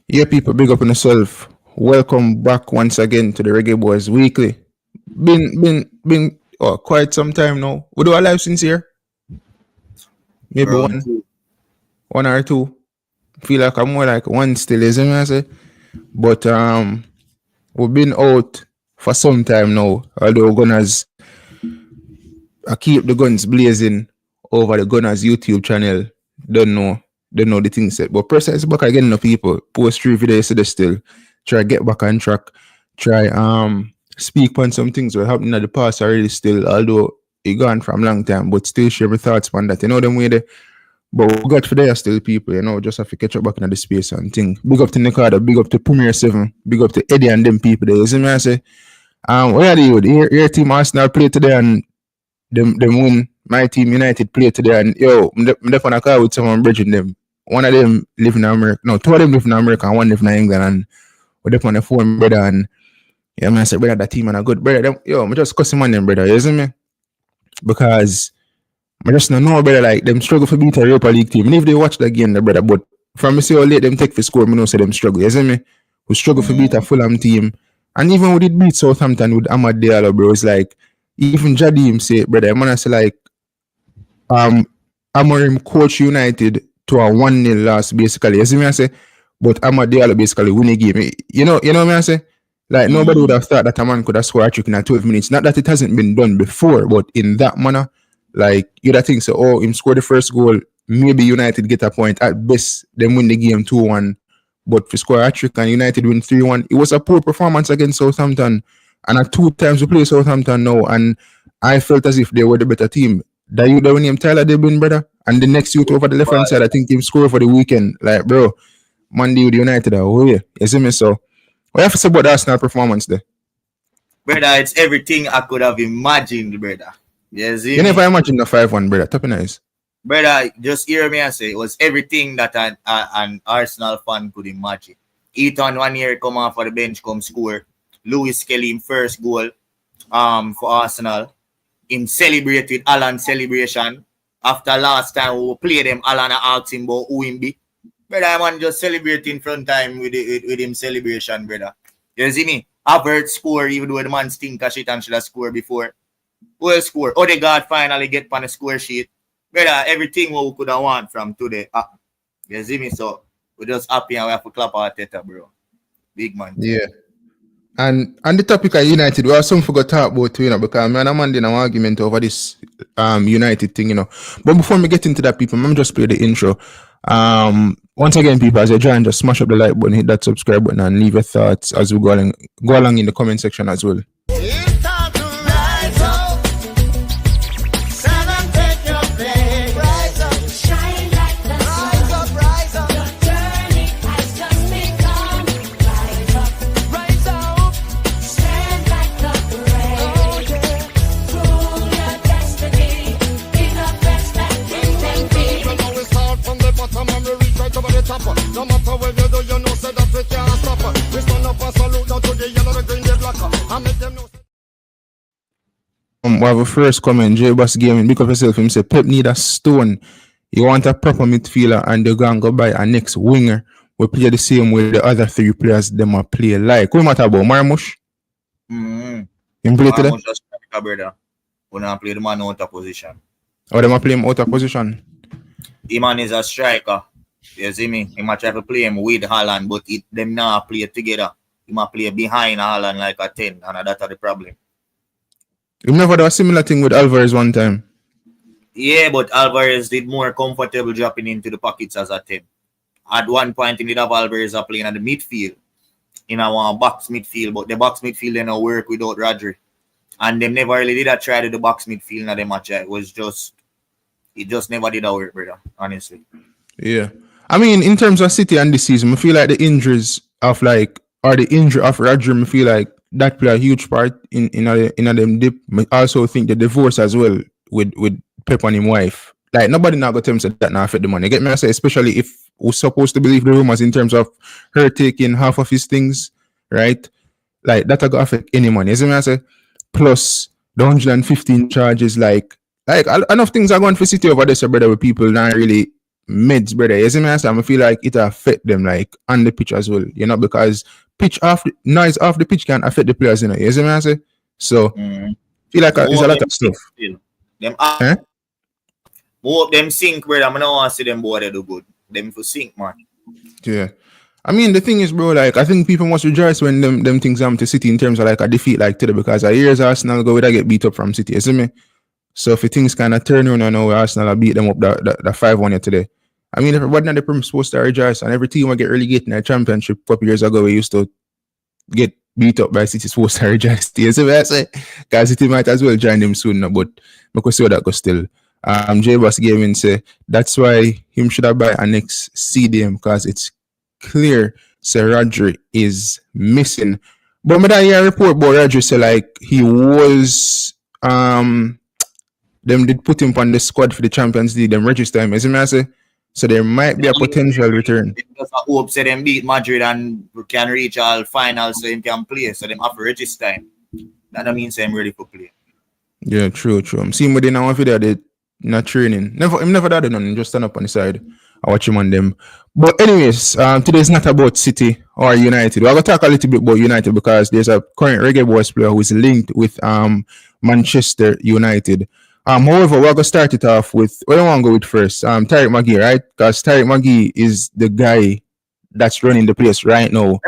Yeah, people, big up on yourself. Welcome back once again to the Reggae Boyz Weekly. Been quite some time now. We do a live since here. Maybe Round one, two. one or two. Feel like I'm more like one still, isn't it? I say? But we've been out for some time now. Although Gunners, I keep the guns blazing over the Gunners YouTube channel. Don't know the things set. But process back again, no people post 3 videos today still. Try get back on track. Try speak on some things that happened in the past already still, although it gone from long time, but still share my thoughts on that. You know them way there. But we got for there still people, just have to catch up back in the space and thing. Big up to Nikada, big up to Premier 7, big up to Eddie and them people there. You see me I say? Where are you? Your team Arsenal play today and them win. My team United play today and I'm on a car with someone bridging them. One of them live in America. No, two of them live in America and one live in England and we're on the phone, brother, and I said, brother, that team and a good brother. I'm just cussing on them, brother, you see me? Because I just don't know, brother, like them struggle for beat a Europa League team. And if they watch the game, brother, but from me see how late them take for score, I know say them struggle, you see me? We struggle for beat a Fulham team. And even we did beat Southampton with Amad Diallo, bro, it's like, even Jadim say, brother, I'm gonna say like, Amorim coach United to a 1-0 loss, basically, you see me I say? But Amad Diallo basically win a game. You know what I say? Like nobody would have thought that a man could have scored a trick in 12 minutes. Not that it hasn't been done before, but in that manner, like you'd have think so, him score the first goal, maybe United get a point. At best, them win the game 2-1. But for score a trick and United win 3-1, it was a poor performance against Southampton. And at 2 times we play Southampton now, and I felt as if they were the better team. That you the name Tyler Debin, brother. And the next youth over the left hand side, I think him score for the weekend. Like, bro. Monday with United, you see me? So, what you have to say about the Arsenal performance there? Brother, it's everything I could have imagined, brother. You never imagined the 5-1, brother. Top nice. Brother, just hear me and say it was everything that an Arsenal fan could imagine. Ethan 1 year come off for the bench, come score. Lewis Kelly in first goal for Arsenal. Him celebrate with Alan celebration. After last time we played them, Alan asked him about who him be. Brother, man, just celebrating front time with him celebration, brother. You see me? Havertz score, even though the man stink of shit and should have scored before. Well score. Odegaard finally get on the score sheet. Brother, everything what we could have want from today. You see me? So, we're just happy and we have to clap our teta, bro. Big man. Yeah. And the topic of United, we have something to talk about too, because me and Amanda in an argument over this United thing, But before we get into that, people, let me just play the intro. Once again, people, as you join, just smash up the like button, hit that subscribe button, and leave your thoughts as we go along in the comment section as well. No matter where you do, you know, say that we can't stop. We stand up and salute down to the yellow, the green, the black. I make them know. We have a first comment, J Boss Gaming. Pick up yourself, him say Pep need a stone. You want a proper midfielder and they're going to go buy a next winger. We play the same way the other 3 players them are play like. What matter about Marmush? Him play today? Marmush just striker, brother. We don't play the man out of position. Or them are play him out of position? The man is a striker. You see me? He might try to play him with Haaland, but them now play together. He might play behind Haaland like a 10, and that's the problem. You never done a similar thing with Alvarez one time? Yeah, but Alvarez did more comfortable dropping into the pockets as a 10. At one point, he did have Alvarez playing at the midfield. In our box midfield, but the box midfield didn't work without Rodri. And them never really did try to the box midfield in the match. It just never did work, brother, honestly. Yeah. I mean, in terms of City and this season, I feel like the injuries of the injury of Rodri, I feel like that play a huge part in them dip. I also think the divorce as well with Pep and his wife. Like nobody now got to say that now affect the money. Get me? I say, especially if we're supposed to believe the rumors in terms of her taking half of his things, right? Like that got affect any money. You see me? I say, plus the 115 charges, like enough things are going for City over there, so brother, with people not really meds, brother. You see me? I feel like it affect them like on the pitch as well, you know, because noise off the pitch can affect the players, you know. You see me? I say? So feel like it's a lot of stuff. Them hope them sink, brother. I don't want to see them boy they do good. Them for sink, man. Yeah. I mean, the thing is, bro, like, I think people must rejoice when them things happen to City in terms of, like, a defeat like today, because I hear Arsenal go with get beat up from City, you see me? So if things kind of turn around, I know Arsenal beat them up the 5-1 today. I mean, everybody in the Premier supposed to rejoice, and every team will get relegated in a championship a couple years ago, we used to get beat up by City, supposed to rejoice. You see what I say? Because City might as well join them soon, but we could see how that goes still. J-Boss Gaming say, that's why him should have buy a next CDM, because it's clear Sir Rodri is missing. But when I hear a report about Rodri say like he was them did put him on the squad for the Champions League, them register him, as I say. So there might be a potential return. Because I hope say them beat Madrid and can reach all finals so him can play. So them have to register him. That means I'm ready for play. Yeah, true. I'm seeing what they now want video they not training. Him never did nothing, just stand up on the side. I watch him on them. But anyways, today is not about City or United. We're going to talk a little bit about United because there's a current Reggae Boyz player who is linked with Manchester United. However, we're going to start it off with, what do you want to go with first? Tyreek Magee, right? Because Tyreek Magee is the guy that's running the place right now.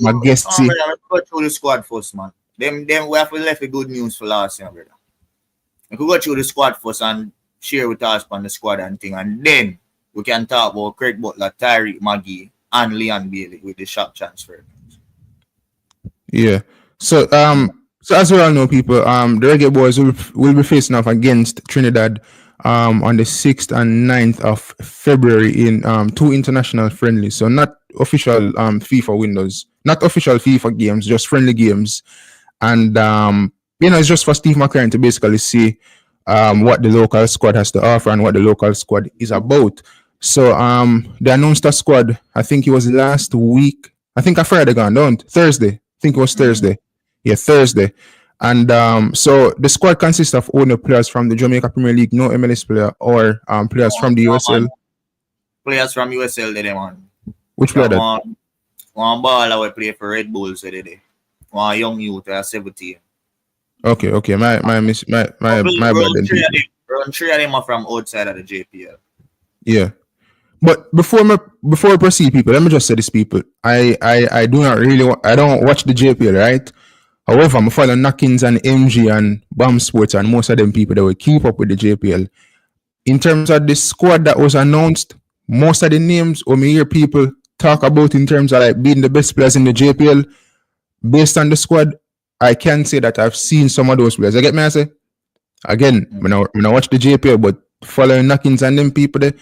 My guest. Let's go through the squad first, man. Them we have to left the good news for last year, brother. We could go through the squad first and share with us on the squad and thing, and then we can talk about Craig Butler, Tyreek Magee, and Leon Bailey with the shock transfer. Yeah. So as we all know, people, the Reggae Boyz will be facing off against Trinidad on the 6th and 9th of February in 2 international friendlies. So not official FIFA windows, not official FIFA games, just friendly games. And it's just for Steve McClaren to basically see what the local squad has to offer and what the local squad is about. So they announced a squad, I think it was last week. I think I Friday gone, don't Thursday. I think it was Thursday. Yeah, Thursday. And so the squad consists of only players from the Jamaica Premier League, no MLS player, or players from the USL. Players from USL, they want. Which player that? One ball will play for Red Bulls today. One young youth, 17. Okay. My bad. Run three of them are from outside of the JPL. Yeah. But before I proceed, people, let me just say this, people. I don't watch the JPL, right? However, I'm following Knockins and MG and BAM Sports and most of them people that will keep up with the JPL. In terms of the squad that was announced, most of the names or me hear people talk about in terms of like being the best players in the JPL, based on the squad, I can say that I've seen some of those players. I get me, I say? Again, when I watch the JPL, but following Knockins and them people there,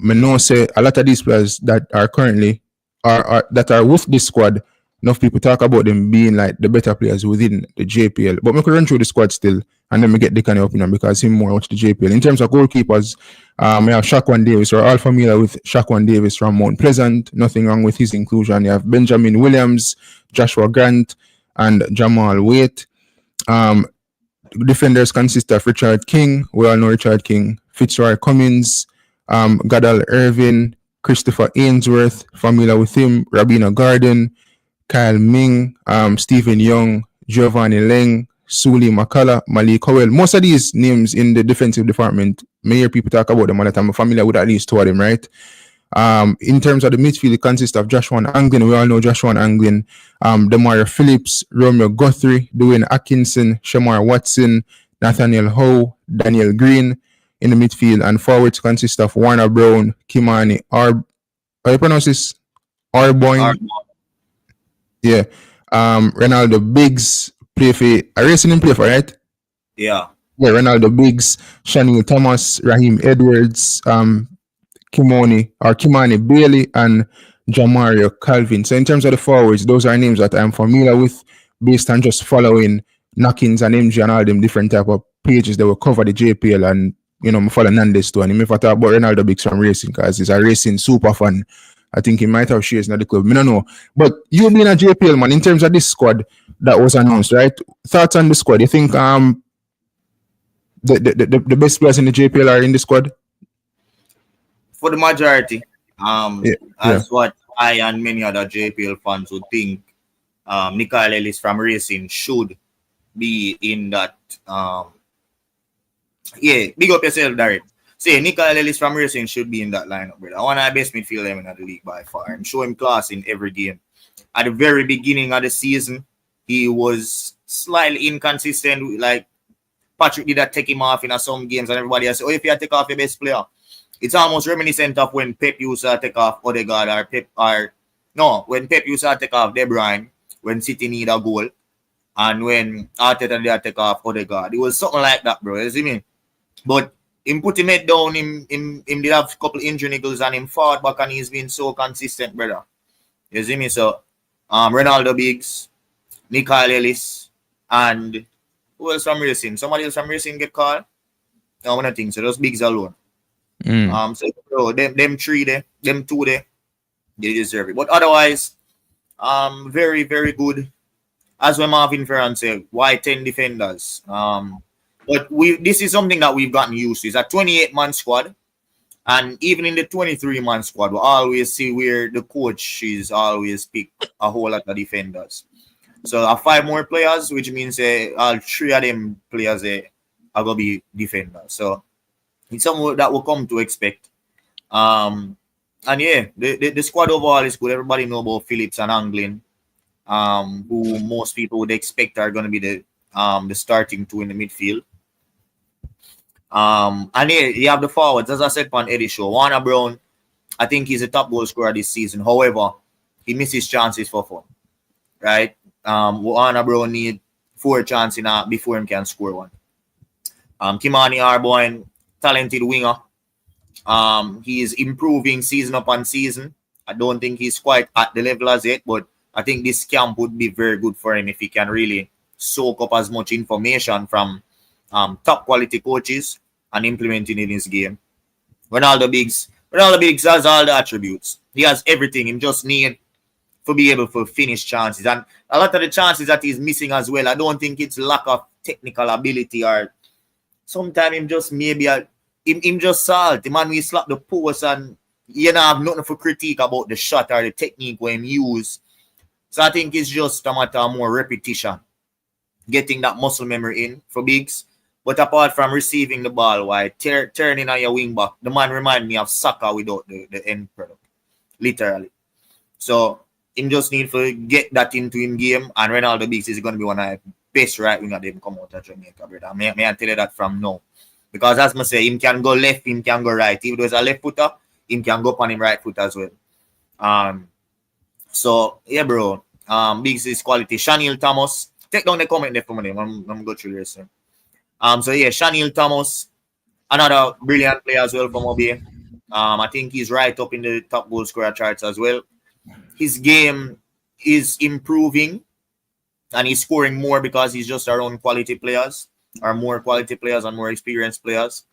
I know say a lot of these players that are currently that are with this squad, enough people talk about them being like the better players within the JPL. But we can run through the squad still, and then we get the kind of opinion because him more watch the JPL. In terms of goalkeepers, we have Shaquan Davis. We're all familiar with Shaquan Davis from Mount Pleasant. Nothing wrong with his inclusion. You have Benjamin Williams, Joshua Grant, and Jamal Waite. Defenders consist of Richard King. We all know Richard King. Fitzroy Cummins, Gadal Irvin, Christopher Ainsworth, familiar with him, Rabina Garden, Kyle Ming, Stephen Young, Giovanni Leng, Suli Makala, Malik Howell. Most of these names in the defensive department, may hear people talk about them all the time. I'm familiar with at least two of them, right? In terms of the midfield, it consists of Joshua Anglin. We all know Joshua Anglin, Demario Phillips, Romeo Guthrie, Dwayne Atkinson, Shamar Watson, Nathaniel Howe, Daniel Green in the midfield, and forwards consist of Warner Brown, Kimani how do you pronounce this? Arboin. Yeah. Ronaldo Biggs play for a racing him play for, right? Yeah. Yeah, Ronaldo Biggs, Shanil Thomas, Raheem Edwards, Kimani Bailey, and Jamario Calvin. So in terms of the forwards, those are names that I'm familiar with based on just following Knockins and MG and all them different type of pages that will cover the JPL, and I follow Nandes too. And if I talk about Ronaldo Biggs from racing, because he's a racing super fan, I think he might have shares in the club. I don't know. But you being a JPL man, in terms of this squad that was announced, right? Thoughts on the squad? You think the best players in the JPL are in the squad? for the majority, Yeah. as what I and many other JPL fans would think, Nikhil Ellis from Racing should be in that. Yeah, big up yourself, Darren. Say, Nikhil Ellis from Racing should be in that lineup, brother. One of the best midfielder in the league by far. I'm showing class in every game. At the very beginning of the season, he was slightly inconsistent. Like, Patrick did that take him off in some games, and everybody else, oh, if you take off your best player. It's almost reminiscent of when Pep used to take off Odegaard when Pep used to take off De Bruyne when City need a goal, and when Arteta did take off Odegaard. It was something like that, bro. You see me? But him put him head down, him did have a couple injury niggles, and him fought back, and he's been so consistent, brother. You see me? So, Ronaldo Biggs, Nikhil Ellis, and who else from Racing? Somebody else from Racing get called? No, I don't think so. Those Biggs alone. So bro, them three there, them two there, they deserve it. But otherwise, very, very good. As when Marvin Ferran said, why 10 defenders? But this is something that we've gotten used to. It's a 28-man squad. And even in the 23-man squad, we always see where the coach is always pick a whole lot of defenders. So 5 more players, which means all 3 of them players are going to be defenders. So it's something that we'll come to expect. And yeah, the squad overall is good. Everybody know about Phillips and Anglin, who most people would expect are going to be the starting 2 in the midfield. And yeah, you have the forwards, as I said on Eddie Show. Warner Brown, I think he's a top goal scorer this season. However, he misses chances for fun, right? Warner Brown need 4 chances before he can score one. Kimani Arboin, talented winger. He is improving season upon season. I don't think he's quite at the level as yet, but I think this camp would be very good for him if he can really soak up as much information from top quality coaches and implementing it in his game. Ronaldo Biggs has all the attributes. He has everything. He just need to be able to finish chances. And a lot of the chances that he's missing as well, I don't think it's lack of technical ability, or sometimes him just maybe him just salt. The man we slap the post and you know have nothing for critique about the shot or the technique when he use. So I think it's just a matter of more repetition, getting that muscle memory in for Biggs. But apart from receiving the ball while turning on your wing back, the man remind me of Saka without the end product, literally. So him just need to get that into him game, and Ronaldo Biggs is going to be one of the best right winger them come out of Jamaica, brother. May I tell you that from now? Because as I say, him can go left, him can go right. If there's a left footer, him can go up on him right foot as well. So yeah, bro. Biggs is quality. Shanil Thomas. Take down the comment there for my name. I'm going to go through this. So yeah, Shanil Thomas, another brilliant player as well from OBA. I think he's right up in the top goal scorer charts as well. His game is improving and he's scoring more because he's just around quality players, or more quality players and more experienced players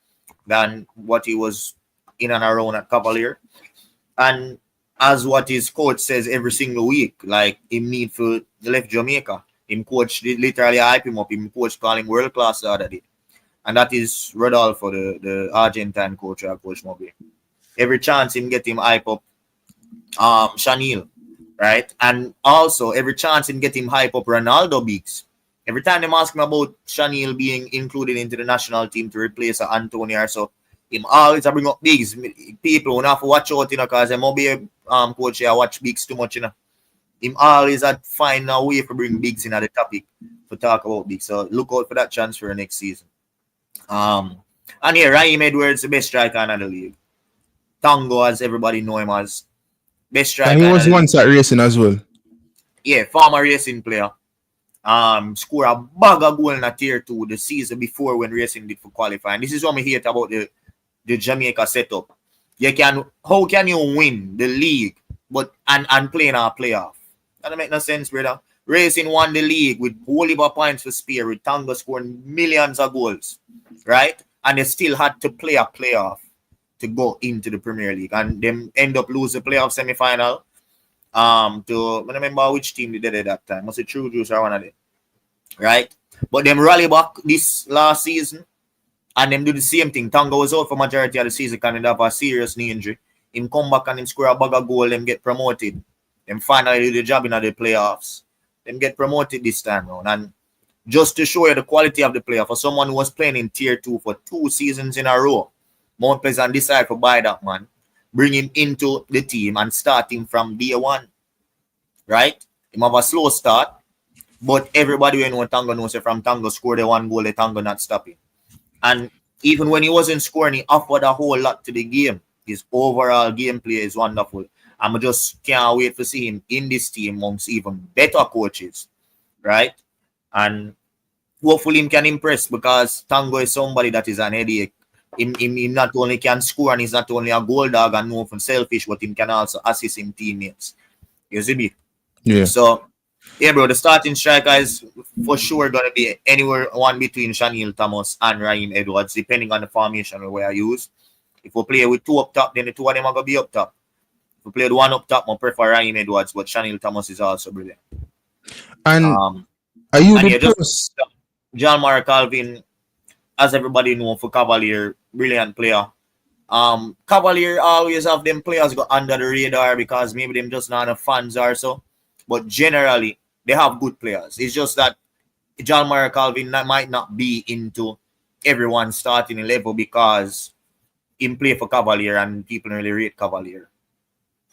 than what he was in and around at Cavalier. And as what his coach says every single week, like him need for left Jamaica. Him coach literally hype him up. Him coach calling world class the other day. And that is Rodolfo, the Argentine coach, Coach Mobi. Every chance him get him hype up Shanil, right? And also every chance him get him hype up Ronaldo Biggs. Every time they ask him about Shanil being included into the national team to replace Antonio or so, him always bring up Biggs. People will have to watch out, because I'm Mobi coach here watch Biggs too much, Him always find a way to bring Biggs in at the topic to talk about Biggs. So look out for that chance for next season. And here, Raheem Edwards, the best striker in the league. Tango, as everybody know him as. Best striker. And he was once at Racing as well. Yeah, former Racing player. Score a bag of goal in a tier 2 the season before when Racing did for qualifying. This is what I hate about the Jamaica setup. How can you win the league and play in a playoff? That don't make no sense, brother. Racing won the league with whole heap of points for Spear, with Tango scoring millions of goals, right? And they still had to play a playoff to go into the Premier League, and them end up losing the playoff semi-final. I don't remember which team they did at that time. Was it True Juice or one of them, right? But them rally back this last season, And them do the same thing. Tango was out for majority of the season because he have a serious knee injury. Him come back and him score a bag of goal, them get promoted. Them finally do the job in the playoffs. Them get promoted this time round. And just to show you the quality of the player, for someone who was playing in Tier 2 for 2 seasons in a row, Mount Pleasant decide to buy that man, bring him into the team and start him from day one. Right? Him have a slow start, but everybody when Tango knows from Tango score the one goal, the Tango not stop him. And even when he wasn't scoring, he offered a whole lot to the game. His overall gameplay is wonderful. I just can't wait to see him in this team amongst even better coaches, right? And hopefully he can impress because Tango is somebody that is an headache. He not only can score and he's not only a goal dog and no selfish, but he can also assist him teammates. You see me? Yeah. So, yeah, bro, the starting striker is for sure going to be anywhere one between Shaniel Thomas and Raheem Edwards, depending on the formation we are used. If we play with 2 up top, then the 2 of them are going to be up top. If we play with 1 up top, I prefer Raheem Edwards, but Shaniel Thomas is also brilliant. And are you the just John Mara Calvin, as everybody know, for Cavalier, brilliant player. Cavalier always have them players go under the radar because maybe them just not enough fans or so. But generally, they have good players. It's just that John Mara Calvin might not be into everyone starting level because him play for Cavalier and people really rate Cavalier.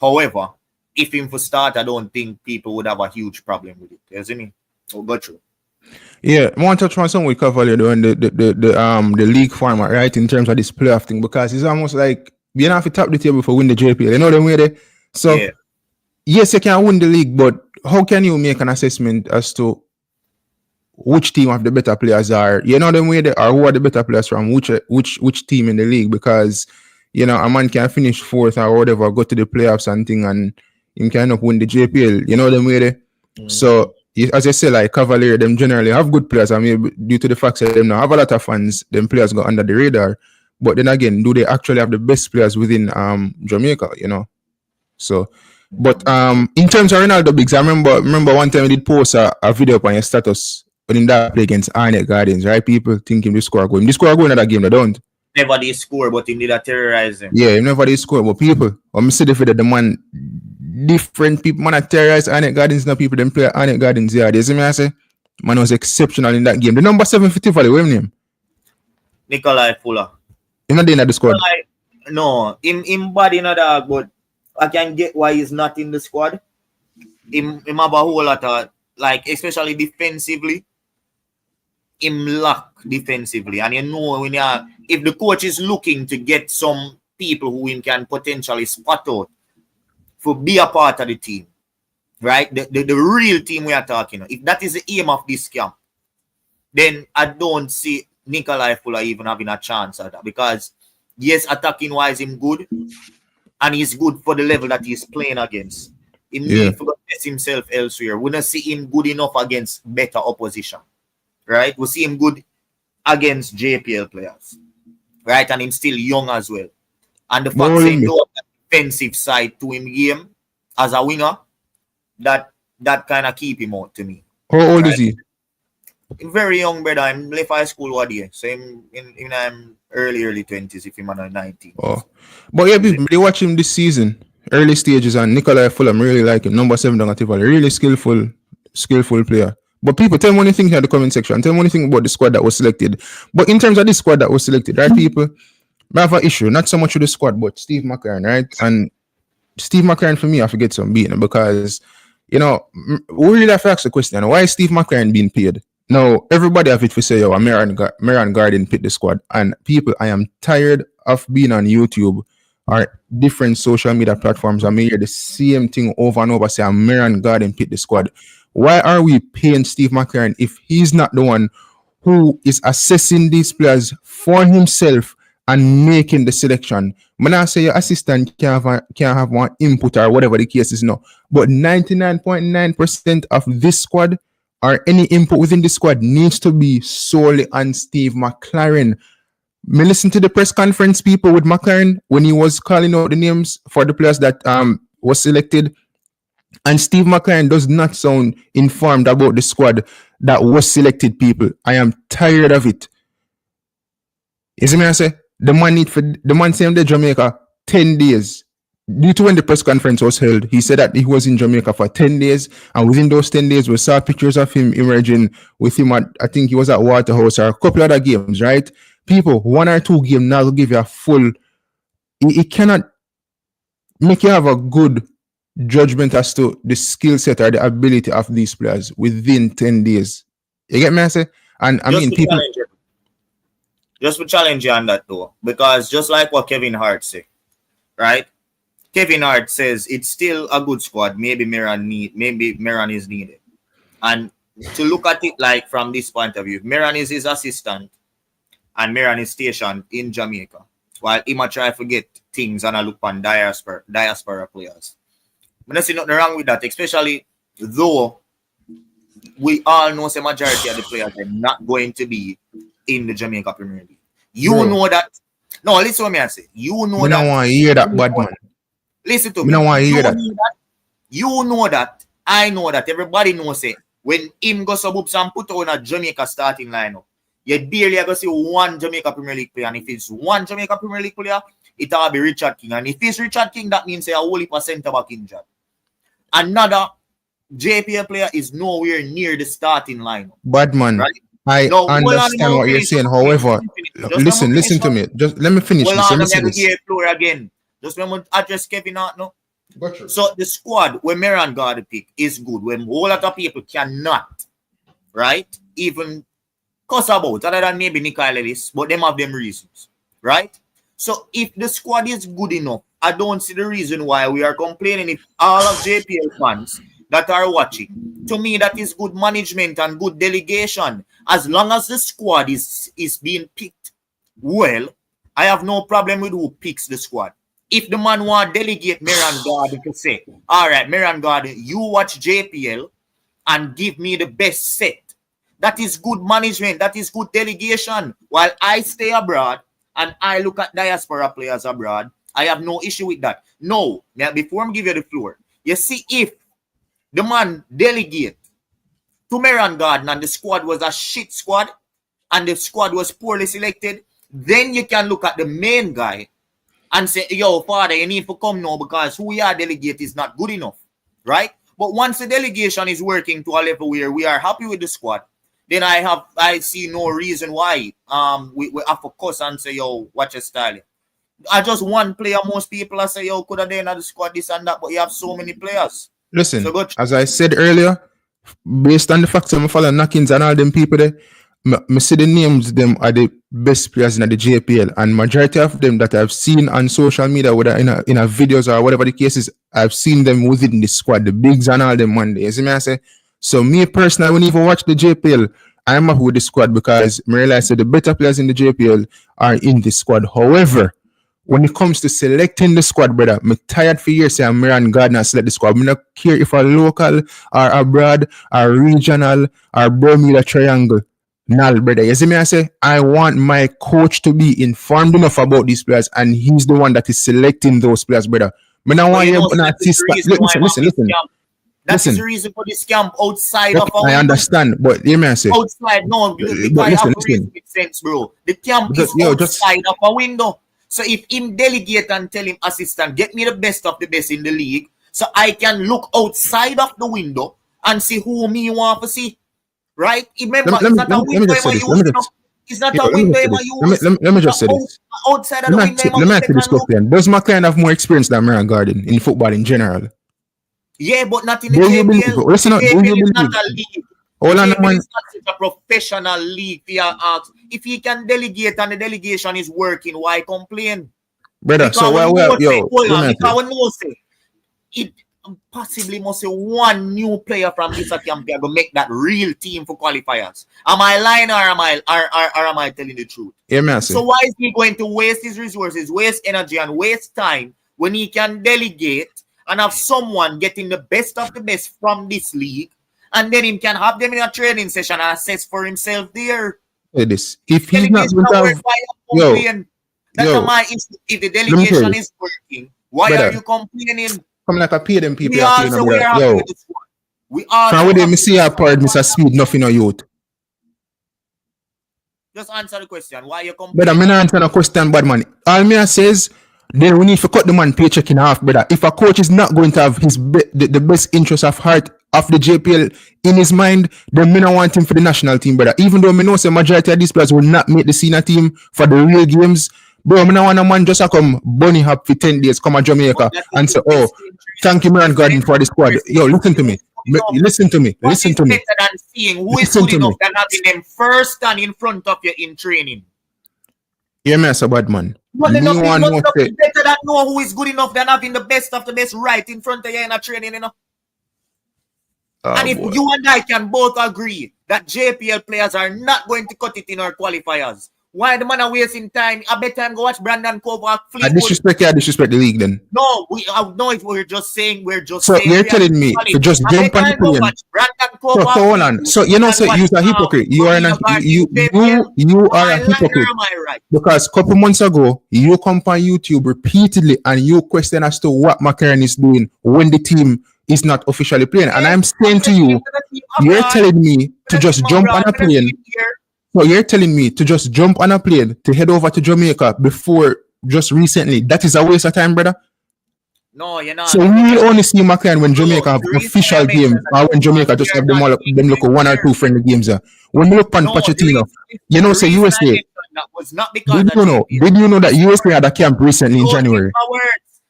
However, if him for start, I don't think people would have a huge problem with it. You see me? We'll go through. Yeah, I want to touch on something with Cavalier doing the league format, right? In terms of this playoff thing, because it's almost like you don't have to top the table for win the JPL. You know them way there. So yeah. Yes, you can win the league, but how can you make an assessment as to which team of the better players are? You know them way there, or who are the better players from which team in the league? Because you know a man can finish 4th or whatever, go to the playoffs and thing, and him can up win the JPL. You know them way there. So as I say, like Cavalier, them generally have good players. I mean, due to the fact that them now have a lot of fans, them players go under the radar. But then again, do they actually have the best players within Jamaica? You know, so. But in terms of Ronaldo Biggs, I remember one time he did post a video up on your status when in that play against Arnett Gardens, right? People think him the score going. The score going in that game, they don't. Never did score, but he did a terrorize him. Yeah, he never did score, but people, I'm see the man, different people, man, terrorize Arnett Gardens, now people them play Arnett Gardens. Yeah, you see me I say? Man was exceptional in that game. The number 750 for the what's name? Nikolai Fuller. He's not in the squad. No, him bad in that, but I can get why he's not in the squad. Him have a whole lot of, like, especially defensively, him lack defensively. And you know, when if the coach is looking to get some people who him can potentially spot out for be a part of the team, right? The real team we are talking about. If that is the aim of this camp, then I don't see Nikolai Fuller even having a chance at that. Because, yes, attacking-wise, him good. And he's good for the level that he's playing against. He need to test himself elsewhere. We don't see him good enough against better opposition. Right? We see him good against JPL players. Right? And he's still young as well. And the fact that he knows the defensive side to him game as a winger, that kind of keep him out to me. How old is he? Very young, brother. I'm left high school one year. So I'm early 20s if I'm on 19. Oh. But yeah, they watch him this season. Early stages, and Nikolai Fulham really like him. Number 7 down at Tivoli. Really skillful player. But people, tell me what you think in the comment section. Tell me what you think about the squad that was selected. But in terms of this squad that was selected, right, people, I have an issue. Not so much with the squad, but Steve McClaren, right? And Steve McClaren, for me, I forget some beating because, you know, we really have to ask the question, why is Steve McClaren being paid? Now, everybody have it to say, Marion Garden picked the squad. And people, I am tired of being on YouTube or different social media platforms. I may hear the same thing over and over, say, Marion Garden picked the squad. Why are we paying Steve McClaren if he's not the one who is assessing these players for himself and making the selection? When I say your assistant can have one input or whatever the case is now, but 99.9% of this squad or any input within the squad needs to be solely on Steve McClaren. Me listen to the press conference people with McClaren when he was calling out the names for the players that was selected, and Steve McClaren does not sound informed about the squad that was selected. People, I am tired of it. You see me I say? The man saying the Jamaica 10 days. Due to when the press conference was held, he said that he was in Jamaica for 10 days, and within those 10 days, we saw pictures of him emerging with him at, I think he was at Waterhouse or a couple other games, right? People, 1 or 2 games now will give you a full, it cannot make you have a good judgment as to the skill set or the ability of these players within 10 days. You get me, I say? And I mean, people. Just to challenge you on that, though, because just like what Kevin Hart said, right? Kevin Hart says it's still a good squad. Maybe Meran is needed. And to look at it like from this point of view, Meran is his assistant and Meran is stationed in Jamaica. While he might try to forget things and I look on diaspora players. I don't see nothing wrong with that, especially though we all know the majority of the players are not going to be in the Jamaica Premier League. You know that. No, listen to me I say. You know that. I don't want to hear that, bad man. Listen to me. I don't want to hear that. You know that. I know that. Everybody knows it. When him goes to Boops and put on a Jamaica starting lineup, you barely going to see one Jamaica Premier League player. And if it's one Jamaica Premier League player, it will be Richard King. And if it's Richard King, that means a whole heap of centre back injured. Another JPL player is nowhere near the starting lineup. Bad man. Right? I understand what you're saying. However, listen to me. Just let me finish this. Let me say this. Again. Just when we address Kevin Hart, no? Gotcha. So the squad when Meran got the pick is good. When a whole lot of people cannot, right? Even cuss about other than maybe Nikhil Ellis, but them have them reasons, right? So if the squad is good enough, I don't see the reason why we are complaining. If all of JPL fans that are watching, to me that is good management and good delegation. As long as the squad is being picked well, I have no problem with who picks the squad. If the man want to delegate Meran Garden to say, all right, Meran Garden, you watch JPL and give me the best set. That is good management. That is good delegation. While I stay abroad and I look at diaspora players abroad, I have no issue with that. No, now before I give you the floor, you see if the man delegate to Meran Garden and the squad was a shit squad and the squad was poorly selected, then you can look at the main guy and say, yo, father, you need to come now because who you are delegate is not good enough, right? But once the delegation is working to a level where we are happy with the squad, then I see no reason why we have to cuss and say, yo, watch your style. I just one player, most people are say, yo, could have done the squad, this and that, but you have so many players. Listen, so as I said earlier, based on the fact that I follow Knockins and all them people there, I see the names them are the best players in the JPL, and majority of them that I've seen on social media, whether in a videos or whatever the case is, I've seen them within the squad, the bigs and all them one day. You see me I say? So me personally, when you even watch the JPL, I'm up with the squad because I realize that the better players in the JPL are in the squad. However, when it comes to selecting the squad, brother, I'm tired for years saying Meran Gardner select the squad. I don't care if a local or abroad or regional or Bermuda Triangle. Nah, brother. You see me I say? I want my coach to be informed enough about these players, and he's the one that is selecting those players, brother. I don't want you to listen. That's the reason for this camp outside of our I understand, but hear me I say. Outside, no, listen. Makes sense, bro. The camp is outside of a window. So if him delegate and tell him assistant, get me the best of the best in the league, so I can look outside of the window and see who me want to see. Right? Remember, it's not a window It's not a window use. Let me just say this. Outside of the window, let me ask you this question. Does McClaren have more experience than Meran Garden in football in general? Yeah, but not in the JPL. Listen, the JPL is not a league. Hold on, man. It's not such a professional league. If he can delegate and the delegation is working, why complain? Brother, because so it possibly must say one new player from this camp to make that real team for qualifiers. Am I lying or am I telling the truth? Yeah, so why is he going to waste his resources, waste energy, and waste time when he can delegate and have someone getting the best of the best from this league, and then he can have them in a training session and assess for himself there? This. If he's not going to have... That's my issue. If the delegation is working, why are you complaining? Come like a pay them people. We also we are happy with this one. We are. From where they see our part, Mr. Speed, nothing on youth. Just answer the question. Why you But complaining? I'm not answering a question, bad man. All me says, then we need to cut the man paycheck in half, brother. If a coach is not going to have his the best interest of heart of the JPL in his mind, then me not want him for the national team, brother. Even though me know the majority of these players will not make the senior team for the real games, bro, me not want a man just to come bunny hop for 10 days, come to Jamaica and say, oh, thank you, man, God, for the squad. Yo, listen to me. Listen to me. Listen to me. Better than seeing who is good enough than having them first stand in front of you in training. Yeah, me as a bad man. Nothing better than know who is good enough than having the best of the best right in front of you in a training, you know. And if you and I can both agree that JPL players are not going to cut it in our qualifiers, why the man are wasting time? I bet time go watch Brandon Kovac. I disrespect the league then. No, we're just saying So you're telling me to just jump on the plane. So hold on. So you know, so you're a hypocrite. You are not. You are a hypocrite. Because a couple months ago, you come on YouTube repeatedly and you question as to what McClaren is doing when the team is not officially playing. And I'm saying to you, you're telling me to just jump on a plane. So you're telling me to just jump on a plane to head over to Jamaica before just recently. That is a waste of time, brother. No, you're not. So we will only see McClaren when Jamaica have official games, or when Jamaica just have them look 1 or 2 friendly games. When we look on Pochettino, you know, say USA. Was not because did you know that USA had a camp recently in January?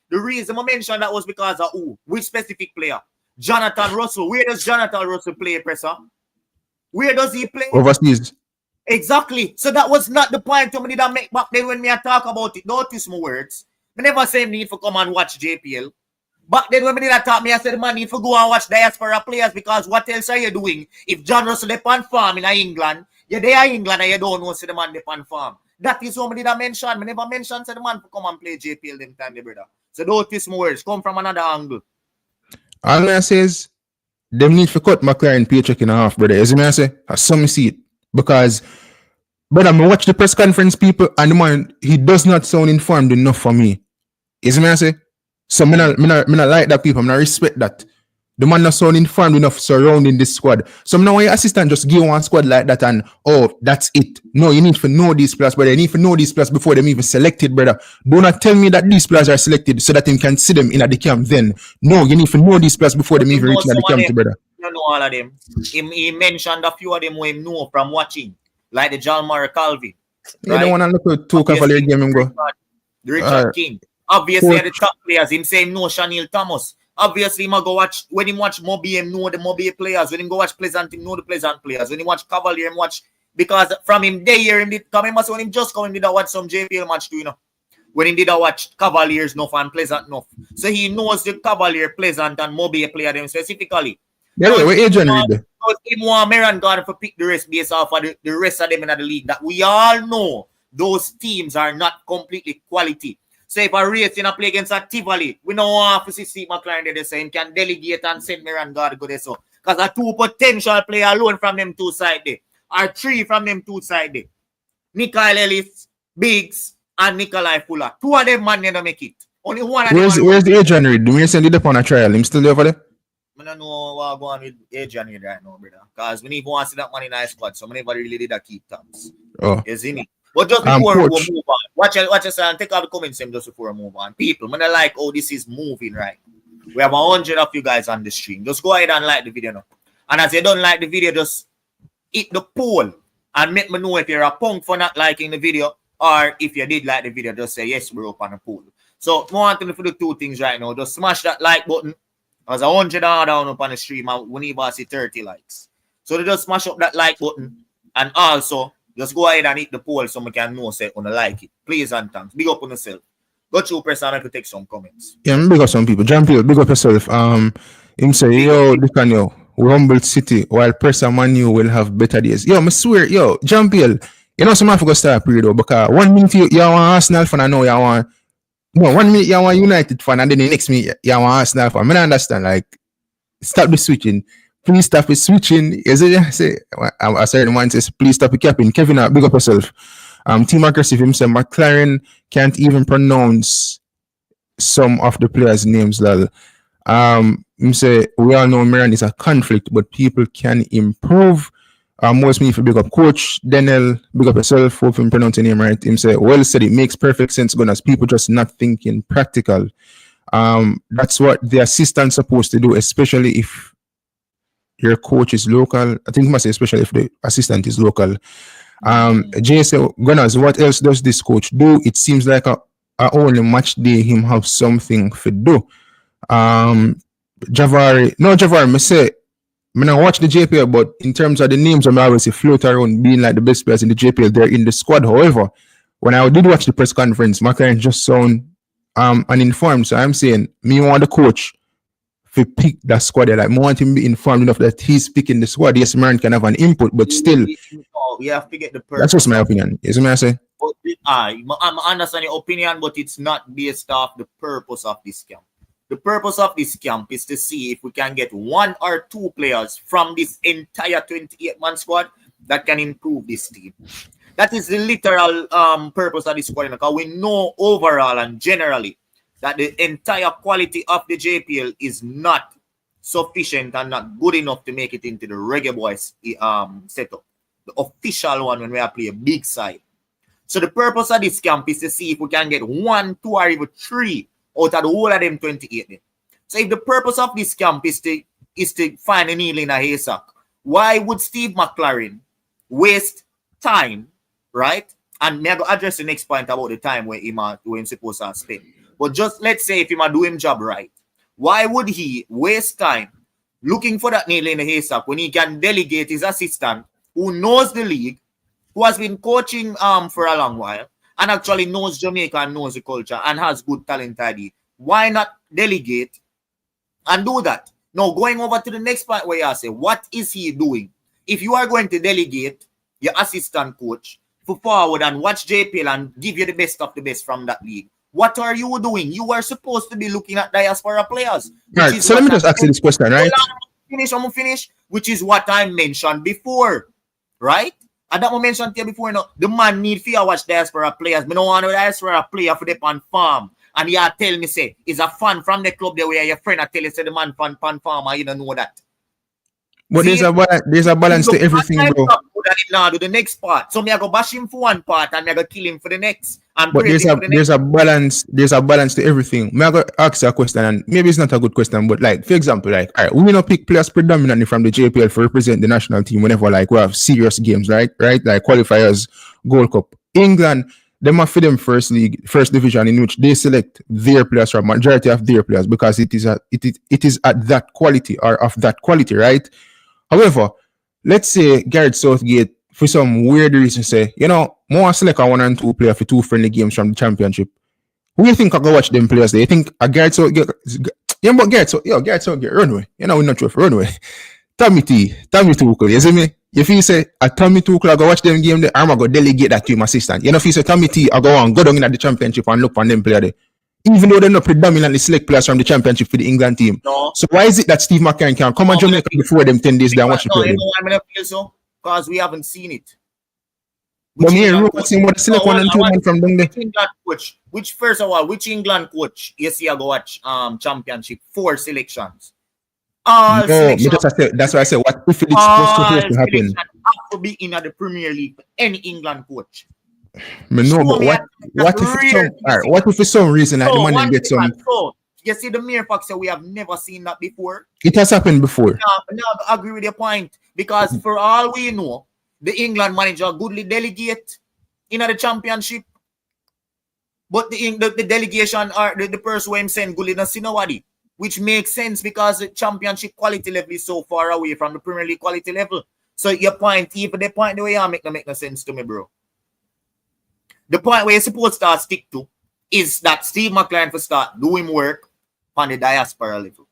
The reason I mentioned that was because of who? Which specific player? Jonathan Russell. Where does Jonathan Russell play, Presser? Where does he play? Overseas. Exactly. So that was not the point to me that make back then when me I talk about it. Notice my words. I never say need for come and watch JPL. Back then when me did I talk, me I said man need for go and watch diaspora players because what else are you doing? If John Russell they on farm in England, you're there in England and you don't know see the man they on farm. That is what me did I mention. Me never mentioned say the man for come and play JPL them time, brother. So don't twist my words. Come from another angle. All I say is them need to cut McClaren paycheck in half, brother. As I say, I saw me see it. Because, brother, I watch the press conference people and the man, he does not sound informed enough for me. Is me I say? So me not like that people. I not respect that. The man not sound informed enough surrounding this squad. So now your assistant just give one squad like that and oh, that's it. No, you need to know these players, brother. You need to know these players before them even selected, brother. Do not tell me that these players are selected so that you can see them in at the camp then. No, you need to know these players before them even reach at the camp, brother. You know all of them. He mentioned a few of them who he know from watching, like the Jalmar Calvi. You don't want to look at 2 Cavalier game go. The Richard King. Obviously, the top players, him saying no Chanel Thomas. Obviously, he go watch when he watch Moby, him know the Moby players. When he go watch Pleasant, him know the Pleasant players. When he watch Cavalier, him watch because from him day here, him did come in. When him just come, him did watch some JPL match too, you know. When he did watch Cavaliers enough and Pleasant enough, so he knows the Cavalier, Pleasant, and Moby player them specifically. Yeah, what age are you? Him want Meran God for pick the rest based off of the rest of them in the league. That we all know those teams are not completely quality. So if a race in a play against a Tivoli, we don't want to see Steve McClaren there, so he can delegate and send Meran God go there. So because a 2 potential player alone from them 2 side there, or 3 from them 2 side there. Nikhil Ellis, Biggs, and Nikolai Fuller. 2 of them man never make it. Only one of them. Where's the age January? Do we send it up on a trial? Him still there for there? I don't know what going on with Adrian here right now, brother. Because we need to see that money in our squad, so we never really did a keep tabs. Oh. Isn't it? But just before we move on, watch us and take out the comments just before we move on. People, I like how this is moving right. We have 100 of you guys on the stream. Just go ahead and like the video now. And as you don't like the video, just hit the poll and make me know if you're a punk for not liking the video, or if you did like the video, just say yes, we're up on the poll. So I want to do 2 things right now. Just smash that like button. As 100 down up on the stream, and we need to see 30 likes. So they just smash up that like button, and also just go ahead and hit the poll so we can know say on like it. Please and thanks. Big up on yourself. Go through press and I could take some comments. Yeah, big up some people. Jean-Pierre, big up yourself. Him say, yo, this can yo, we humble city while press and Manu will have better days. Yo, I swear, yo, Jean-Pierre, you know some have to start period though, because 1 minute you want Arsenal fan, I know you want. No, 1 minute you want United fan, and then the next minute you want Arsenal fan. I don't understand. Like, stop the switching. Please stop the switching. Is it? Say, I said the man says, please stop the capping. Kevin, big up yourself. Team aggressive himself. McClaren can't even pronounce some of the players' names. Lol. Him say we all know Miran is a conflict, but people can improve. Most me if you big up Coach Denel, big up yourself, hope I'm pronouncing your name right. Him say, well said, it makes perfect sense, Gunners. People just not thinking practical. That's what the assistant's supposed to do, especially if your coach is local. I think you must say especially if the assistant is local. Jay said, Gunners, what else does this coach do? It seems like a only match day him have something to do. Javari, me say, I mean, I watch the JPL, but in terms of the names, I always see float around being like the best players in the JPL. They're in the squad. However, when I did watch the press conference, McClaren just sound uninformed. So I'm saying, me want the coach to pick that squad. Like, I want him to be informed enough that he's picking the squad. Yes, man can have an input, but still, we have to get the purpose. That's just my opinion. Is what I say? I understand your opinion, but it's not based off the purpose of this camp. The purpose of this camp is to see if we can get 1 or 2 players from this entire 28-man squad that can improve this team. That is the literal purpose of this squad, because we know overall and generally that the entire quality of the JPL is not sufficient and not good enough to make it into the Reggae Boyz setup, the official one when we are playing a big side. So the purpose of this camp is to see if we can get 1, 2, or even 3 out of the whole of them 28. So if the purpose of this camp is to find a needle in a haystack, why would Steve McClaren waste time, right? And me I go address the next point about the time where he's supposed to spend. But just let's say if he do his job right, why would he waste time looking for that needle in the haystack when he can delegate his assistant who knows the league, who has been coaching for a long while, and actually knows Jamaica and knows the culture and has good talent ID? Why not delegate and do that? Now, going over to the next part where you say, what is he doing? If you are going to delegate your assistant coach for forward and watch JPL and give you the best of the best from that league, what are you doing? You are supposed to be looking at diaspora players. Right, so let me just ask you this question, right? I'm gonna finish, which is what I mentioned before, right? And that I mentioned to you before, the man need to watch diaspora players. I don't want a diaspora player for the pan farm. And you tell me, say, is a fan from the club there where your friend tell you, say, the man pan farm, and you don't know that. But see, there's a balance to everything, bro. Now do the next part. So me I go bash him for one part and me I go kill him for the next. But there's a balance to everything. Me I go ask you a question, and maybe it's not a good question, but like for example, like all right, we not pick players predominantly from the JPL for represent the national team whenever like we have serious games, right? Like qualifiers, Gold Cup. England, them are for them first division in which they select their players from majority of their players because it is at that quality or of that quality, right? However, let's say Gareth Southgate, for some weird reason, say, more select a 1 and 2 player for 2 friendly games from the championship. Who do you think I go watch them players there? You think a Gareth Southgate, Gareth Southgate, runway. We're not sure for runway. Tommy Tuchel, you see me? If you say a Tommy Tuchel, I go watch them game there, I'm going to delegate that to him assistant. If you say Tommy T, I go down in the championship and look on them player there. Even though they're not predominantly select players from the championship for the England team. No. So why is it that Steve McClaren can come on Jamaica before them 10 days there and watch the play? I'm going to feel so because we haven't seen it. But me and Rupert seen what select 1 and 2 men from down there. Which England coach you see I go watch championship 4 selections? Selections. That's why I said what if it's supposed to happen? Have to be in the Premier League for any England coach. But what if for some reason like the man get some? So, you see the mere fact that we have never seen that before. It has happened before. No, I agree with your point because for all we know, the England manager goodly delegate in the championship, but the delegation or the person who him send goodly not see nobody, which makes sense because the championship quality level is so far away from the Premier League quality level. So your point, even the point the way I make no sense to me, bro. The point where you're supposed to stick to is that Steve McClaren for start doing work on the diaspora level.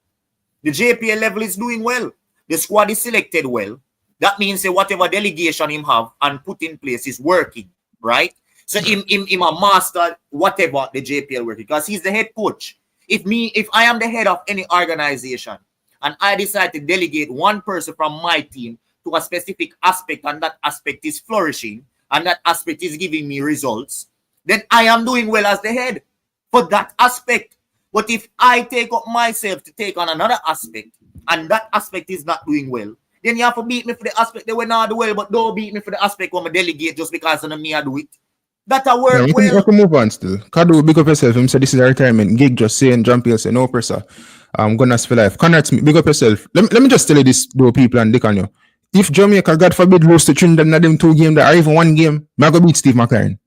The JPL level is doing well. The squad is selected well. That means that whatever delegation him have and put in place is working, right? So him a master whatever the JPL work because he's the head coach. If I am the head of any organization and I decide to delegate one person from my team to a specific aspect and that aspect is flourishing, and that aspect is giving me results, then I am doing well as the head for that aspect. But if I take up myself to take on another aspect, and that aspect is not doing well, then you have to beat me for the aspect they went not do well, but don't beat me for the aspect when I delegate just because of me I do it. That I work well. We can move on still. Kadu, big up yourself. Him said this is a retirement gig. Just saying, John Peel say no pressure. I'm gonna for life. Connect me. Big up yourself. Let me just tell you this, though, people, and dick on you. If Jamaica, God forbid, lose to Trinidad in them 2 games, or even 1 game, I go beat Steve McClaren.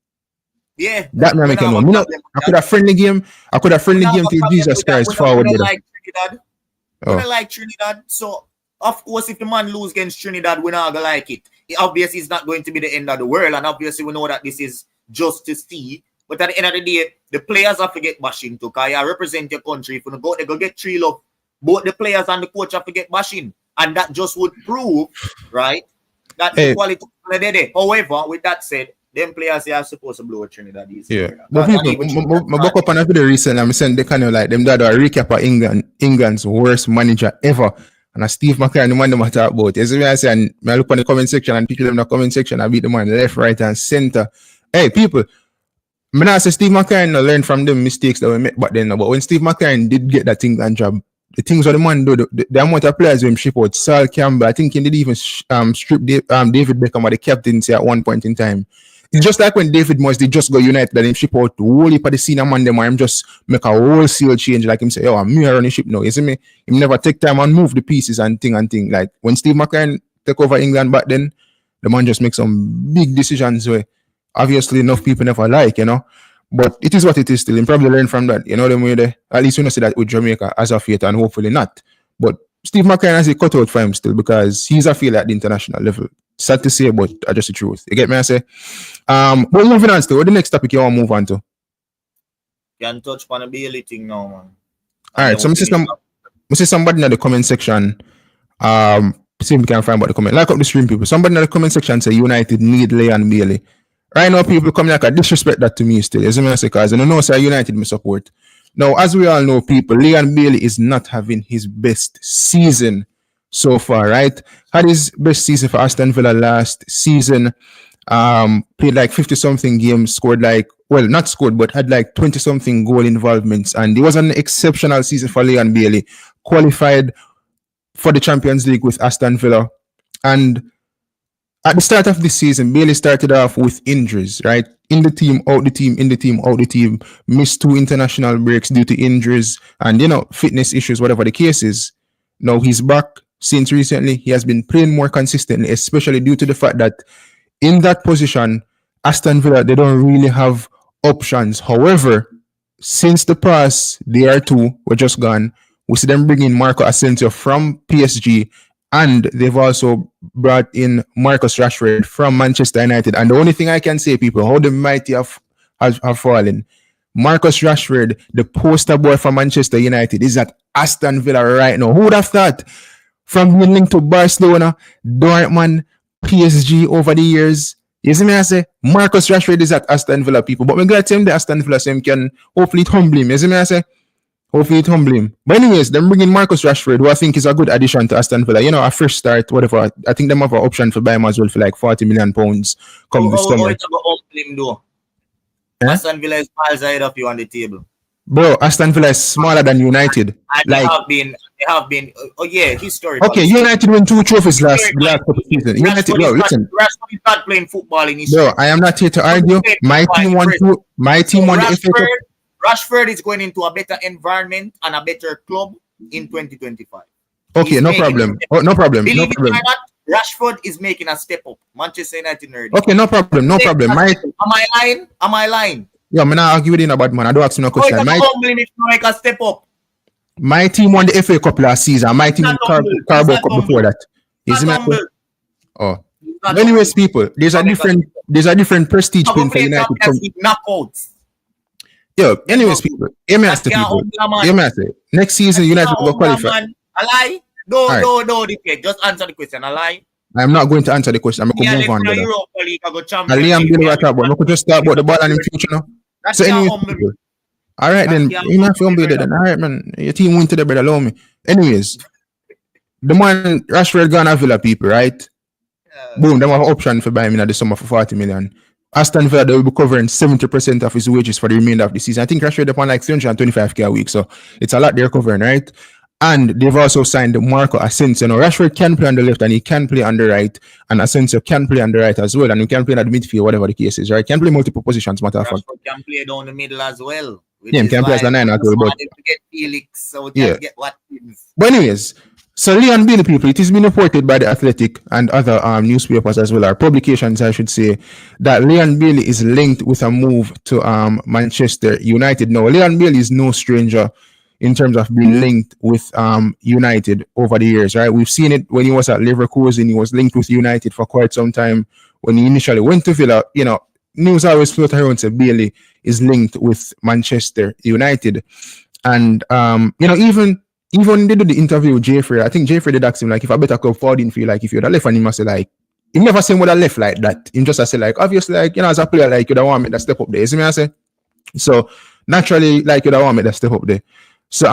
Yeah, that me make you know. I could have friendly game. I could have friendly game till Jesus Christ forward. Like Trinidad. I like Trinidad. So of course, if the man lose against Trinidad, we're not gonna like it. Obviously, it's not going to be the end of the world, and obviously, we know that this is just to see. But at the end of the day, the players have to get bashing too. Because you represent your country. If you go, they go get 3 love. Both the players and the coach have to get bashing. And that just would prove, right, that the quality is there. However, with that said, them players are supposed to blow Trinidad. Yeah. But people, I woke up on a video recently, I'm saying they kind of like them that are a recap of England's worst manager ever. And a Steve McClaren, the man them talk about. As I say, and I look on the comment section and people in the comment section, I beat the man left, right, and center. Hey, people, I'm not say Steve McClaren learned from the mistakes that we made back then. But when Steve McClaren did get that England job, the things that the man do, the amount of players with him ship out, Sal Campbell, I think he did even strip David Beckham or the captaincy at one point in time. It's just like when David Moyes did just go United, that him ship out the whole heap of the senior man, them, or him just make a wholesale change, like him say, oh, I'm here on the ship now, you see me? Him never take time and move the pieces and thing. Like when Steve McClaren took over England back then, the man just make some big decisions where obviously enough people never like, you know. But it is what it is still. Him probably learn from that, you know, them way there. At least we don't see that with Jamaica as of yet, and hopefully not. But Steve McClaren has a cutout for him still because he's a failure at the international level. Sad to say, but I just the truth. You get me? I say. But moving on still, what the next topic you want to move on to? Can touch on the Bailey thing now, man. All right, so I see somebody in the comment section. See if we can find about the comment. Like up the stream, people. Somebody in the comment section say United need Leon Bailey. Right now, people come like a disrespect that to me still. As I say, because I don't know, say United me support. Now, as we all know, people, Leon Bailey is not having his best season so far, right? Had his best season for Aston Villa last season. Played like 50-something games, scored like, well, not scored, but had like 20-something goal involvements. And it was an exceptional season for Leon Bailey. Qualified for the Champions League with Aston Villa. And at the start of this season, Bailey started off with injuries, right? In the team, out the team, in the team, out the team. Missed 2 international breaks due to injuries and, you know, fitness issues, whatever the case is. Now he's back since recently. He has been playing more consistently, especially due to the fact that in that position, Aston Villa, they don't really have options. However, since the past, they are 2 were just gone. We see them bring in Marco Asensio from PSG, and they've also brought in Marcus Rashford from Manchester United. And the only thing I can say, people, how the mighty have fallen. Marcus Rashford, the poster boy for Manchester United, is at Aston Villa right now. Who would have thought? From being linked to Barcelona, Dortmund, PSG over the years. You see me, I say, Marcus Rashford is at Aston Villa, people. But we're glad to him the Aston Villa, so him can hopefully it humble him. You see me, I say? Hopefully it humble him. But anyways, them bringing Marcus Rashford, who I think is a good addition to Aston Villa. You know, a fresh start, whatever. I think them have an option for buying him as well for like £40 million come this summer. Aston Villa is miles ahead of you on the table. Bro, Aston Villa is smaller than United. And like, they have been. Oh yeah, history. Okay, United won 2 trophies last couple season. United, bro, listen. Rashford is not playing football in history. Bro, I am not here to argue. My team won the FA Cup. Rashford is going into a better environment and a better club in 2025. Okay, no problem. No problem. Believe it or not, Rashford is making a step up. Manchester United nerd. Okay, no problem. Am I lying? Yeah, I'm not arguing with you about man. I don't ask you no question. Make a step up. My team won the FA Cup last season. My team won Carabao Cup before that. Oh. Anyways, people, there's a different prestige pin for United. Knockouts. Yeah, anyways, people. Next season, United will qualify. A lie? No, just answer the question. A lie? I'm not going to answer the question. I'm going to move on. Liam Bill right about. We could just talk about the ball and in future now. So anyways, all right then. You not film better then. All right, man. Your team win today, brother. Allow me. Anyways, the man Rashford gonna Villa people, right? Boom, they have an option for buying him in the summer for £40 million. Aston Villa, they will be covering 70% of his wages for the remainder of the season. I think Rashford upon like 325k a week, so it's a lot they're covering, right? And they've also signed Marco Asensio. Now, Rashford can play on the left and he can play on the right. And Asensio can play on the right as well. And he can play in the midfield, whatever the case is, right? Can play multiple positions, matter of fact. Rashford can play down the middle as well. Yeah, he can play as the 9 as well. But to get Felix, so we can get Watkins. But anyways, so Leon Bailey, people, it has been reported by the Athletic and other newspapers as well, or publications, I should say, that Leon Bailey is linked with a move to Manchester United. Now, Leon Bailey is no stranger in terms of being linked with United over the years, right? We've seen it when he was at Leverkusen. He was linked with United for quite some time. When he initially went to Villa, news always float around say Bailey is linked with Manchester United. And, even when they did the interview with Jeffrey, I think Jeffrey did ask him, like, if a better club forward didn't feel like if you'd have left, and he must say, like, he never said would have left like that. He just say, like, obviously, like, as a player, like, you don't want me to step up there. You see me, I say? So, naturally, like, you don't want me to step up there. So,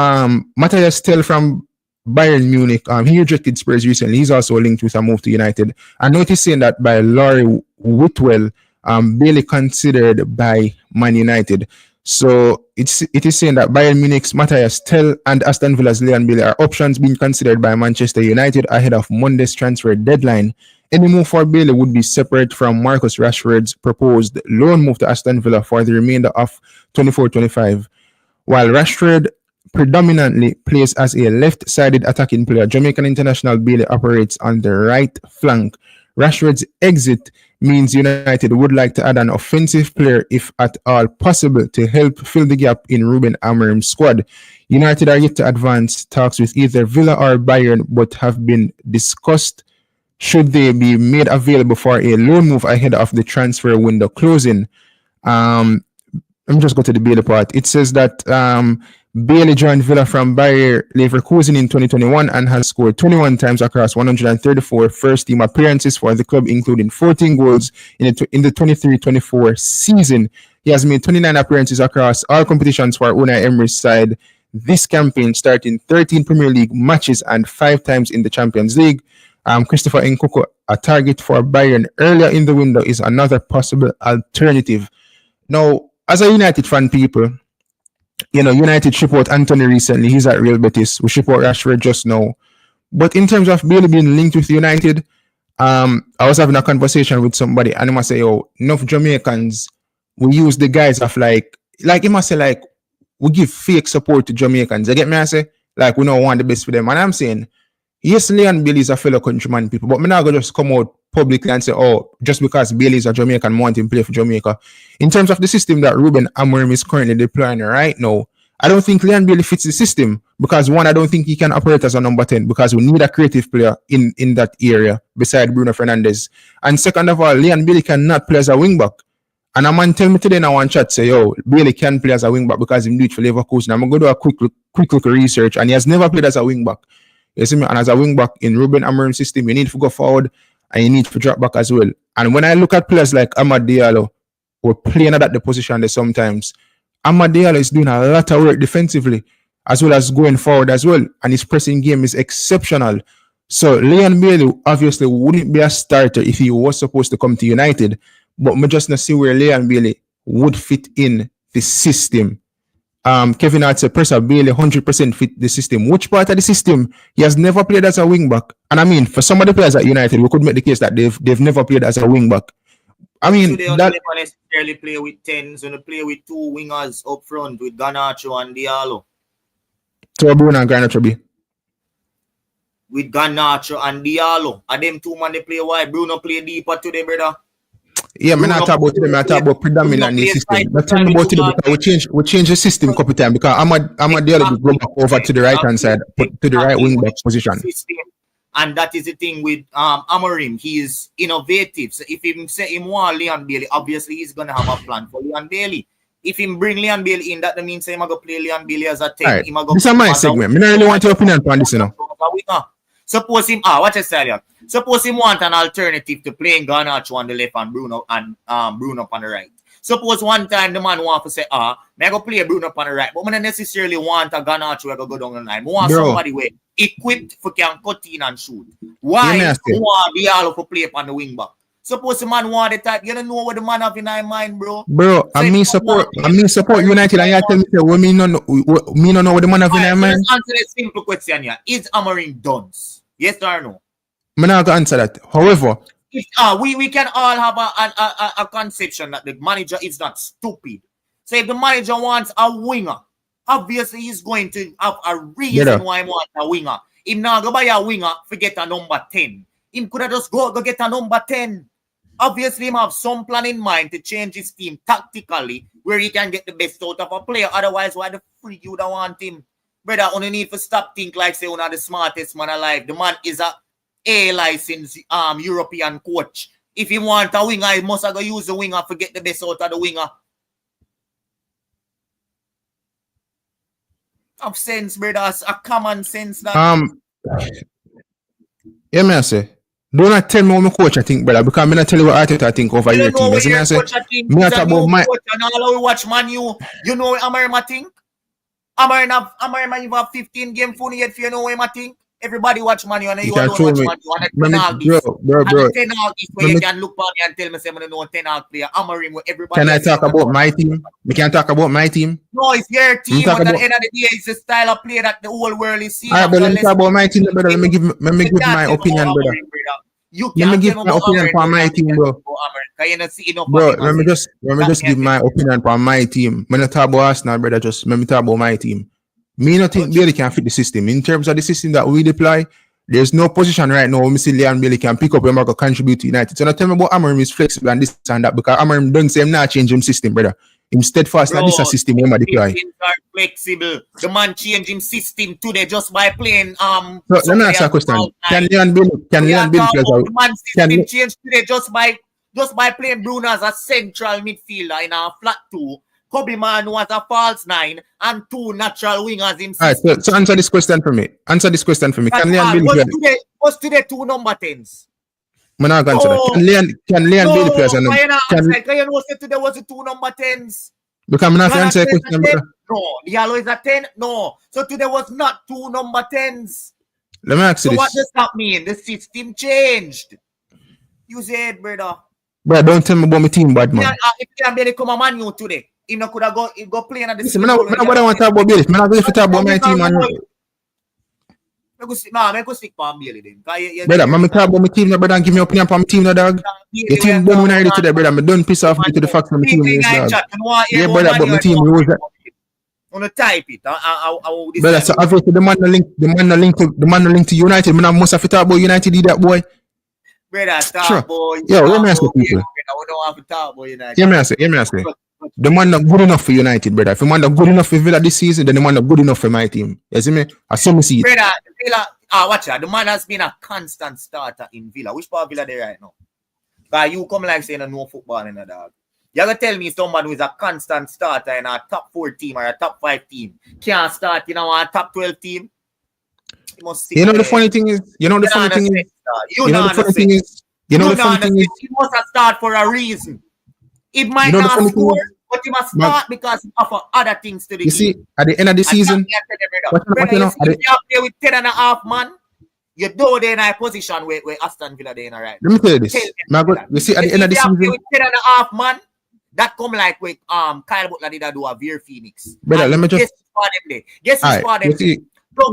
Matthias Tell from Bayern Munich, he rejected Spurs recently. He's also linked with a move to United. I noticed saying that by Laurie Whitwell, Bailey considered by Man United. So it is saying that Bayern Munich's Matthias Tell and Aston Villa's Leon Bailey are options being considered by Manchester United ahead of Monday's transfer deadline. Any move for Bailey would be separate from Marcus Rashford's proposed loan move to Aston Villa for the remainder of 24-25. While Rashford predominantly plays as a left-sided attacking player, Jamaican international Bailey operates on the right flank. Rashford's exit means United would like to add an offensive player if at all possible to help fill the gap in Ruben Amorim's squad. United are yet to advance talks with either Villa or Bayern, but have been discussed should they be made available for a loan move ahead of the transfer window closing. Let me just go to the Bailey part. It says that Bailey joined Villa from Bayer Leverkusen in 2021 and has scored 21 times across 134 first-team appearances for the club, including 14 goals in the 23-24 season. He has made 29 appearances across all competitions for Unai Emery's side this campaign, starting 13 Premier League matches and 5 times in the Champions League. Christopher Nkunku, a target for Bayern earlier in the window, is another possible alternative. Now, as a United fan, people, United ship out Anthony recently. He's at Real Betis. We ship out Rashford just now. But in terms of Bailey being linked with United, I was having a conversation with somebody and he must say, enough Jamaicans, we use the guys of like he must say, like, we give fake support to Jamaicans. You get me? I say, like, we don't want the best for them. And I'm saying, yes, Leon Bailey is a fellow countryman, people, but I'm not going to just come out publicly and say, just because Bailey is a Jamaican, want him to play for Jamaica. In terms of the system that Ruben Amorim is currently deploying right now, I don't think Leon Bailey fits the system because, one, I don't think he can operate as a number 10 because we need a creative player in that area beside Bruno Fernandes. And second of all, Leon Bailey cannot play as a wing back. And a man tell me today in one chat, say, Bailey can play as a wing back because he do it for Leverkusen. I'm going to do a quick look research, and he has never played as a wing back. You see me? And as a wing back in Ruben Amorim's system, you need to go forward and you need to drop back as well. And when I look at players like Amad Diallo, who are playing at the position there sometimes, Amad Diallo is doing a lot of work defensively as well as going forward as well. And his pressing game is exceptional. So Leon Bailey obviously wouldn't be a starter if he was supposed to come to United. But we just not see where Leon Bailey would fit in the system. Kevin Hart said Presser Bailey 100% fit the system. Which part of the system? He has never played as a wing back. And I mean, for some of the players at United, we could make the case that they've never played as a wing back. I mean, so they don't necessarily play with 10s, when they play with 2 wingers up front with Garnacho and Diallo. So Bruno and Garnacho be? With Garnacho and Diallo. And them 2 man they play wide. Bruno play deeper today, brother. Yeah, I'm not talking about them. I talk about predominantly system. But tell me about it because we change the system a couple times because I'm the other go back over to the right hand side, to the right wing back position. And that is the thing with Amorim. He is innovative. So if he say him want Leon Bailey, obviously he's gonna have a plan for Leon Bailey. If he bring Leon Bailey in, that means he's gonna play Leon Bailey as a 10. Right. This is my segment. I don't really want your opinion on this, Suppose him what I say here. Suppose him want an alternative to playing Garnacho on the left and Bruno on the right. Suppose one time the man want to say, may I go play Bruno on the right, but I don't necessarily want a Garnacho to go down the line. I want somebody with equipped for can cut in and shoot. Why you want Diallo to play on the wing back? Suppose the man want the type. You don't know what the man have in his mind, bro. Bro, I mean support United and you tell me say me no know what the man have in his mind. Let's answer the simple question here. Is Amorim done? Yes or no? I'm not gonna answer that. However, if, we can all have a conception that the manager is not stupid. So if the manager wants a winger, obviously he's going to have a reason why he wants a winger. If not go buy a winger, forget a number 10. He could have just go get a number 10. Obviously, he have some plan in mind to change his team tactically where he can get the best out of a player. Otherwise, why the freak you don't want him? Brother, only need to stop think like say one of the smartest man alive. The man is a licensed European coach. If he want a winger, he must go use the winger to get the best out of the winger. Of sense, brother. A common sense. That yeah, man, I say. Do not tell me what my coach I think, brother, because I'm not tell you what I think over your team. You know what I say? Me talk about my coach and all we watch Man U. You know what Amorim think? Amorim have 15 game funny yet if you know what I think. Everybody watch Man U and you don't watch Man U and penalties. Bro. And penalties where you can look for me and tell me say I know 10 out player. Amorim with everybody. Can I talk about my team? We can talk about my team. No, it's your team, but at the end of the day, it's the style of play that the whole world is seeing. Alright, but let me talk about my team, brother. Let me give my opinion, brother. Let me give my opinion for my team, bro. Bro, let me just give my opinion for my team. When I talk about Arsenal, brother, just let me talk about my team. Me not think Bailey can fit the system. In terms of the system that we deploy, there's no position right now where me see Leon Bailey can pick up and make a contribute to United. So not tell me about Amorim is flexible and this and that, because Amorim don't say him not change him system, brother. Him steadfast that this a system him deploy. Are flexible. The man change him system today just by playing So let me ask you a question. Can Leon Bailey players out? The man system change today just by playing Bruno as a central midfielder in a flat 2. Kobe Man was a false 9 and 2 natural wingers in system. Alright, so answer this question for me. Can Leon Bailey play? What's today 2 number 10s? I'm not going to answer that. Can Leon Bailey play? Can you know today was the 2 number 10s? Because I'm not answer a question. No, Yellow is a 10? No. So today was not 2 number 10s. Let me ask you this. So what does that mean? The system changed. You said, brother. Bro, don't tell me about my team, bad man. If you can barely come a Man U today, he no could have go playing at the Listen, I want to talk about Bailey. I'm not going to talk about my team. I go stick for Bailey then. Brother, I'm talk about my team, brother, and give me opinion for my team, dog. Your team done when I ready today, brother. I'm done piss off to the fact that my team is, dog. Yeah, brother, but my team knows that. I'm gonna type it. Brother, so obviously the man no link to United. Man, I must have to talk about United, did that boy. Brother, talk boy. Yo, let me ask you people. We don't have to talk about United. Hear me ask you. The man not good enough for United, brother. If the man not good enough for Villa this season, then the man not good enough for my team. You see me? I saw me see it. Brother, Villa, watch out. The man has been a constant starter in Villa. Which part of Villa they right now? Because you come like saying no football in a dog. You're going to tell me someone who is a constant starter in a top 4 team or a top 5 team can't start in a top 12 team? You know the funny thing is, He must have started for a reason. It might not score, but he must start because of other things to the game. You see, at the end of the season, if you play with 10.5 man, you know they're in a position where Aston Villa they're in, right? Let me tell you this. You see, at the end of the season, with 10.5 man, that come like with Kyle Butler did do a Veer Phoenix. Brother, let me just guess who's for them.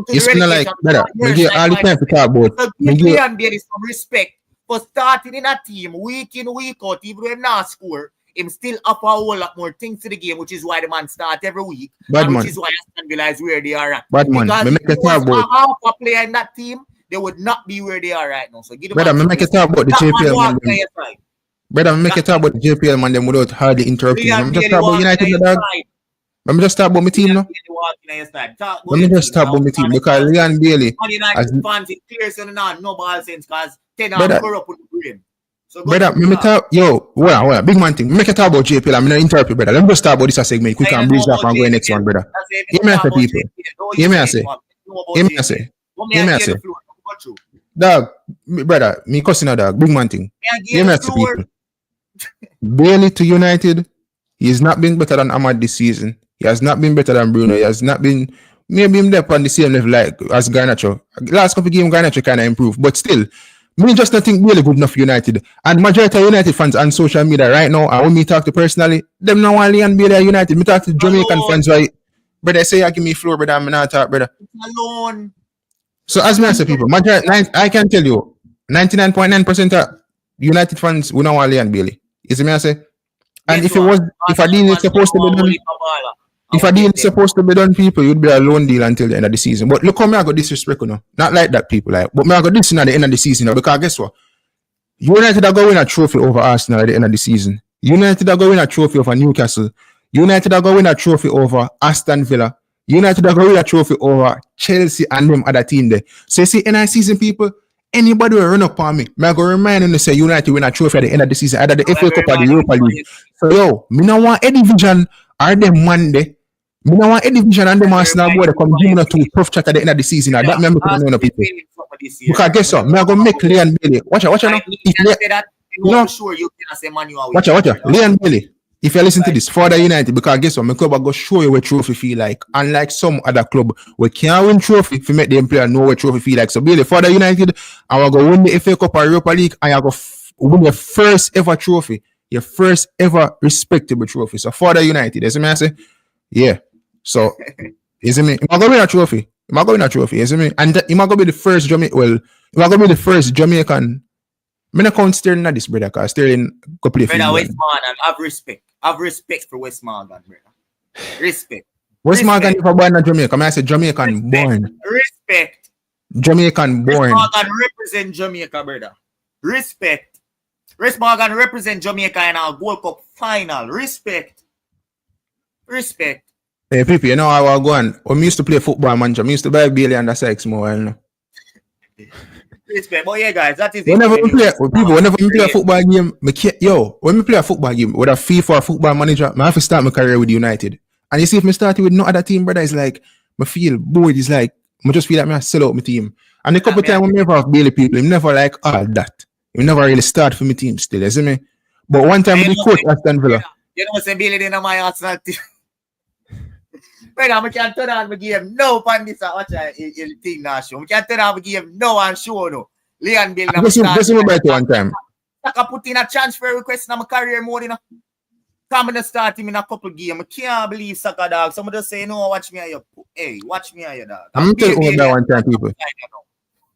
It's not like, brother, we give all the time to talk about. So give Leon Bailey some respect for starting in a team week in, week out, even when not score. Him still up a whole lot more things to the game, which is why the man start every week. Which is why Aston Villa is where they are at. Because if there was half a player in that team, they would not be where they are right now. So give them brother, make it talk about the JPL man. Brother, make it talk about the JPL man them without hardly interrupting. I'm just talk about United, dog. Let me just talk about my team now. Let me just talk about my team because Leon Bailey. United fans, it clears on no ball sense because 10 are corrupt with the brain. So brother, let me talk, well, big man thing. Make a talk about JPL. I'm not interrupt, brother. Let me just talk about this segment. Quick and breeze up and go next one, brother. Hear me say, people. Hear me say. Dog, brother, me cussing a dog. Big man thing. Hear me say, people. Bailey to United, he has not been better than Ahmad this season. He has not been better than Bruno. He has not been, maybe him there on the same level like as Garnacho. Last couple of games, Garnacho kind of improved, but still, Me just not think really good enough for United. And majority of United fans on social media right now, and when me talk to personally, them no want Leon Bailey United. Me talk to Jamaican fans, right? Brother, say, give me floor, brother, I'm not talk, brother. Alone. So as me say, people, I can tell you, 99.9% of United fans will not want Leon Bailey. You see me I say? And if a deal is supposed to be done, if a deal is supposed to be done, people, you'd be a loan deal until the end of the season. But look how me I got disrespect, you know. Not like that, people. Like, but me I got this at the end of the season, you know, because guess what? United are going to win a trophy over Arsenal at the end of the season. United are going to win a trophy over Newcastle. United are going to win a trophy over Aston Villa. United are going to win a trophy over Chelsea and them other team there. So you see, end of the season, people, anybody will run up on me. I'm going to remind them to say United win a trophy at the end of the season, either the FA Cup or the Europa League. So yo, me no want a division or them Monday. Me no want a division and them Arsenal boy to come give me to tough chat at the end of the season. That me I'm know people. Because guess what? Me I go make Leon Bailey. Watch out now. Watch out. Leon Bailey. If you listen to this, for the United, because guess what? My club will go show you what trophy feel like. Unlike some other club, we can't win trophy if you make them player know what trophy feel like. So Bailey, for the United, I will go win the FA Cup or Europa League, and I go win your first ever trophy, your first ever respectable trophy. So for the United, you see me I say? Yeah. So, you see me? I'm going to win a trophy. You see me? And I'm going to be the first Jamaican. Well, I'm going to be the first Jamaican. I'm not count Sterling at this, brother, because Sterling go play for Brother, West Morgan, have respect. Have respect for West Morgan, brother. Respect. West Morgan is born in Jamaica. I say Jamaican born. Respect. Jamaican born. West Morgan represent Jamaica, brother. Respect. West Morgan represent Jamaica in our World Cup final. Respect. Hey, people, you know how I go on. When we used to play football, man, we used to buy Bailey and the sex more, you know. Respect. But yeah, guys, that is whenever we play a football game, when we play a football game with a FIFA or football manager, I have to start my career with United. And you see, if I started with no other team, brother, it's like, I feel bored. It's like, I just feel like I sell out my team. And a couple of times when I never have Bailey people, I'm never like, that. You never really start for my team still, you see me? But one time, we coach Aston Villa. You know, say Bailey in my Arsenal team. Brother, I can't turn on the game. No, pan this. Watch a thing now show. I can't turn on the game. No, and show no. Leon Bailey. Just remember it one time. I can put in a transfer request in my career mode. You know, come and start him in a couple games. I can't believe Saka dog. Somebody just say no. Watch me here. Hey, watch me here, dog. I'm telling you that one time, people.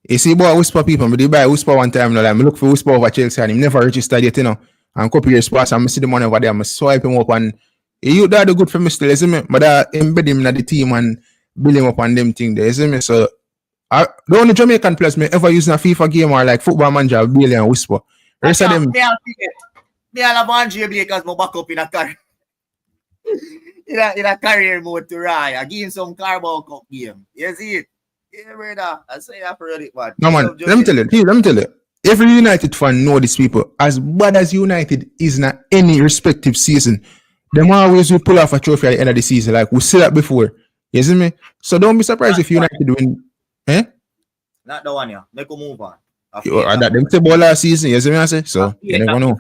You see, boy, whisper people. But they buy whisper one time. Like, I look for whisper over Chelsea, and he never registered yet. You know, and a couple years pass, and I see the money over there. I swipe him up and. You that good for me still, you see me? But I embed him in the team and build him up on them thing there, you see me? So the only Jamaican players me ever use in a FIFA game or like football manager, Bailey and Whisper. The rest of them. Me all have Andre Blake as my backup in a career. in a career mode to Raya. I give him some Carabao Cup game. You see it? Yeah, brother. I say that for it, man. No, man. Let me tell you. Every United fan know these people. As bad as United is in any respective season, them always will pull off a trophy at the end of the season. Like we see that before. You see me? So don't be surprised if United win. Not the one, yeah. Make a move on. That them say ball last season, you see me I say? So you never know.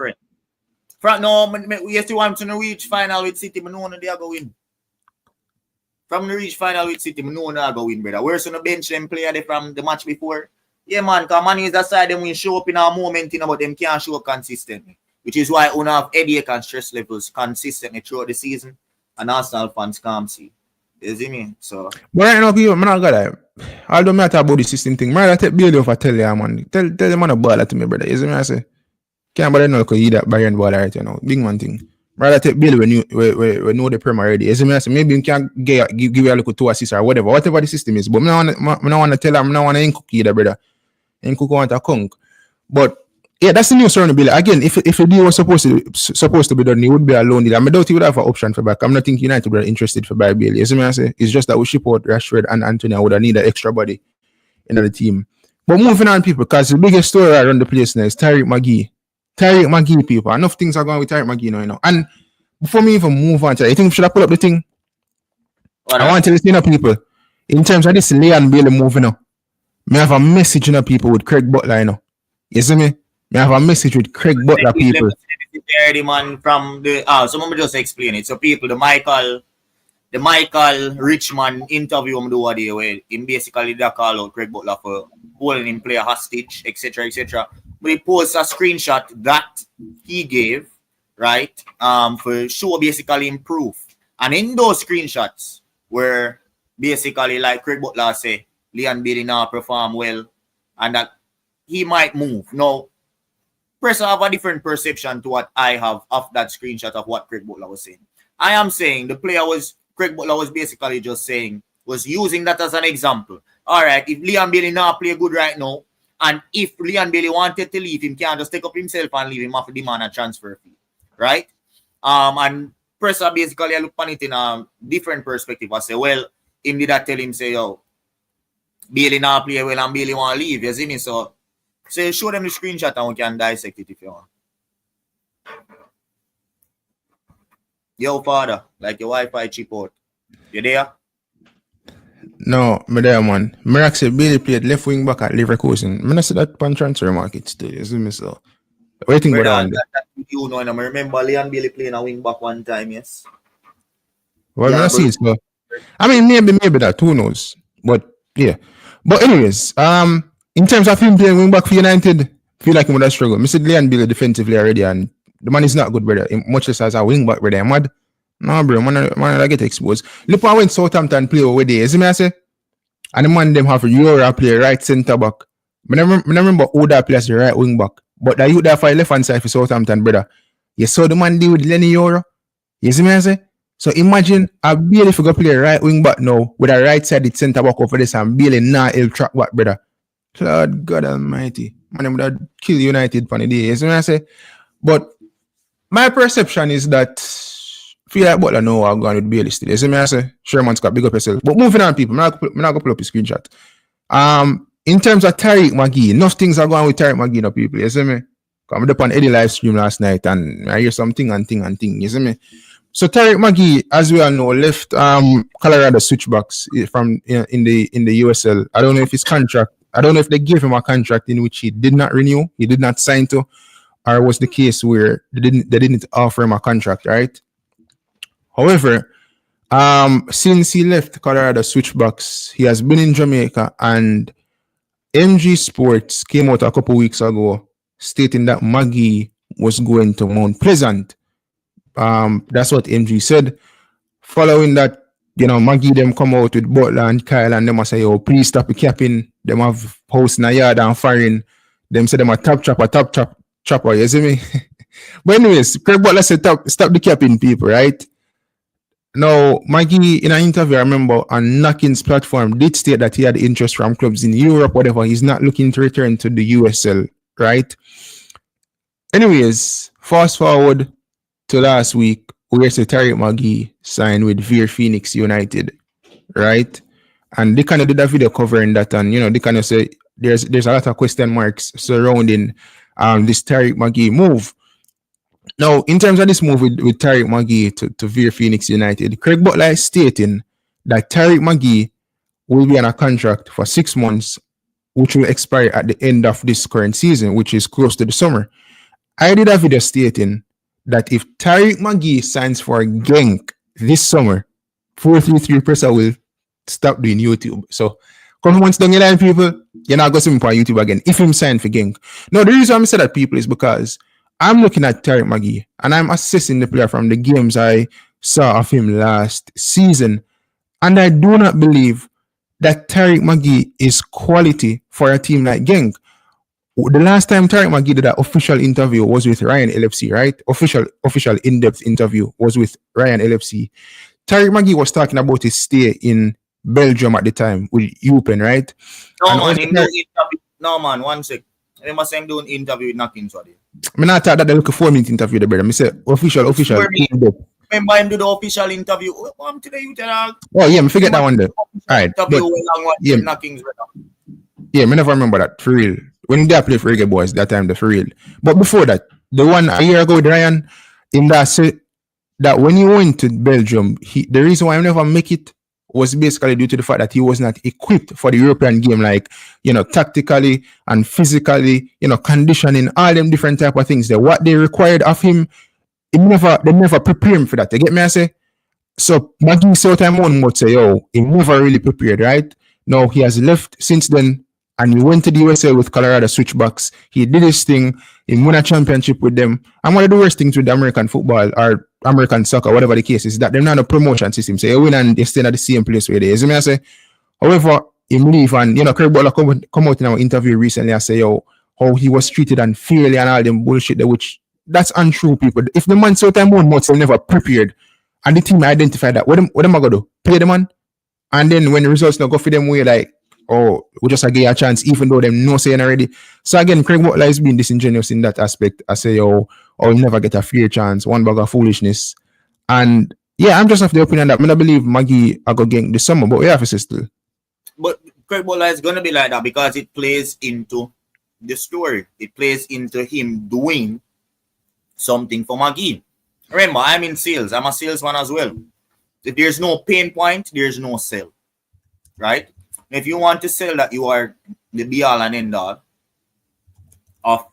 We used to want to reach final with City, but no one they are going. From the reach final with City, but no one they are going, brother. Where's on the bench them player from the match before? Yeah, man, because man is that side them will show up in a moment, but them can't show up consistently. Which is why we have headache and stress levels consistently throughout the season, and Arsenal fans can't see. You see me? So, but right now, people, I'm not gonna. Although I talk about the system thing, I take Bailey off. I tell you, man. Tell them on a ball to me, brother. You see me? I say, can't bother no because you that Bayern ball right, you know. Big one thing. Rather take Bailey when you know the Premier already. You see me? I say maybe you can give you a little 2 assists or whatever the system is. But I don't want to tell him. I don't want to cook either, brother. Cook want to conk, but. Yeah, that's the news surrounding Bailey. Again, if the deal was supposed to be done, he would be a loan deal. I doubt he would have an option for back. I'm not thinking United were interested for buy Bailey. You see me I say? It's just that we ship out Rashford and Anthony. I would have need an extra body in the team. But moving on, people, because the biggest story around the place now is Tyreek Magee. Tyreek Magee, people. Enough things are going with Tyreek Magee now, you know. And before me even move on to I think we should have pull up the thing. I want to listen to people. In terms of this Leon Bailey moving now, I have a message in people with Craig Butler, you know. You see me? I have a message with Craig Butler people. The man from the someone just explain it. So people, the the Michael Richmond interview him do a day where him basically they call out Craig Butler for holding him player hostage, etc., etc. But he posts a screenshot that he gave, right, for show basically improve. And in those screenshots where basically like Craig Butler say, Leon Bailey now perform well and that he might move. Now, person have a different perception to what I have of that screenshot of what Craig Butler was saying. I am saying Craig Butler was basically just saying, was using that as an example. All right, if Leon Bailey now play good right now, and if Leon Bailey wanted to leave, him can't just take up himself and leave him off demand a transfer fee, right? And person basically look on it in a different perspective. I say, well, him did that tell him say, yo, Bailey now play well and Bailey want to leave, you see me? So show them the screenshot and we can dissect it if you want. Yo, father, like your Wi-Fi chip out. You there? No, me there, man. Me actually Bailey played left wing back at Leverkusen. Me not see that on transfer market still, you see me? So, what do you think about that? You know, and I remember Leon Bailey playing a wing back one time, yes. Well, yeah, I see so. I mean, maybe that, who knows? But, yeah. But anyways, in terms of him playing wing back for United, feel like he would have struggled. I said Leon Bailey defensively already, and the man is not good, brother. Much less as a wing back, brother. Mad. No, bro, man, I get exposed. Look, I went Southampton play over there. You see me, I say? And the man them have a Euro play right centre back. I remember who that plays the right wing back. But that you there for left hand side for Southampton, brother. You saw the man deal with Lenny Euro. You see me, I say? So imagine a Bailey if you go play right wing back now with a right sided centre back over this and Bailey not help track back, brother. Lord God Almighty. Man, would have kill United for the day. You see me, I say? But my perception is that feel like Butler know I'm going with Bailey still. You see me, I say? Sherman's got big up yourself. But moving on, people. I'm not going to pull up a screenshot. In terms of Tyreek Magee, enough things are going with Tyreek Magee, no people. You see me? I went up on Eddie live stream last night and I hear something and thing. You see me? So Tyreek Magee, as we all know, left Colorado Switchbacks from in the USL. I don't know if his contract. I don't know if they gave him a contract in which he did not renew, he did not sign to, or was the case where they didn't offer him a contract, right? However, since he left Colorado Switchbacks, he has been in Jamaica, and MG Sports came out a couple weeks ago stating that Magee was going to Mount Pleasant. That's what MG said. Following that, Magee them come out with Butler and Kyle and them say, "Oh, please stop the capping." Them have house in a yard and firing. Them say them a top chopper. You see me? But anyways, Craig Butler said stop the capping, people, right? Now, Magee, in an interview, I remember on Knockin's platform, did state that he had interest from clubs in Europe, whatever. He's not looking to return to the USL, right? Anyways, fast forward to last week, where Tyreek Magee signed with Veer Phoenix United, right? And they kind of did a video covering that, and they kind of say there's a lot of question marks surrounding this Tyreek Magee move. Now, in terms of this move with Tyreek Magee to Veer Phoenix United, Craig Butler is stating that Tyreek Magee will be on a contract for 6 months, which will expire at the end of this current season, which is close to the summer. I did a video stating that if Tyreek Magee signs for Genk this summer, 433 Presser will stop doing YouTube. So, come once down the line, people, you're not going to see him for YouTube again if him sign for Genk. Now, the reason I'm saying that, people, is because I'm looking at Tyreek Magee and I'm assessing the player from the games I saw of him last season. And I do not believe that Tyreek Magee is quality for a team like Genk. The last time Tyreek Magee did an official interview was with Ryan LFC, right? Official in-depth interview was with Ryan LFC. Tyreek Magee was talking about his stay in Belgium at the time with Eupen, right? No, man, 1 sec. They must say I'm doing interview with Knockins. I not thought that they look a 4-minute interview, the brother. I say official. Remember him do the official interview. Welcome to the YouTube. Oh yeah, I forget that one there. All right. Yeah, Knockins, yeah, I never remember that for real. When they play for Reggae Boyz, that time the for real. But before that, the one a year ago with Ryan, in that said that when he went to Belgium, the reason why I never make it was basically due to the fact that he was not equipped for the European game, like, tactically and physically, conditioning, all them different type of things. That what they required of him, they never prepare him for that. You get me? I say, So Magee so time one would say, yo, he never really prepared, right? No, he has left since then and he went to the USA with Colorado Switchbacks. He did his thing, he won a championship with them. And one of the worst things with American football or American soccer, whatever the case is, that they're not a promotion system. So you win and you stay at the same place where they is. I say, however, he leave and Craig Butler come out in our interview recently and say, yo, how he was treated unfairly and all them bullshit there, which that's untrue, people. If the man so time one month never prepared and the team identified that, what am I gonna do? Play the man? And then when the results not go for them, we're like, oh, we just give a chance, even though them no saying already. So again, Craig Butler is being disingenuous in that aspect. I say, oh, you never get a fair chance, one bag of foolishness. And yeah, I'm just of the opinion that I believe Magee I go gang this summer, but we have to still. But Craig Butler is gonna be like that because it plays into the story. It plays into him doing something for Magee. Remember, I'm in sales. I'm a salesman as well. If there's no pain point, there's no sale. Right? If you want to sell that you are the be-all and end-all of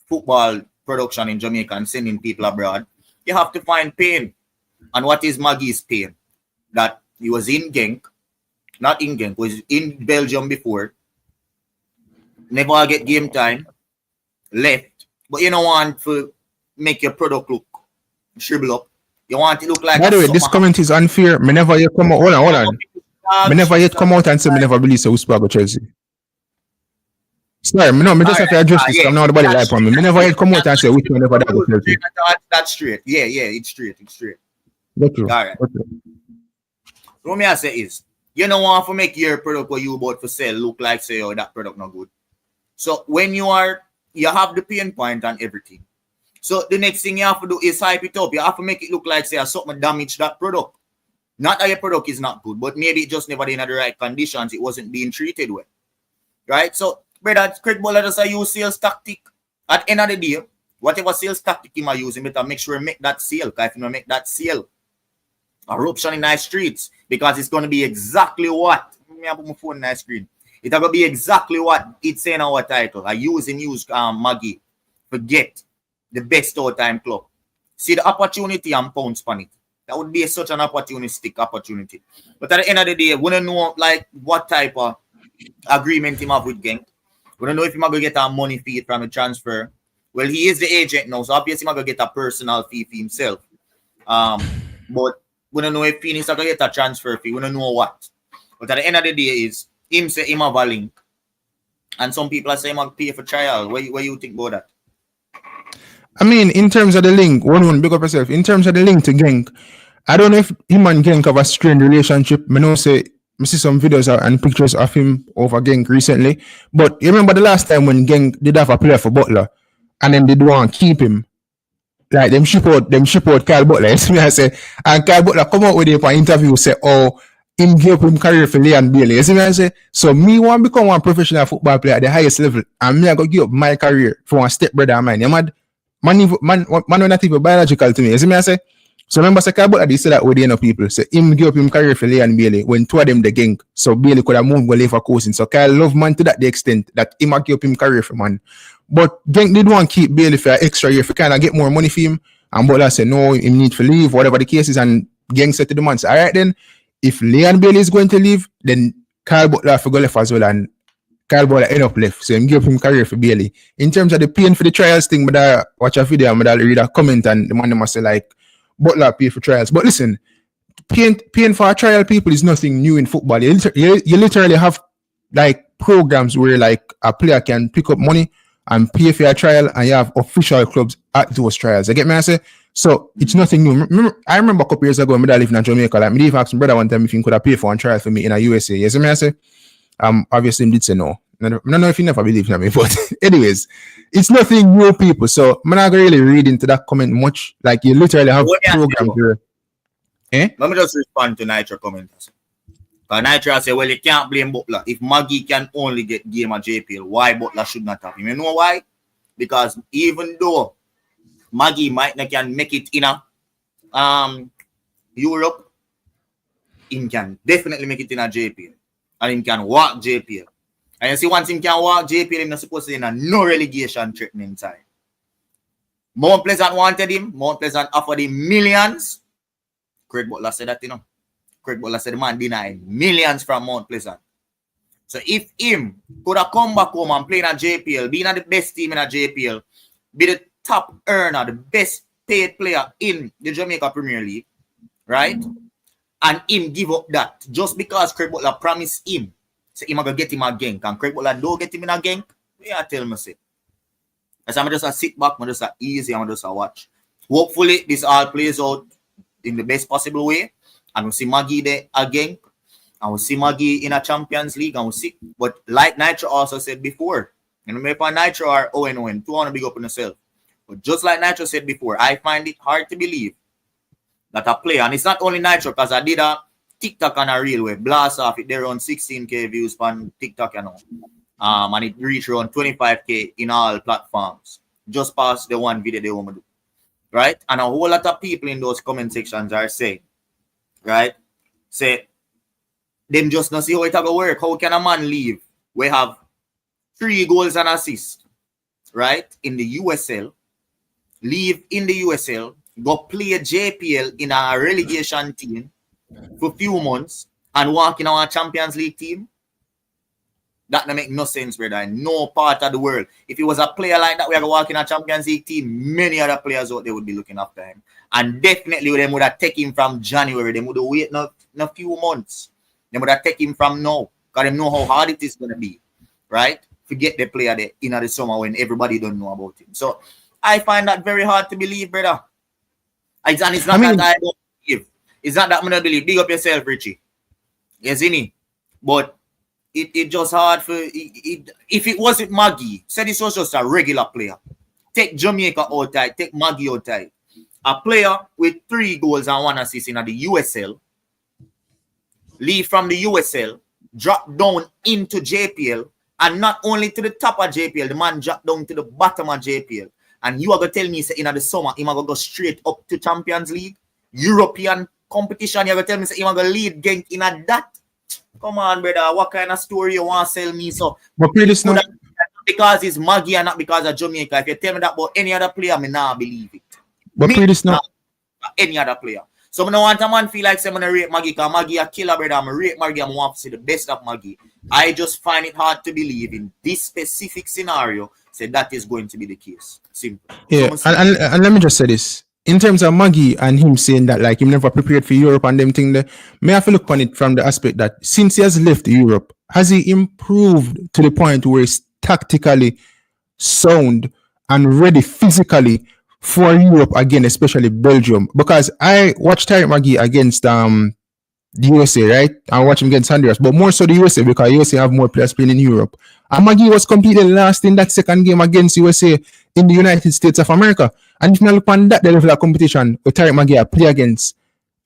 football production in Jamaica and sending people abroad, you have to find pain. And what is Magee's pain? That he was in Genk, not in Genk, was in Belgium before, never get game time, left. But you don't want to make your product look shrivel up. You want it to look like. By the way, this comment is unfair. Me never yet come out. Hold on. Me never yet come out and say me never believe so whisper go Chelsea. Sorry, me just have to address this. I'm not nobody like for me. Me never yet come out and say which one never that go Chelsea. That's straight. Yeah, it's straight. That's true. All right. What me I say is, you don't want to make your product what you about to sell look like say, oh, that product not good. So when you have the pain point and everything. So the next thing you have to do is hype it up. You have to make it look like say something damaged that product. Not that your product is not good, but maybe it just never in the right conditions. It wasn't being treated well. Right? So, brother, Craig Butler just use sales tactic. At the end of the day, whatever sales tactic you might use, you better make sure you make that sale. Because if you don't make that sale, eruption in the streets, because it's going to be exactly what. Let me put my phone in the screen. It's going to be exactly what it's saying in our title. I use Magee. Forget the best all-time club. See the opportunity and pounce on it. That would be such an opportunistic opportunity. But at the end of the day, we don't know like what type of agreement he have with Genk. We don't know if he's going to get a money fee from the transfer. Well, he is the agent now, so obviously he's going to get a personal fee for himself. But we don't know if Phoenix are going to get a transfer fee. We don't know what. But at the end of the day is him say him have a link. And some people are saying he pay for trial. What you think about that? I mean, in terms of the link, one big up yourself. In terms of the link to Genk, I don't know if him and Genk have a strained relationship. I see some videos and pictures of him over Genk recently. But you remember the last time when Genk did have a player for Butler, and then they don't want to keep him. Like them ship out Kyle Butler. I say, and Kyle Butler come out with him for an interview say, oh, him give him career for Leon Bailey. I say, so me want to become one professional football player at the highest level, and me I go give up my career for one stepbrother of mine. You mad? Man not even biological to me. You see me I say? So remember, Kyle Butler did say that with the end people. Say him give up him career for Leon Bailey when two of them the Genk. So Bailey could have moved away for coaching. So Kyle love man to that the extent that him give up him career for man. But Genk did want to keep Bailey for an extra year for kind of get more money for him. And Butler said no, he need to leave, whatever the case is. And Genk said to the man, so, all right then, if Leon Bailey is going to leave, then Kyle Butler have to go left as well. And Kyle Butler end up left. So him give him career for Bailey. In terms of the pain for the trials thing, but I watch a video and I read a comment and the man must say like, Butler pay for trials. But listen, paying for a trial people is nothing new in football. You literally have like programs where like a player can pick up money and pay for a trial and you have official clubs at those trials. You get me I say? So it's nothing new. I remember a couple years ago when I lived in Jamaica, like me even asked my brother one time if he could have paid for one trial for me in a USA. You see me I say? Obviously he did say no. I don't know if he never believed in me, but anyways, it's nothing new, people. So I'm not really read into that comment much. Like you literally have programs here. Let me just respond to Nitro comment. Nitro say, well, you can't blame Butler. If Magee can only get game at JPL, why Butler should not have him? You know why? Because even though Magee might not can make it in Europe, he can definitely make it in a JPL. And he can walk JPL. And you see, once he can walk JPL, he's not supposed to be in a no relegation threatening side. Mount Pleasant wanted him. Mount Pleasant offered him millions. Craig Butler said that, Craig Butler said the man denied millions from Mount Pleasant. So if him could have come back home and play in a JPL, being the best team in a JPL, be the top earner, the best paid player in the Jamaica Premier League, right? And him give up that just because Craig Butler promised him, so him gonna get him again. Can Craig Butler don't get him in again? Yeah, tell me say. As I'm just a sit back, I'm just a easy, I'm just a watch. Hopefully this all plays out in the best possible way. And we'll see Magee there again. And we'll see Magee in a Champions League. And we'll see. But like Nitro also said before, and remember Nitro are 0-0, 200 big up on yourself. But just like Nitro said before, I find it hard to believe that a player, and it's not only Nitro, because I did a TikTok on a real way, blast off it, there on 16k views on TikTok, and it reached around 25k in all platforms, just past the one video they want to do, right? And a whole lot of people in those comment sections are saying, right, say, them just not see how it going to work. How can a man leave? We have 3 goals and assists, right, in the USL, leave in the USL, go play a JPL in a relegation team for a few months and walk in our Champions League team. That don't make no sense, brother. In no part of the world. If it was a player like that, we are going to walk in a Champions League team, many other players out there would be looking after him. And definitely them would have taken him from January. They would have waited a few months. They would have taken him from now. Because they know how hard it is going to be. Right? Forget the player there in the summer when everybody don't know about him. So I find that very hard to believe, brother. And it's not that I don't believe. It's not that I'm going to believe. Big up yourself, Richie. Yes, innit? But it just hard for... if it wasn't Magee, say this was just a regular player. Take Jamaica outside. Take Magee outside. A player with 3 goals and 1 assist in the USL. Leave from the USL. Drop down into JPL. And not only to the top of JPL. The man drop down to the bottom of JPL. And you are going to tell me, say, in the summer, he going to go straight up to Champions League, European competition. You are going to tell me, say, he going to lead Genk in a that. Come on, brother. What kind of story you want to sell me? So, but play this now. Because it's Magee and not because of Jamaica. If you tell me that about any other player, I now believe it. But play this now. Any other player. So, I don't want a man feel like I'm going to rate Magee because Magee a killer, brother. I'm going to rate Magee. I want to see the best of Magee. I just find it hard to believe in this specific scenario. Say that is going to be the case. Simple. Yeah, and let me just say this. In terms of Magee and him saying that like him never prepared for Europe and them thing there, may I have to look on it from the aspect that since he has left Europe, has he improved to the point where he's tactically sound and ready physically for Europe again, especially Belgium? Because I watched Tyreek Magee against the USA, right? I watch him against Honduras, but more so the USA because USA have more players playing in Europe. And Magee was completely last in that second game against USA in the United States of America. And if you look on that level of competition with Tyreek Magee play against,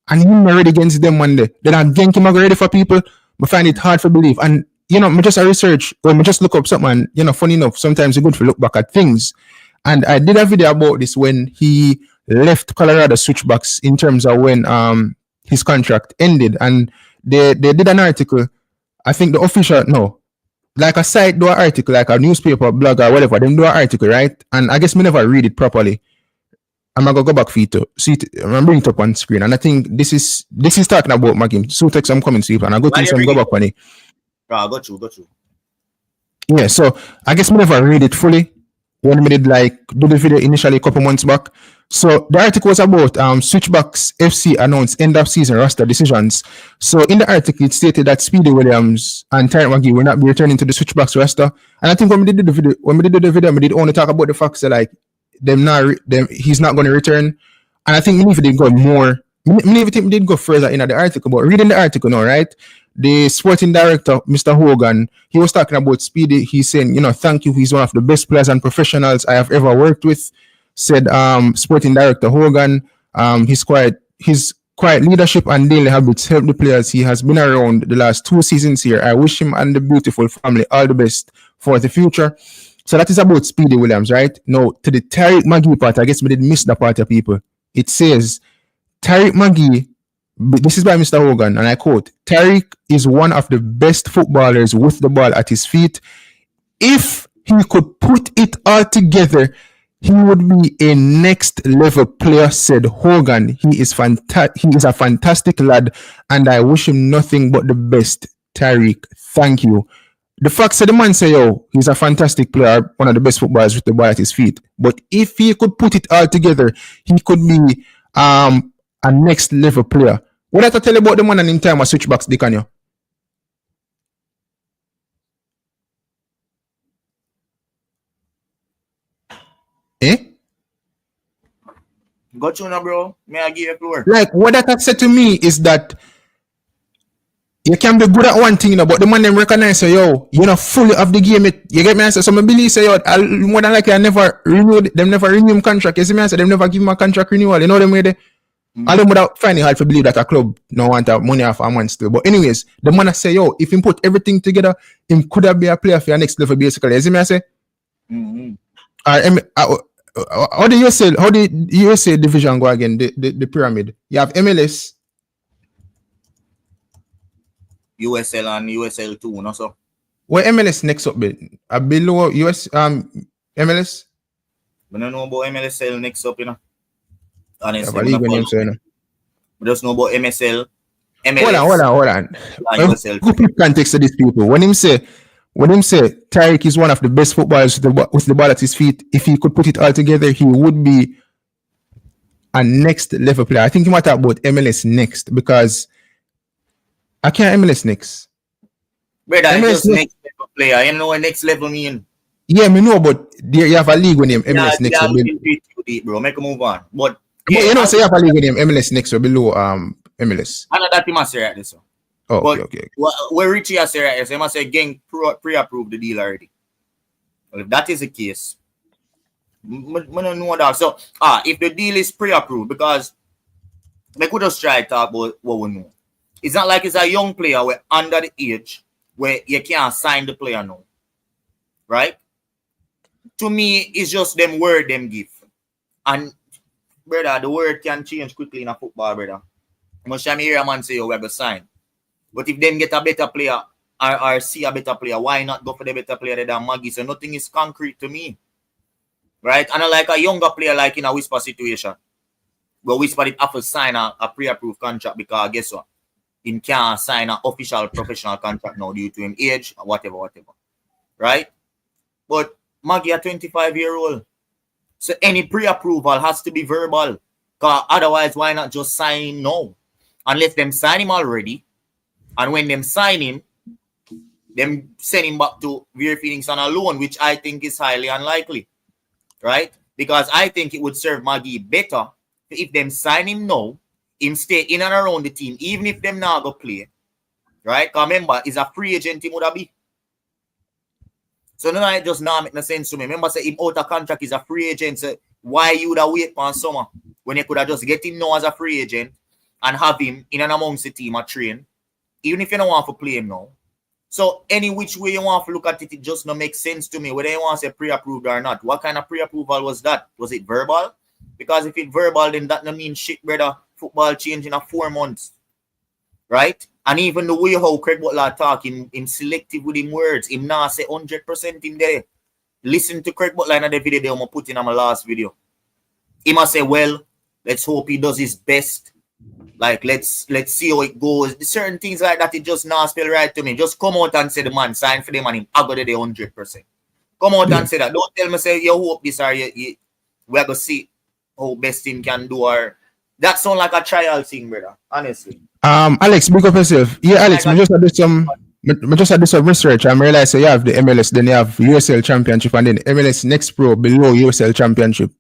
and him ready against them one day, then again him ready for people, but find it hard to believe. And me just a research or me just look up something. And, funny enough, sometimes it's good to look back at things. And I did a video about this when he left Colorado Switchbacks in terms of when his contract ended, and they did an article. I think the official like a site do an article, like a newspaper, blog or whatever. Them do an article, right? And I guess me never read it properly. I'm gonna go back for you to see it. I'm bringing it up on screen, and I think this is talking about Magee. So take some comments, and I go to some go back on it. Got you. Yeah, so I guess me never read it fully. When we did do the video initially a couple months back. So the article was about Switchbacks FC announced end of season roster decisions. So in the article it stated that Speedy Williams and Tyreek Magee will not be returning to the Switchbacks roster. And I think when we did the video, we did only talk about the fact that he's not going to return. And I think we did go more. We did go further in the article, but reading the article now, right? The sporting director, Mr. Hogan, he was talking about Speedy. He's saying, thank you. He's one of the best players and professionals I have ever worked with. Said sporting director Hogan. His quiet leadership and daily habits help the players. He has been around the last 2 seasons here. I wish him and the beautiful family all the best for the future. So that is about Speedy Williams, right? Now, to the Tyreek Magee part, I guess we did miss the part of people. It says, Tyreek Magee, this is by Mr. Hogan, and I quote, Tyreek is one of the best footballers with the ball at his feet. If he could put it all together, he would be a next level player, said Hogan. He is a fantastic lad, and I wish him nothing but the best. Tyreek, thank you. The fact that the man say, yo, he's a fantastic player, one of the best footballers with the ball at his feet. But if he could put it all together, he could be a next level player. What did I tell you about the man and in time of switchbacks, Dick, on you? Eh? Got you now, bro. May I give you a floor? Like, what that said to me is that you can be good at one thing, but the man them recognize, say, yo, you're not fully of the game. You get me? I say, so I believe, say, yo, more than likely, I never renewed, them never renew him contract. You see me? I say, them never give him a contract renewal. You know them way they? I don't without finding hard to believe that a club no want money off a man still. But anyways, the man I say, yo, if he put everything together, him could have been a player for your next level, basically. You see me? I say? How the USA division go again? The pyramid. You have MLS, USL and USL 2, no so. where MLS next up below US MLS? I don't know about MLSL next up, you know. Honestly, I just know about MSL. Hold on. Who put context to these people? When him say Tyreek is one of the best footballers with the ball at his feet, if he could put it all together, he would be a next level player. I think you might talk about MLS next, because I can't MLS next. Brother, MLS just next level player. You know what next level mean? Yeah, me know, but you have a league with him MLS next. Deep, bro. Make a move on. But you know, say you have a league with him MLS next or below MLS. I know that he must say right this one. Oh, okay. Where Richie has said right, he must say gang pre-approved the deal already. Well, if that is the case, I don't know that. So if the deal is pre-approved, because they could just try to talk about what we know. It's not like it's a young player where under the age where you can't sign the player now. Right? To me, it's just them word them give. And brother, the word can change quickly in a football, brother. Must hear a man say, we're going to sign. But if them get a better player or see a better player, why not go for the better player than Magee? So nothing is concrete to me. Right? And I like a younger player like in a Whisper situation. But Whisper did have to sign a pre-approved contract because guess what? He can't sign an official professional contract now due to him age or whatever. Right? But Magee a 25-year-old. So any pre-approval has to be verbal. Because otherwise, why not just sign him now? Unless them sign him already. And when them sign him, them send him back to Vera Phoenix on a loan, which I think is highly unlikely. Right? Because I think it would serve Magee better if them sign him now, him stay in and around the team, even if them not go play. Right? Because remember, he's a free agent, he would have be. So no, it just not make no sense to me. Remember, say him out of contract is a free agent. So why you would have wait for summer when you could have just get him now as a free agent and have him in and amongst the team at train, even if you don't want to play him now. So any which way you want to look at it, it just not make sense to me, whether you want to say pre-approved or not. What kind of pre-approval was that? Was it verbal? Because if it's verbal, then that don't mean shit, brother. Football change in 4 months. Right? And even the way how Craig Butler talk, him selective with him words, him not say 100% in there. Listen to Craig Butler in the video they put in my last video. He must say, well, let's hope he does his best. Like, let's see how it goes. Certain things like that, it just not spell right to me. Just come out and say the man sign for them and him, I got the 100%. Come out and say that. Don't tell me, say, you hope this or we're going to see how best team can do. Or that sound like a trial thing, brother, honestly. Alex, big up yourself. Yeah, Alex, I just had some research. I realized you have the MLS, then you have USL Championship, and then MLS Next Pro below USL Championship.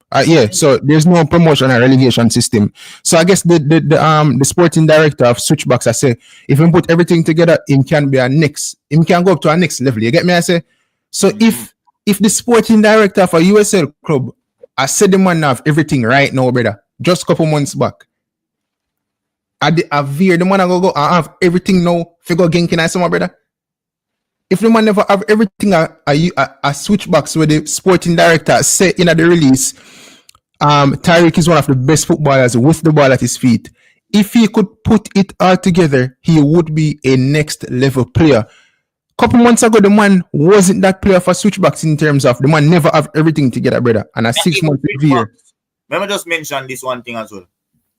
So there's no promotion and relegation system. So I guess the sporting director of Switchbacks, I say, if we put everything together, him can go up to a next level. You get me? I say. So if the sporting director for USL club, I said the man have everything right now, brother, just a couple months back. I veer the man go I have everything now. Figure ganking and some brother. If the man never have everything, a switchbacks where the sporting director say in the release, Tyreek is one of the best footballers with the ball at his feet. If he could put it all together, he would be a next level player. couple months ago, the man wasn't that player for switchbacks in terms of the man never have everything together, brother. And a 6 month year. Let me just mention this one thing as well.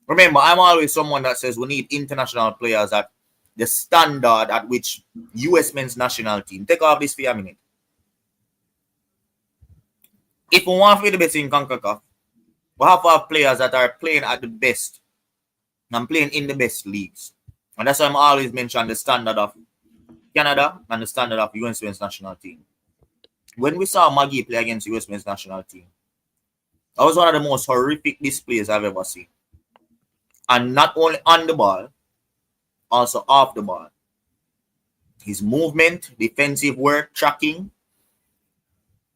Remember, I'm always someone that says we need international players at the standard at which US men's national team. Take off this for a minute. If we want to be the best in Concacaf, we have to have players that are playing at the best and playing in the best leagues. And that's why I'm always mention the standard of Canada and the standard of US men's national team. When we saw Magee play against US men's national team, that was one of the most horrific displays I've ever seen. And not only on the ball, also off the ball. His movement, defensive work, tracking,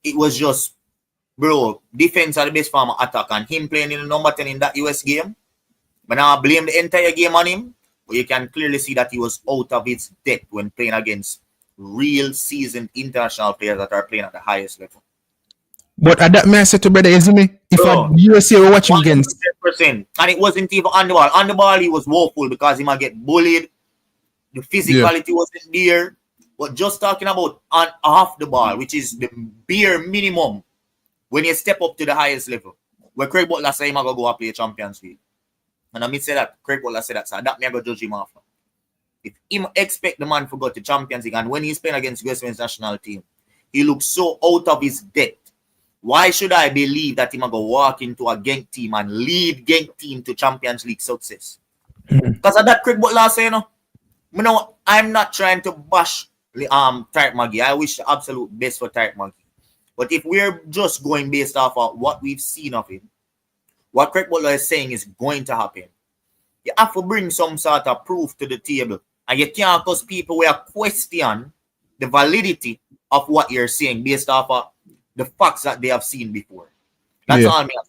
it was just, bro, defense are the best form of attack. And him playing in the number 10 in that US game, but now I blame the entire game on him, but you can clearly see that he was out of his depth when playing against real seasoned international players that are playing at the highest level. But at that, may I say to brother, isn't me? If a USA were watching against 100%, and it wasn't even on the ball. On the ball, he was woeful because he might get bullied. The physicality wasn't there. But just talking about on off the ball, which is the bare minimum when you step up to the highest level. Where Craig Butler said he's going to go play Champions League. And I say that, Craig Butler said that, so that me I go judge him after. If him expect the man to go to Champions League, and when he's playing against US men's national team, he looks so out of his depth. Why should I believe that he might go walk into a Genk team and lead Genk team to Champions League success? Because of that Craig Butler say, I'm not trying to bash Tyreek Magee. I wish the absolute best for Tyreek Magee. But if we're just going based off of what we've seen of him, what Craig Butler is saying is going to happen, you have to bring some sort of proof to the table. And you can't cause people will question the validity of what you're saying based off of the facts that they have seen before. That's all I'm saying.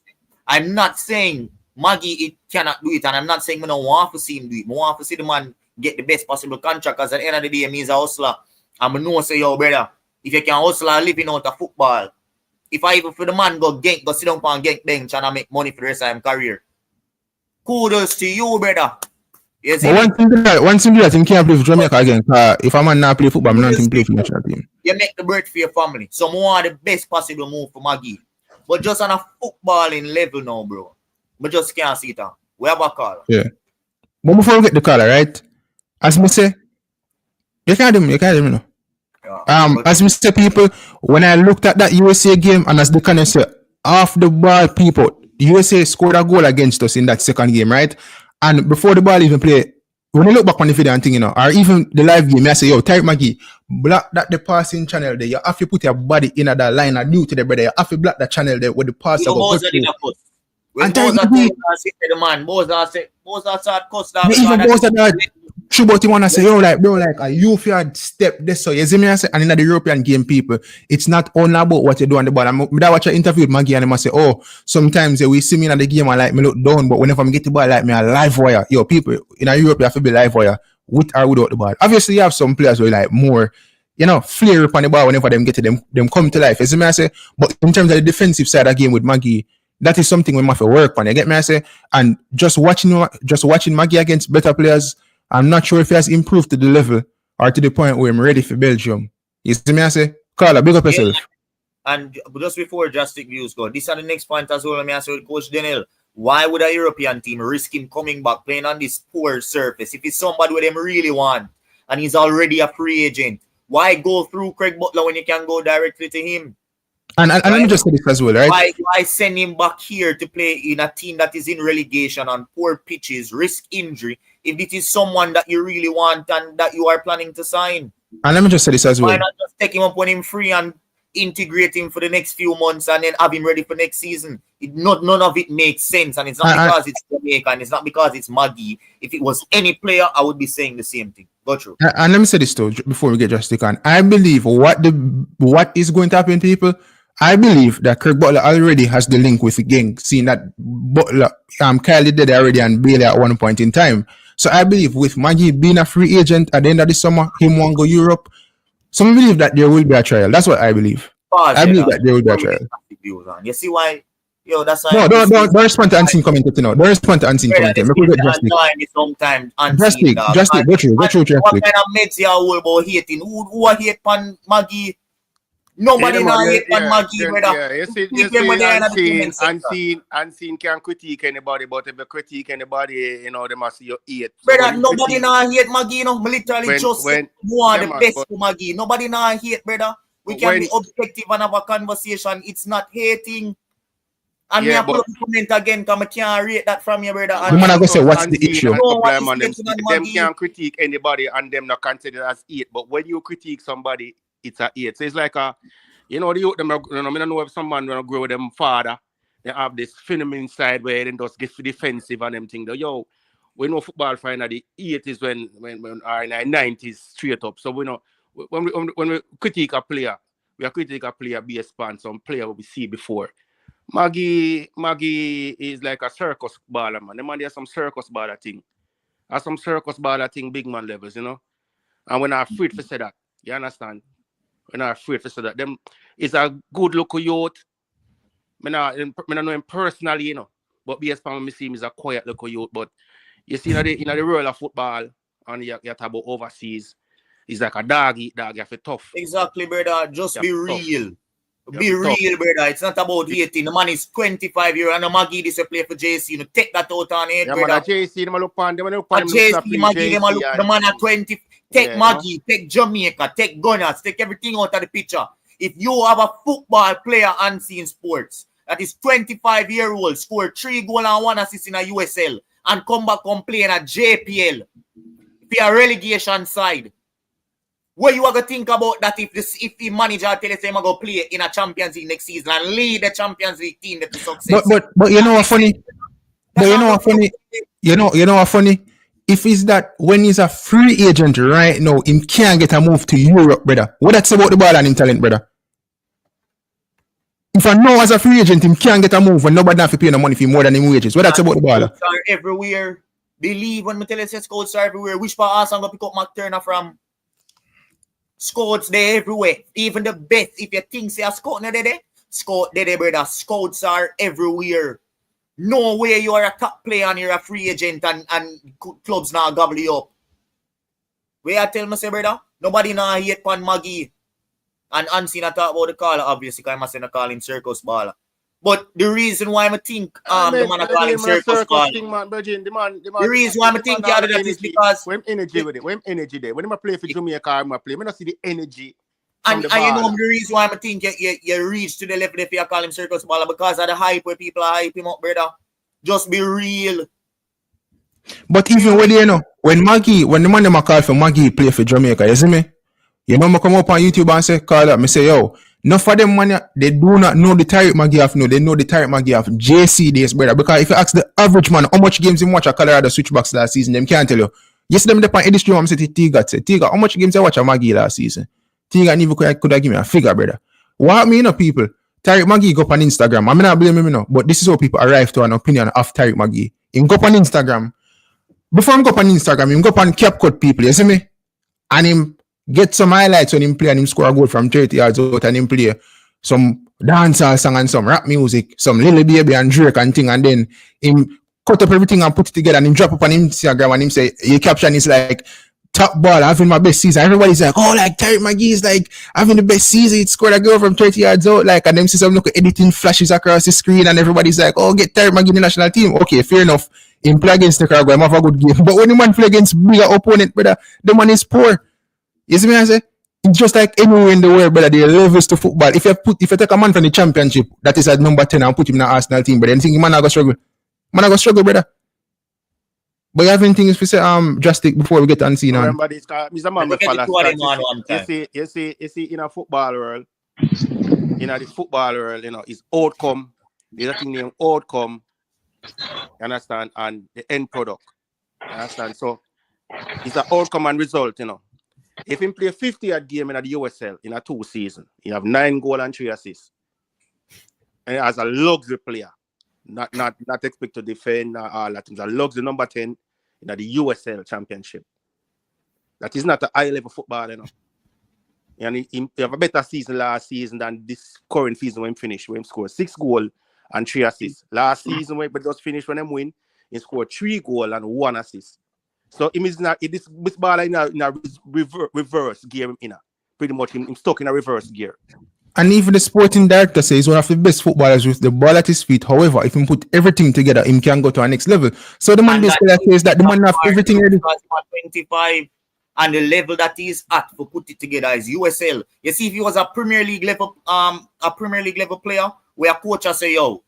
I'm not saying Magee it cannot do it, and I'm not saying I don't want to see him do it. I want to see the man get the best possible contract, because at the end of the day, he's a hustler. And I know say, yo, brother, if you can hustle and living out of football, if I even for the man go sit down on Genk bench and I make money for the rest of his career, kudos to you, brother. Yes, one thing that he can't play for Jamaica again. If a man not play football, I'm not going to play for the national team. You make the birth for your family. So more the best possible move for Magee. But just on a footballing level now, bro. But just can't see it on. We have a caller. Yeah. But before we get the caller, right? As me say, you can't do me, no. As me say, people, when I looked at that USA game, and as the kind of say, off the ball, people, USA scored a goal against us in that second game, right? And before the ball even play, when I look back on the video and think, or even the live game, I say, yo, Tyreek Magee, block that the passing channel there. You have to put your body in that line and due to the brother. You have to block the channel there with the pass. When Boza start cuss down. Even Boza that true, but he wanna say, yo, like, bro, like, you had step this so you see me, I say, and in the European game, people, it's not only about what you do on the ball. I watch an interview with Magee and I say, oh, sometimes we see me in the game and like me look down, but whenever I get the ball, like me a live wire. Yo, people in Europe, you have to be live wire with or without the ball. Obviously, you have some players who like more, flare up on the ball whenever them get to them come to life. You see me, I say, but in terms of the defensive side of the game with Magee, that is something we must work on. You get me, I say, and just watching Magee against better players, I'm not sure if he has improved to the level or to the point where I'm ready for Belgium. You see me, I say, Carla, big up yourself. And just before Drastic Views go, this is the next point as well. Let me ask you, Coach Daniel, why would a European team risk him coming back playing on this poor surface if it's somebody where them really want and he's already a free agent? Why go through Craig Butler when you can go directly to him? And let me just say this as well, right? Why send him back here to play in a team that is in relegation on poor pitches, risk injury, if it is someone that you really want and that you are planning to sign? And let me just say this as well. Why not just take him up when he's free and integrate him for the next few months and then have him ready for next season? None of it makes sense, and it's not because it's Jamaica and it's not because it's Magee. If it was any player, I would be saying the same thing. Go through. And let me say this too before we get Drastic on. I believe what is going to happen, people. I believe that Craig Butler already has the link with the gang, seeing that Butler, Kylie did already and Bailey at one point in time. So I believe with Magee being a free agent at the end of the summer, him want to go Europe. So I believe that there will be a trial. That's what I believe. I believe that there will be a trial. You see why Yo, that's why No, I'm this don't respond to unseen commentator. No, don't respond to unseen brother, commentator. this Make we is get drastic. annoying me sometimes unseen, dog. Drastic. Go through What drastic. kind of meds you all about hating? Who are hate pan Maggie? Nobody now hate pan Maggie, brother. Yeah, you see, unseen can critique anybody, but if you critique anybody, you know, they must see your hate. So brother, nobody now hate Maggie, you know. Me literally just said who are the best for Maggie. Nobody now hate, brother. We can be objective and have a conversation. It's not hating. And me put up a comment again because I can't rate that from you, brother. I'm going to say, what's the issue? Them can critique anybody and them not considered as hate. But when you critique somebody, it's a hate. So it's like you know, the youth, them, you know, I don't know if someone when I grow with them father, they have this phenomenon inside where they just get defensive and them thing. Yo, we know football finally the 80s when our 90s straight up. So we know when we critique a player, we are critique a player based on some player we see before. Maggie is like a circus baller, man. The man there's some circus baller thing. There's some circus baller thing, big man levels, you know. And we're not afraid to say that. You understand? We're not afraid to say that. Them is a good local youth. I don't know him personally, you know. But based on me see him is a quiet local youth. But you see in the world of football, and you talk about overseas, he's like a dog eat dog, you have to tough. Exactly, brother. Just be real. Be real, brother. It's not about hating. The man is 25 years and the Maggie this play for JC. You know, take that out on it, brother. Man, JC, them look on them. JC, Maggie, them look. The man at 20. Take Maggie, take Jamaica, take Gunners, take everything out of the picture. If you have a football player unseen sports that is 25-year-old, score 3 goals and 1 assist in a USL and come back and play in a JPL, be a relegation side. What you are going to think about that if the manager tell us he's going to play in a Champions League next season and lead the Champions League team to success? But you know what funny? But you know what funny? You know what funny? If it's that when he's a free agent right now, he can't get a move to Europe, brother. What that's about the ball and him talent, brother? If I know as a free agent, he can't get a move and nobody have to pay no money for more than him wages. What that's about the ball? Scouts are everywhere. Believe when me tell you scouts are everywhere. Which part I'm going to pick up McTurner from? Scouts there everywhere. Even the best. If you think say a scout no there, scout there, brother. Scouts are everywhere. No way you are a top player and you're a free agent and clubs now gobble you up. Where I tell me say, brother, nobody now hate pan Maggie. And unseen I talk about the caller, obviously, because I must not call him circus baller. But the reason why I think the man I call him circus baller. The reason why I think that is because when energy with it, when energy there. When I play for Jamaica, I play. I don't see the energy. And you know the reason why I think you reach to the level if you call him circus baller because of the hype where people are hype him up, brother. Just be real. But even when you know, when the man them call for Maggie play for Jamaica, you see me? You know, I come up on YouTube and say, call up. I say, yo, enough for them man, they do not know the Tyreek Magee of no. They know the Tyreek Magee of JC days, brother. Because if you ask the average man how much games he watch a Colorado Switchbacks last season, them can't tell you. Yes, them the point Eddie Stream, I'm saying Tiga, how much games I watch a Magee last season? Tiga never could have give me a figure, brother. What me, you know, people? Tyreek Magee go up on Instagram. I'm not blaming him, you know, but this is how people arrive to an opinion of Tyreek Magee. Him go up on Instagram. Before him go up on Instagram, him go up on CapCut people, you see me? And him get some highlights when him play and him score a goal from 30 yards out and him play some dancehall song and some rap music, some Lil Baby and Drake and thing, and then him cut up everything and put it together and him drop up on Instagram and him say, your caption is like, top ball, having my best season. Everybody's like, oh, like Tyreek Magee is like having the best season. It scored a goal from 30 yards out, like, and them see some look editing flashes across the screen and everybody's like, oh, get Tyreek Magee in the national team. Okay, fair enough. Him play against Nicaragua, him have a good game. But when the man play against bigger opponent, brother, the man is poor. You see me I say? It's just like anywhere in the world, brother, there are levels to football. If you take a man from the championship that is at number 10 and put him in the Arsenal team, brother, you think man I go struggle? Man I go struggle, brother. But you have anything to say drastic before we get unseen on? Remember this guy, Mr. Man, you see in a football world, you know, you know, it's outcome. There's a thing named outcome. You understand? And the end product. You understand? So it's an outcome and result, you know. If he play 50-yard game in the USL in a 2 season, he have 9 goals and 3 assists. And as a luxury player, not expect to defend all that. He's a luxury number 10 in the USL championship. That is not a high level football, you know. And he have a better season last season than this current season when he finished, when he scored 6 goals and 3 assists. Last season when we just finished when them win, he scored 3 goals and 1 assist. So him is not this ball in a reverse gear pretty much him stuck in a reverse gear. And even the sporting director says he's one of the best footballers with the ball at his feet. However, if he put everything together, he can go to our next level. So the man basically says that the man have everything ready. 25 and the level that he's at for put it together is USL. You see, if he was a Premier League level player, where a coach will say, yo,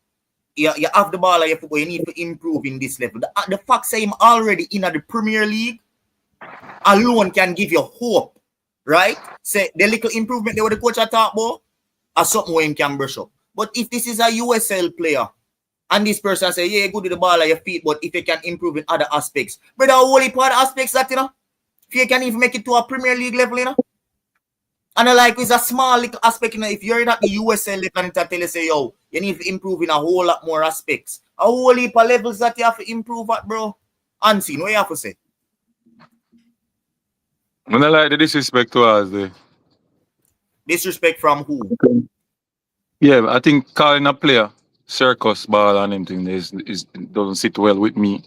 you have the ball at your football, you need to improve in this level. The fact say him already in the Premier League alone can give you hope, right? Say the little improvement that the coach talk about or something where him can brush up. But if this is a USL player and this person say, yeah, good with the ball at your feet, but if you can improve in other aspects, but the only part aspects that, if you can even make it to a Premier League level, and like it's a small little aspect, if you're in at the USL level and tell you say, yo, you need to improve in a whole lot more aspects. A whole heap of levels that you have to improve at, bro. Unseen, what you have to say? When I like the disrespect to us, the disrespect from who? Yeah, I think calling a player circus ball and anything doesn't sit well with me.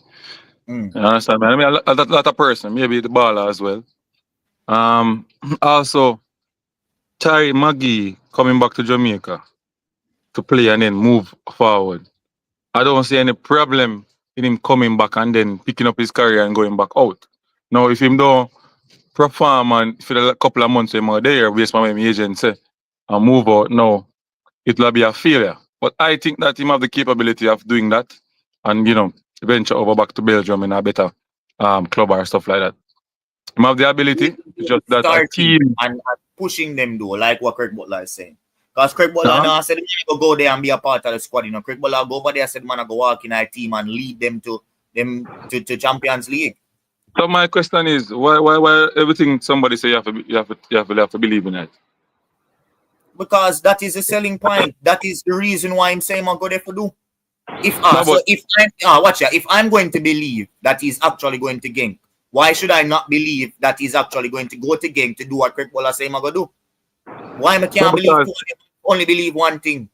You understand? I mean, a lot of person, maybe the baller as well. Also, Tyreek Magee coming back to Jamaica to play and then move forward. I don't see any problem in him coming back and then picking up his career and going back out. Now, if him don't perform and for a couple of months him there, based on what my agent say, and move out, no, it'll be a failure. But I think that him have the capability of doing that and, venture over back to Belgium in a better club or stuff like that. Him have the ability, just that a team and pushing them though, like what Craig Butler is saying. Because Craig Butler now said man go there and be a part of the squad. Craig Butler go over there said man go walk in a team and lead them to Champions League. So my question is, why everything somebody say you have to believe in it? Because that is the selling point. That is the reason why I'm saying I'm going to do. If I'm going to believe that he's actually going to Genk, why should I not believe that he's actually going to go to Genk to do what Craig Butler say I'm going to do? Why I can't only believe one thing?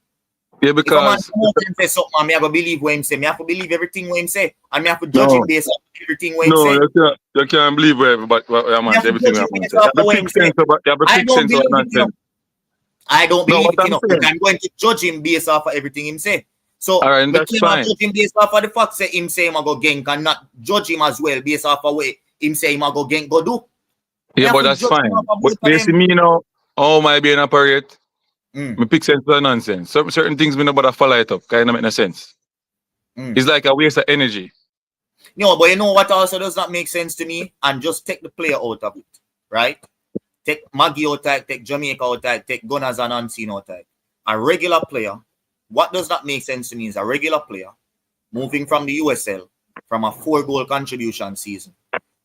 Yeah, because if say something, I have to believe what him say. I have to believe everything what him say, and I have to judge him based on everything what him say. No, you can't believe everybody. Everything I don't believe it, but I'm going to judge him based off of everything him say. So all right, that's fine. Judge him based off of the fact say him say him go Genk and not judge him as well based off of what him say him go Genk go do. Yeah, but that's fine. But you see me now, how am I being operate? Me pick sense of nonsense. Certain things me no bother follow it up. Kind of make no sense. It's like a waste of energy. No, but you know what also does not make sense to me? And just take the player out of it, right? Take Magee out type, take Jamaica out type, take Gunners and Unseen out type. A regular player, what does not make sense to me is a regular player moving from the USL from a 4-goal contribution season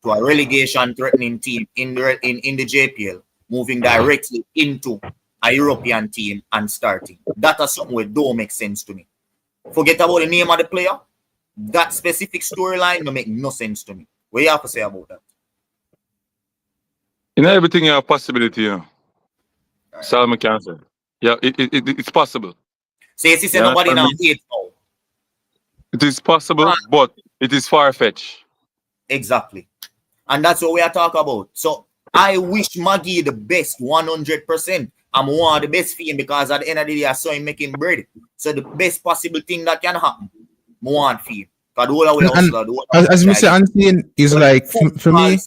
to a relegation threatening team in the JPL, moving directly into a European team and starting. That is something that don't make sense to me. Forget about the name of the player. That specific storyline don't make no sense to me. What do you have to say about that? Everything you have possibility, Right. Salma can say. Yeah, it's possible. So you say nobody now hate now. It is possible, but it is far-fetched. Exactly. And that's what we are talking about. So I wish Magee the best 100%. I'm one of the best for him because at the end of the day, I saw him making bread. So the best possible thing that can happen, I want for him. As we say, Unseen is like, for me,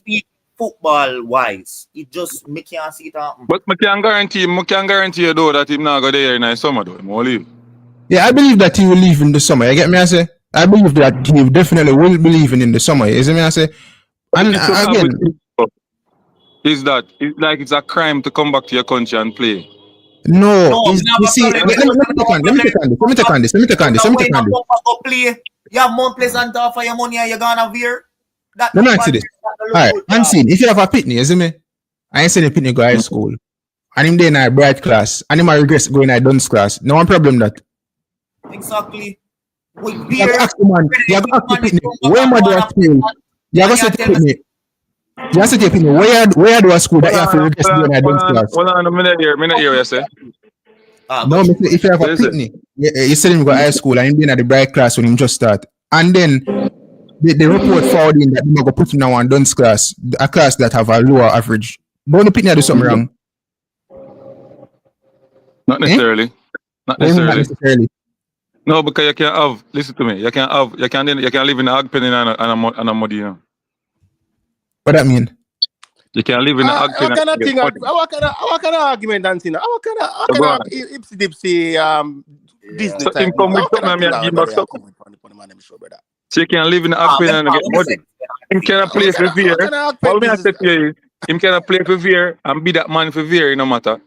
football-wise, it just me can't see it happen. But I can guarantee you though that he's not go there in the summer though. He won't leave. Yeah, I believe that he will leave in the summer. You get me? I say, I believe that he definitely will be leaving in the summer. You see me? I say, and again, is that it's like it's a crime to come back to your country and play? No, you see, let me take on this. You have more pleasant to offer your money and you're gonna veer. Let me ask you this. Alright, Unseen, if you have a pitney, you see me? I ain't saying a pitney go high school. And him there in a bright class. And him regress going in a dunce class. No one problem that. Exactly. You have to ask the man. You have to ask the pitney. Where my do school? You have to say the pitney. You have to say the pitney. Where do a school that you have to regress going in a dunce class? Hold on a minute here. What you say? No, if you have a pitney. you said him go high school and him been at the bright class when him just start. And then the report forward in that him go put him now on dunce class, a class that have a lower average. Don't you think do something wrong? Not necessarily. Not Why not necessarily. necessarily? No, because you can have. Listen to me. You can live in a hog pen and a muddy. You know. What that mean? You can live in a hog pen. What kind of thing? What kind of argument dancing? What kind of ipsy dipsy Disney So type? him come with something and me and give back something. So you can live in a hog pen and get muddy. Him cannot play for Veer. All me I say to you is, him cannot play for Veer and be that man for Veer, no matter.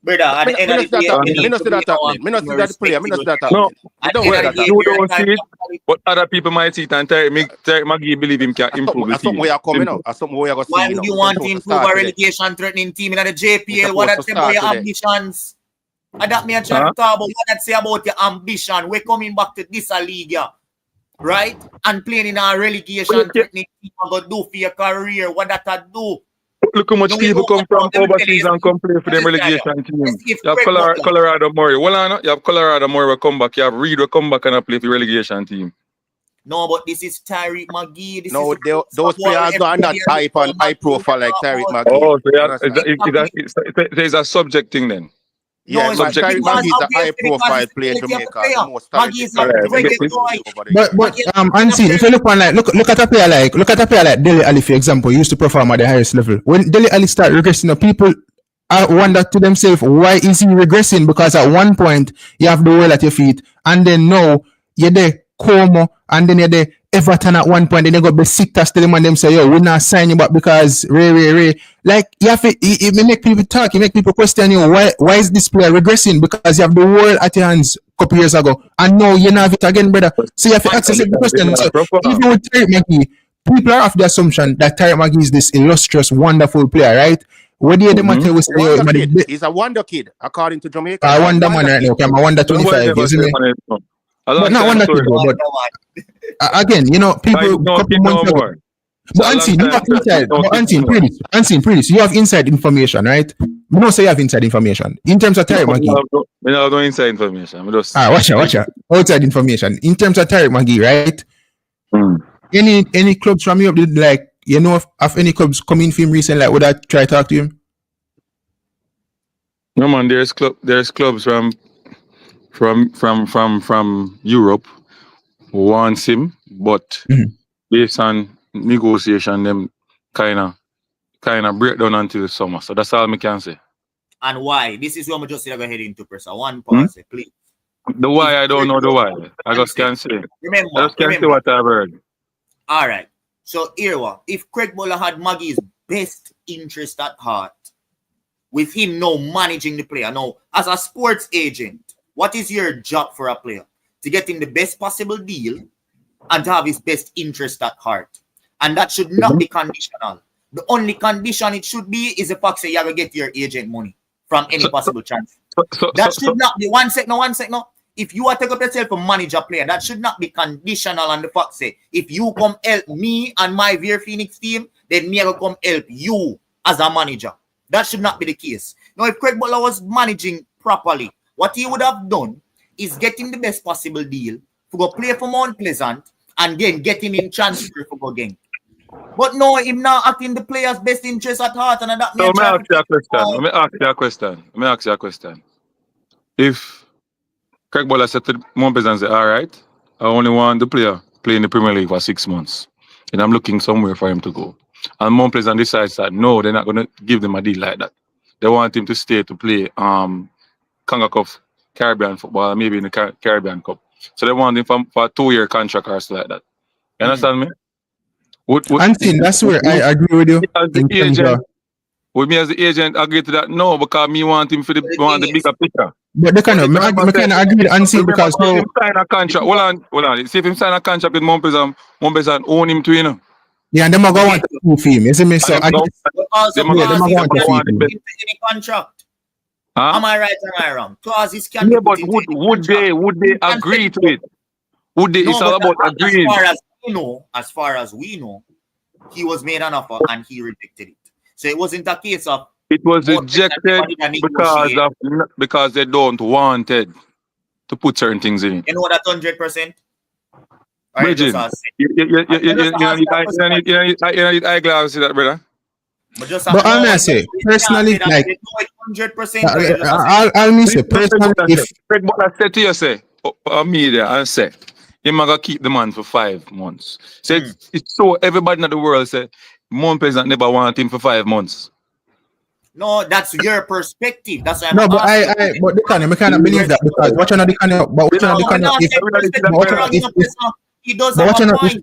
Brother, at the end of the day, Me not see that happening. Me not see that player. Me not see that No, happening. you don't see it, but other people might see it and Tyreek Magee believe him can improve the That's something team. where you're coming out. That's something where you're going to see. why would you want to improve a relegation threatening team in the JPL? What that say about your ambitions? And that me a try to talk about what that say about your ambition. We're coming back to this league, yeah. Right? And playing in a relegation threatening team and go do for your career. What that do? Look how much people come from overseas and come play for them relegation team. You have Colorado Murray. Well, you have Colorado Murray will come back. You have Reed will come back and play for the relegation team. No, but this is Tyreek Magee. No, those players are not high profile like Tyreek Magee. Oh, so there's a subject thing then. Yeah, No, but it's Tyreek because Magee is a obviously high-profile because player in he's a Jamaica. player. The most Magee is talented a player Reggae Boyz. over the But Unseen, if you look at a player like Dele Alli, for example, he used to perform at the highest level. When Dele Alli start regressing, people wonder to themselves, why is he regressing? Because at one point you have the world at your feet, and then now you're there Como, and then you're there Everton at one point, then you got Besiktas to them and them say, yo, we're not signing you back because Ray. Like, you have to, it make people talk, it make people question you, why is this player regressing? Because you have the world at your hands a couple years ago, and now you have it again, brother. So you have to ask yourself the question. So even with Tyreek Magee, people are of the assumption that Tyreek Magee is this illustrious, wonderful player, right? What do you matter with he's a wonder kid, according to Jamaica. I wonder man right now, okay, I'm a wonder 25, you see me? But not wonder kid, bro, but again, you know, people couple months ago. But Unseen, you have inside. But Unseen, please, you have inside information, right? We don't say you have inside information. In terms of Tyreek Magee. We don't have no inside information. Watch out. Outside information. In terms of Tyreek Magee, right? Any clubs from Europe did like, you know, of any clubs coming for him recently, like would I try to talk to him? No man, there's clubs from Europe who wants him, but based on negotiation, them kind of break down until the summer. So that's all I can say. And why? This is what I'm just going to head into, person. One pause, please. The why, I don't know the why. I just can't say. I just can't say what I've heard. All right. So, Irwa, if Craig Butler had Maggie's best interest at heart, with him now managing the player, now, as a sports agent, what is your job for a player? To get him the best possible deal and to have his best interest at heart. And that should not be conditional. The only condition it should be is the fact that you have to get your agent money from any possible chance. That should not be one sec. If you are to take up yourself to manage a player, that should not be conditional on the fact say, if you come help me and my Veer Phoenix team, then me will come help you as a manager. That should not be the case. Now, if Craig Butler was managing properly, what he would have done is getting the best possible deal to go play for Mount Pleasant and then get him in transfer for go again. But no, him now acting the player's best interest at heart, and that Let me ask you a question. If Craig Butler said to Mount Pleasant, say, all right, I only want the player playing the Premier League for 6 months, and I'm looking somewhere for him to go. And Mount Pleasant decides that no, they're not going to give them a deal like that. They want him to stay to play Concacaf Caribbean football, maybe in the Caribbean Cup. So they want him for a 2-year contract or something like that. You understand me? Unseen, that's where I agree with you. With me as the agent, agree to that? No, because me want him for the bigger picture. But they kind of agree with Unseen because if him sign a contract, hold on. See if him sign a contract with Mount Pleasant own him to, you know. Yeah, and them are going to want to move him, you see me? So I guess them are going to want to any contract. Am I right or am I wrong? Clauses can yeah, but would they agree to it? Would they? It's all about agreeing. As far as we know, he was made an offer and he rejected it. So it wasn't a case of it was rejected because they don't want it. to put certain things in it. You know that 100%? Bridget, you need eyeglasses, see that, brother? But I say, personally, like, 100%. I'll say, personally, if Craig Butler said to you, say, media, and say, him gonna keep the man for 5 months. So it's so everybody in the world say, Mount Pleasant never want him for 5 months. No, that's your perspective. That's why no, but but I cannot believe that because watch on the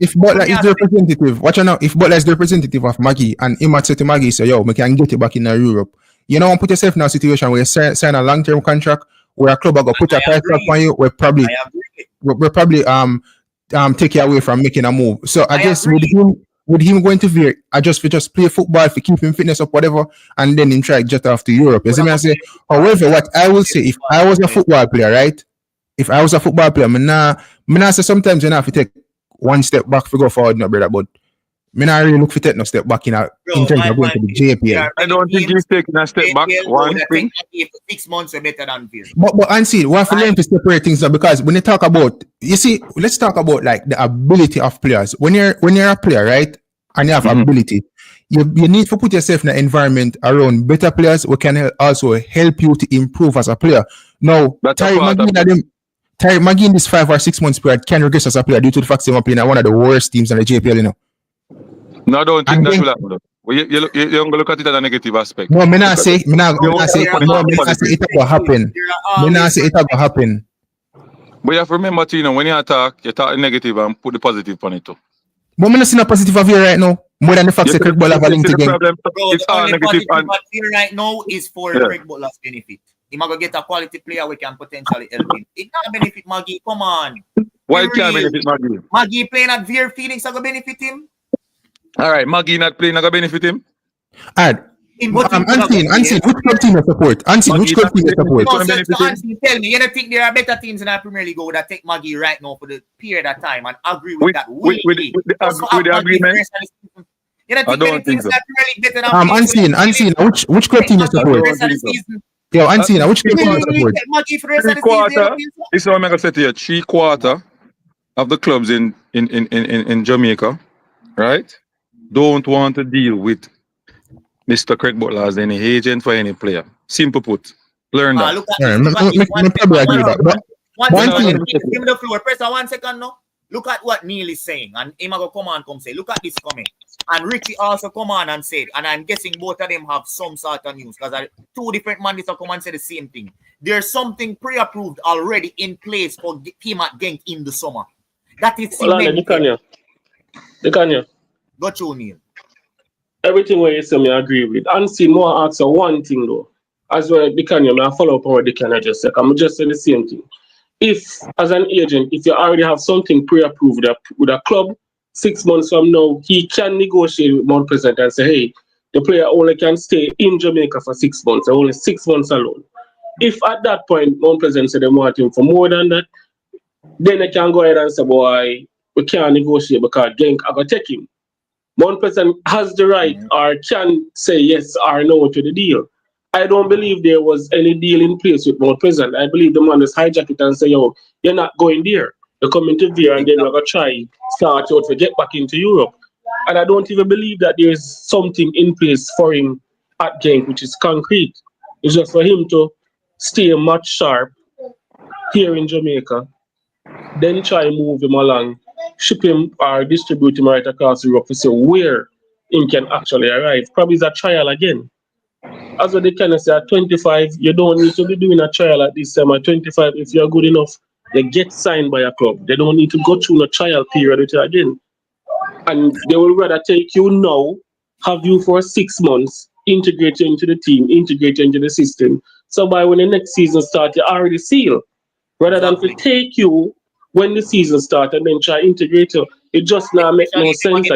if Butler is the representative, watch out if Butler is the representative of Magee and he might say to Magee, say, yo, we can get it back in Europe. You know, put yourself in a situation where you sign a long-term contract where a club are gonna put a price tag on you, we're probably take you away from making a move. So I guess with him going to Veer, I just play football for keep him fitness up, whatever, and then him try jet off to Europe. You see me? I say, however, what I will say, if I was a football player, right? If I was a football player, I say sometimes you have to take one step back to go forward, no brother, but I not really look for take no step back in terms of going to the JPL. I don't think he's taking a step back. One thing. 6 months are better than Veer. But Ansi, we have to learn to separate things now because when you talk about, you see, let's talk about like the ability of players. When you're a player, right, and you have ability, you need to put yourself in an environment around better players who can also help you to improve as a player. Now, Tyreek Magee in this 5 or 6 months period can regress as a player due to the fact that he's playing at one of the worst teams in the JPL, you know. No, I don't think that will happen. You don't look at it as a negative aspect. No, I not say it will happen. I not say it will happen. But you have to remember, when you talk negative and put the positive on it too. But I'm not seeing a positive of here right now. More than the fact that Craig Butler have a link again. It's all negative. But here right now is for Craig Butler's benefit. He might get a quality player we can potentially help him. It can't benefit Magee. Come on. Why it can't benefit Magee? Magee playing at Veer feelings are going to benefit him. All right, Magee not playing are going to benefit him. Alright. Unseen, which club team you support? Which club team you support? Unseen, tell me, you don't think there are better teams in our Premier League that take Magee right now for the period of time and agree with that? With the agreement? You don't think that Premier League better than Unseen, which club team you support? Yo, Unseen, which club team you support? This is what I'm going to say to you. 3/4 of the clubs in Jamaica, right, don't want to deal with Mr. Craig Butler as any agent for any player. Simple put. Learn that. Give me the floor. Press 1 second now. Look at what Neil is saying. And him go come on, come say, look at this comment. And Richie also come on and said, and I'm guessing both of them have some sort of news because two different managers come and say the same thing. There's something pre-approved already in place for team at Genk in the summer. That is The Kanye. Go through, Neil. Everything where you say me agree with. Unseen more ask one thing though. As well as the Kanye, I follow up on what the Kanye just said. I'm just saying the same thing. If, as an agent, if you already have something pre-approved with a club, 6 months from now, he can negotiate with Mount Pleasant and say, hey, the player only can stay in Jamaica for 6 months, or only 6 months alone. If at that point, Mount Pleasant say they want him for more than that, then they can go ahead and say, boy, we can't negotiate because Genk are going to take him. Mount Pleasant has the right or can say yes or no to the deal. I don't believe there was any deal in place with Mount Pleasant. I believe the man just hijack it and say, yo, you're not going there. You're coming to there and then you're going to try start out to get back into Europe. And I don't even believe that there is something in place for him at Genk, which is concrete. It's just for him to stay much sharp here in Jamaica, then try and move him along, ship him or distribute him right across Europe to see where he can actually arrive. Probably it's a trial again. As what they kind of say, at 25, you don't need to be doing a trial at this time. At 25, if you're good enough, they get signed by a club. They don't need to go through a trial period with you again. And they will rather take you now, have you for 6 months, integrate you into the team, integrate you into the system. So by when the next season starts, you already seal. Rather than to take you when the season starts and then try to integrate you, it just now make no sense.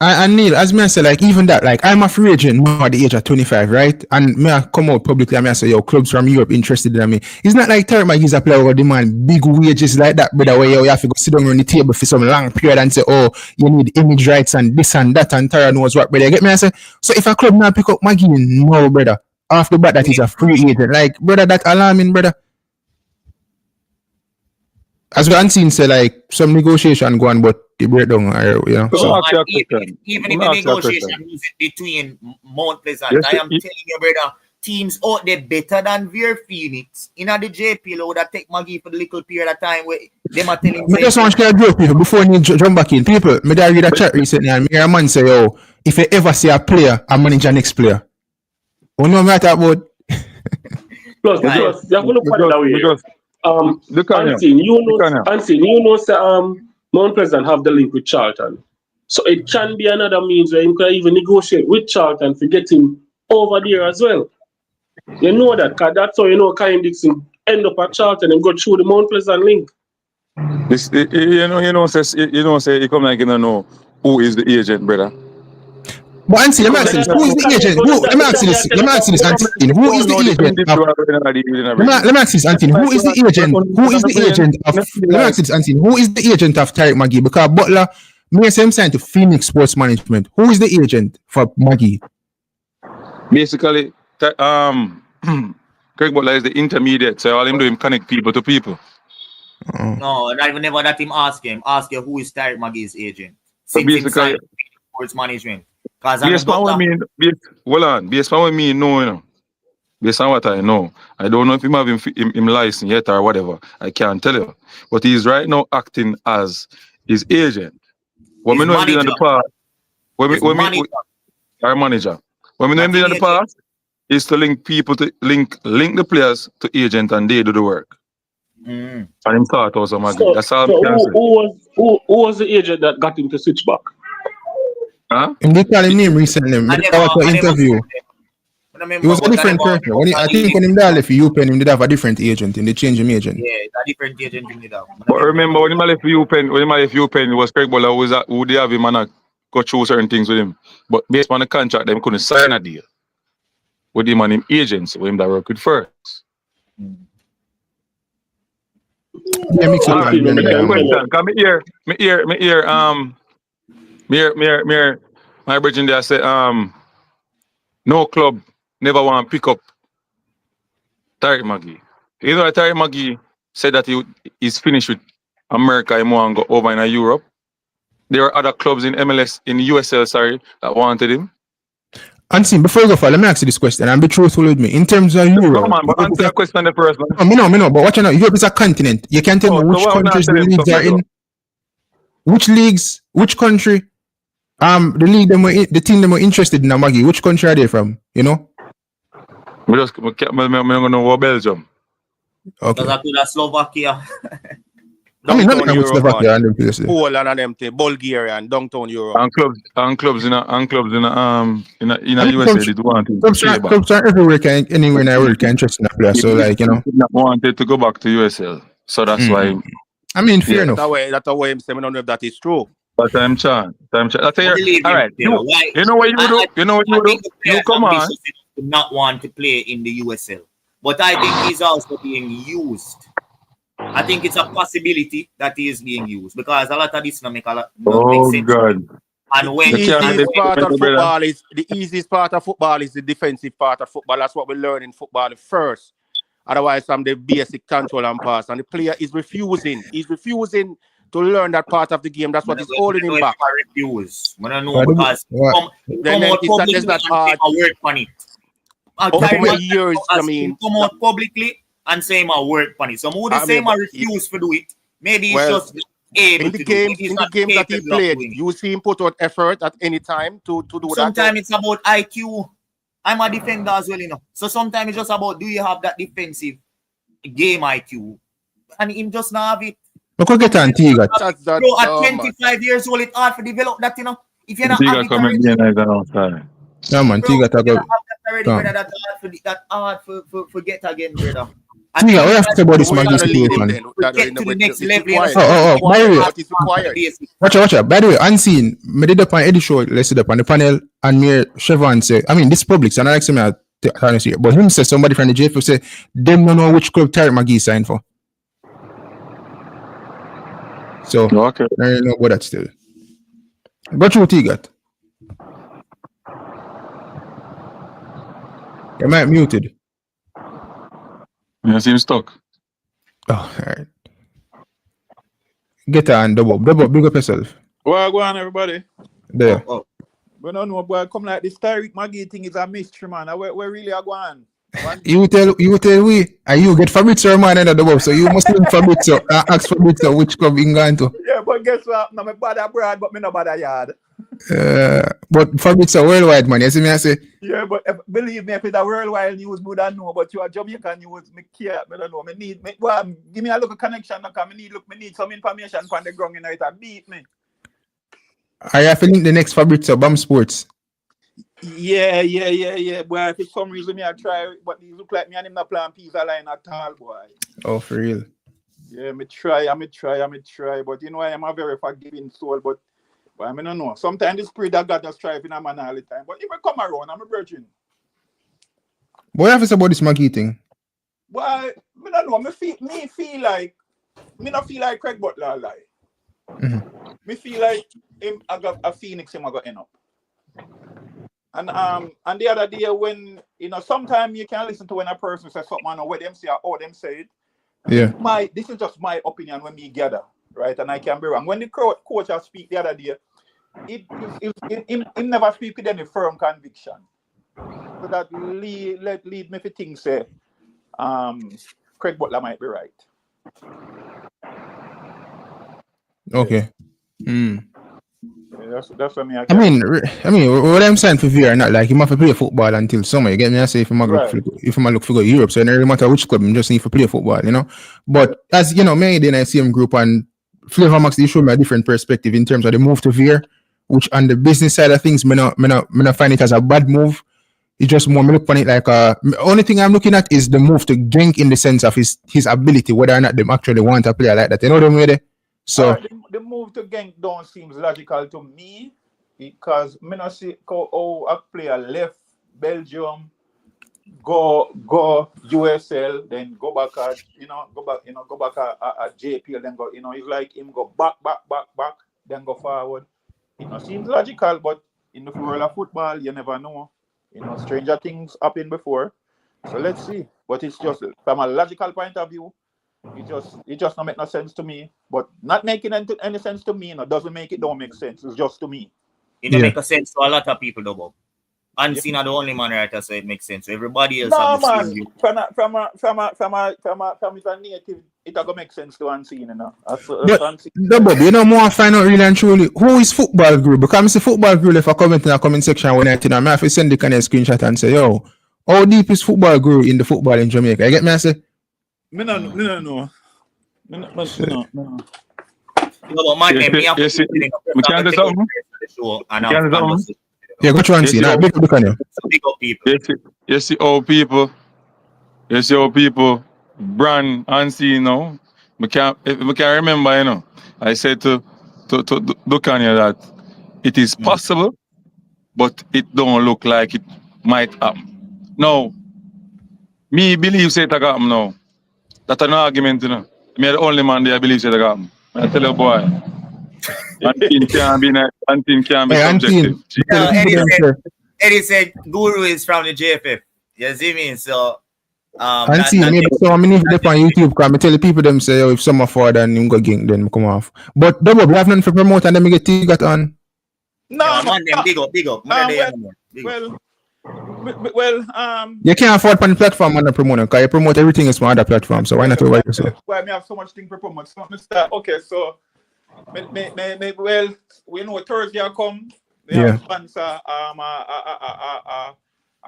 And Neil, as me I say, like even that, like I'm a free agent now at the age of 25, right? And me I come out publicly and I say, yo, clubs from Europe interested in me. It's not like Tyreek Magee is a player who demand big wages like that, brother, where you have to go sit down on the table for some long period and say, oh, you need image rights and this and that and Tyreek knows what, brother. You get me? I say, so if a club now pick up Magee, no, brother. After that is a free agent. Like, brother, that alarming, brother. as we unseen say like some negotiation go on, but the breakdown, you know. So, So ask you a even question. if Let me the ask you a negotiation question. is between Mount Pleasant, Yes, I am telling you, brother, teams out there better than Veer Phoenix. In the JPL, would have take Magee for the little period of time where them are telling I just want to share a joke people before you jump back in. People, me there read a chat recently and me hear a man say, yo, if you ever see a player, I manage a next player. You know what I talk about? Plus, Right. you have to look at it that way. Because look at him. Unseen, Look at him. say Mount Pleasant have the link with Charlton. So it can be another means where you can even negotiate with Charlton to get him over there as well. You know that, because that's how you know Kyle Dixon end up at Charlton and go through the Mount Pleasant link. This, say he come like you don't know who is the agent, brother. But Ansi, let me ask this. Who is the agent? Let me ask this. Let me ask this, Ansi. Who is the agent of... Let me ask this, Ansi. Who is the agent? Who is the agent of... Let me ask this, Ansi. Who is the agent of Tyreek Magee? Because Butler, me same sign to Phoenix Sports Management. Who is the agent for Magee? Basically, Craig Butler is the intermediate, so all him do him connect people to people. No, and I will never let him ask you who is Tyreek Magee's agent. So Since basically, inside Sports Management. Because based on what me know, you know. Based on what I know, I don't know if him have him license yet or whatever. I can't tell you, but he's right now acting as his agent. What we know him doing in the past, our manager. What we know him doing in the past is to link people to link the players to agent, and they do the work. And him thought also Magee. That's all I can say. Who was the agent that got him to switch back? Huh? And they call him name recently. I was an interview. It was a different person. I think when him there left UPenn, him did have a different agent, and they changed him agent. Yeah, it's a different agent in it. But remember when him left UPenn, it was Craig Butler who they have him and go through certain things with him. But based on the contract, them couldn't sign a deal with him and him agents, with him that work with first. Yeah, mix up. My brethren there say no club never want to pick up Tyreek Magee. You know, Tyreek Magee said that he's finished with America and want to go over in Europe. There are other clubs in MLS, in USL, that wanted him. Ansi, before you go far, let me ask you this question and be truthful with me. In terms of Europe, come on, but answer the question first, man. No, me no, but watch out, Europe is a continent. You can't tell me which countries the leagues are in. Which leagues, which country? The team them were interested in Magee. Which country are they from? You know? I'm gonna know what Belgium. Okay. Because I could have Slovakia. I mean, nothing with Slovakia and them places. Poland and them thing, Bulgaria and downtown Europe. And clubs in USA did want to. Clubs are everywhere, anywhere in the world can interest in a player. So like, you know, wanted to go back to USL. So that's why. I mean, fair enough. That's the way I'm saying. I don't know if that is true. But I'm trying. All right. You know what you do? You know what you do? You come on. To not want to play in the USL, but I think he's also being used. I think it's a possibility that he is being used because a lot of this don't make sense. God. And when the easiest part of football is the defensive part of football. That's what we learn in football first. Otherwise, some the basic control and pass, and the player is refusing. He's refusing to learn that part of the game. That's what is holding him back. I don't know because it's not hard. Work on it. Years, I mean, come out publicly and say my work on it. So more the same I refuse to do it. Maybe it's just able in the game that he played, you see him put out effort at any time to do that. Sometimes it's about IQ. I'm a defender as well, you know. So sometimes it's just about do you have that defensive game IQ, and him just not have it. We could get Antigua. Bro, at 25 years old, it's hard to develop that, you know. If you're not having it, no man, Tiga talk about. That's hard for get again, brother. Tiga, we have to talk about this Magee situation. Get to the next level. By the way, watch out. By the way, unseen, me did up on Eddie show, let's sit up on the panel, and me Chevron say, I mean, this public, so I'm not like some honestly, but him say somebody from the JFF say, them don't know which club Tyreek Magee signed for. So, okay. I don't know about that still. Go through Tiga. You might muted. You seem stuck. Oh, all right. Get on, double. Double, big up yourself. Well, go on, everybody. There. Oh. We don't know, boy. Come like this Tyreek Magee thing is a mystery, man. Where really are going? You tell we, and you get Fabrizio man in the double, so you must link Fabrizio, ask Fabrizio which club he going to. Yeah, but guess what? No, me bad abroad, but me no bad yard. But Fabrizio worldwide, man. You see me, I say. Yeah, but believe me, if it's a worldwide news, would I know. But you are Jamaican news, me care. Me don't know. Give me a local connection. Me need some information from the ground. You know, it beat me. I have to link the next Fabrizio BAM Sports. Yeah. Boy, if for some reason I try, but it look like me and him not playing pizza line at all, boy. Oh, for real? Yeah, me try. But you know, I am a very forgiving soul, but I don't know. Sometimes the spirit of God just strive in a man all the time. But if I come around, I'm a virgin. What have to say about this Magee thing? Well, I don't know. Me feel like Craig Butler lie. Mm-hmm. Me feel like him I got a Phoenix him I got end up. And the other day when sometimes you can listen to when a person says something and what them say or them say it. Yeah. This is just my opinion when we gather, right? And I can be wrong. When the coach speak the other day, it never speak with any firm conviction. So that lead me to think say Craig Butler might be right. Okay. Yeah, that's what I mean, what I'm saying for VR, not like you have to play football until summer. You get me? I say if I'm look for go Europe, so it doesn't matter which club, you just need to play football, you know. But as you know, me then I see him group and Flavor Max, they show me a different perspective in terms of the move to VR, which on the business side of things, me not find it as a bad move. It's just more me look on it like only thing I'm looking at is the move to Genk in the sense of his ability, whether or not them actually want a player like that. You know what I mean? So the move to Genk don't seem logical to me because me not see how a player left Belgium, go USL, then go back at JPL, then go it's like him go back, then go forward. Seems logical, but in the world of football, you never know. Stranger things happen before. So let's see. But it's just from a logical point of view. It just not make no sense to me. But not making any sense to me, doesn't make it don't make sense. It's just to me. It don't make a sense to a lot of people, though, Bob. Unseen are the only man right, so it makes sense. So everybody else no, have the from his native, it gonna make sense to Unseen, But Bob, more find out really and truly who is Football Group, because I see Football Group if I comment in the comment section when I have to send the kind of screenshot and say, yo, how deep is Football Group in the football in Jamaica? You get me? I say no. No, but man, yeah, go try and see. Now, big up on you. Big up people. You see old people. Brand and see now. We can't remember, I said to Dukanya that it is possible, but it don't look like it might happen. No. Me believe say it happen now. That's an argument, Me the only man there believe say it happen. I tell you, boy. Antin can be subjective. Eddie said Guru is from the JFF. You see me? So maybe so I need to on YouTube because I tell the people them say if some forward and him go gang then come off. But double we have nothing for promote and then we get got on. No, man, big up. You can't afford on the platform and the promoter because you promote everything is from other platforms. So why not over yourself? Why me have so much thing to promote? So okay, so well, we know Thursday I come. We have sponsor a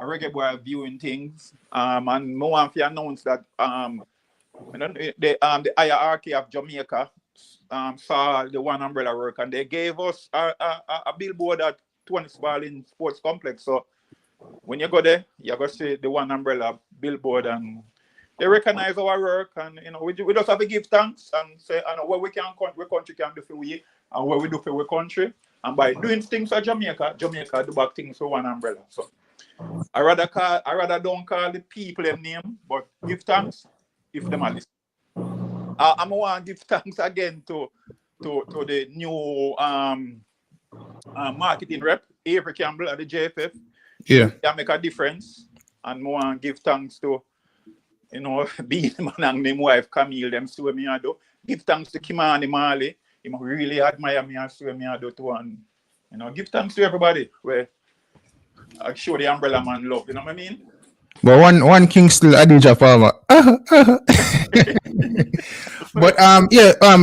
Reggae Boyz viewing things. And more want to announce that the hierarchy of Jamaica saw the one umbrella work and they gave us a billboard at 20 Spalding Sports Complex. So when you go there, you're going to see the one umbrella billboard and they recognize our work and we just have to give thanks and say what we country can do for we and what we do for our country. And by doing things for Jamaica do back things for one umbrella. So I rather don't call the people their name, but give thanks if them are listening. I'm want to give thanks again to the new marketing rep, Avery Campbell at the JFF. Yeah. That make a difference. And I want to give thanks to being man and my wife Camille, them so me I do. Give thanks to Kimani Marley. he must really admire me and swear me I do too. And, you know, give thanks to everybody where I show the umbrella man love. You know what I mean? But one king still Adija Palmer. But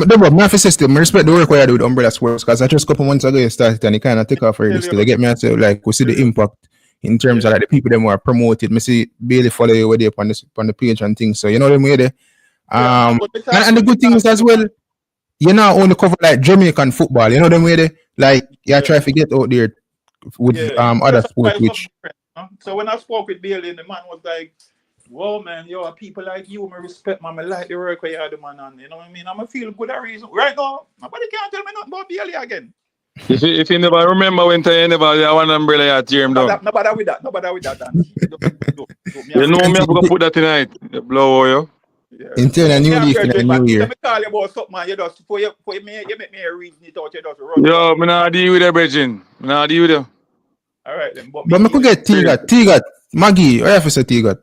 Deborah, my system, I respect the work where I do with Umbrella Sports because I just a couple months ago you started and it kind of take off already. Still, get me and say like we see the impact in terms of like the people them who are promoted. Me see Bailey follow you there on the page and things. So you know them way there. And the good thing is as well, you know only cover like Jamaican football. You know them way there. Like you try to get out there with other sports which. So when I spoke with Bailey, the man was like, "Whoa, man, yo, people like you, I respect, man. I like the work where you do, man. And you know what I mean? I'm feel good at reason. Right now, nobody can't tell me nothing about Bailey again. If you never remember when you never had one umbrella at tear him down. Nobody with that. You know me, I'm going to put that tonight. Blow you. Until a new leaf in a new year. Let me call you about something, man. You just, you make me a reason it out, you just run. Yo, I'm not deal with that, Bridging. I'm not deal with you. All right, then. But I could get T-Got. Maggie, what have you said, T-Got?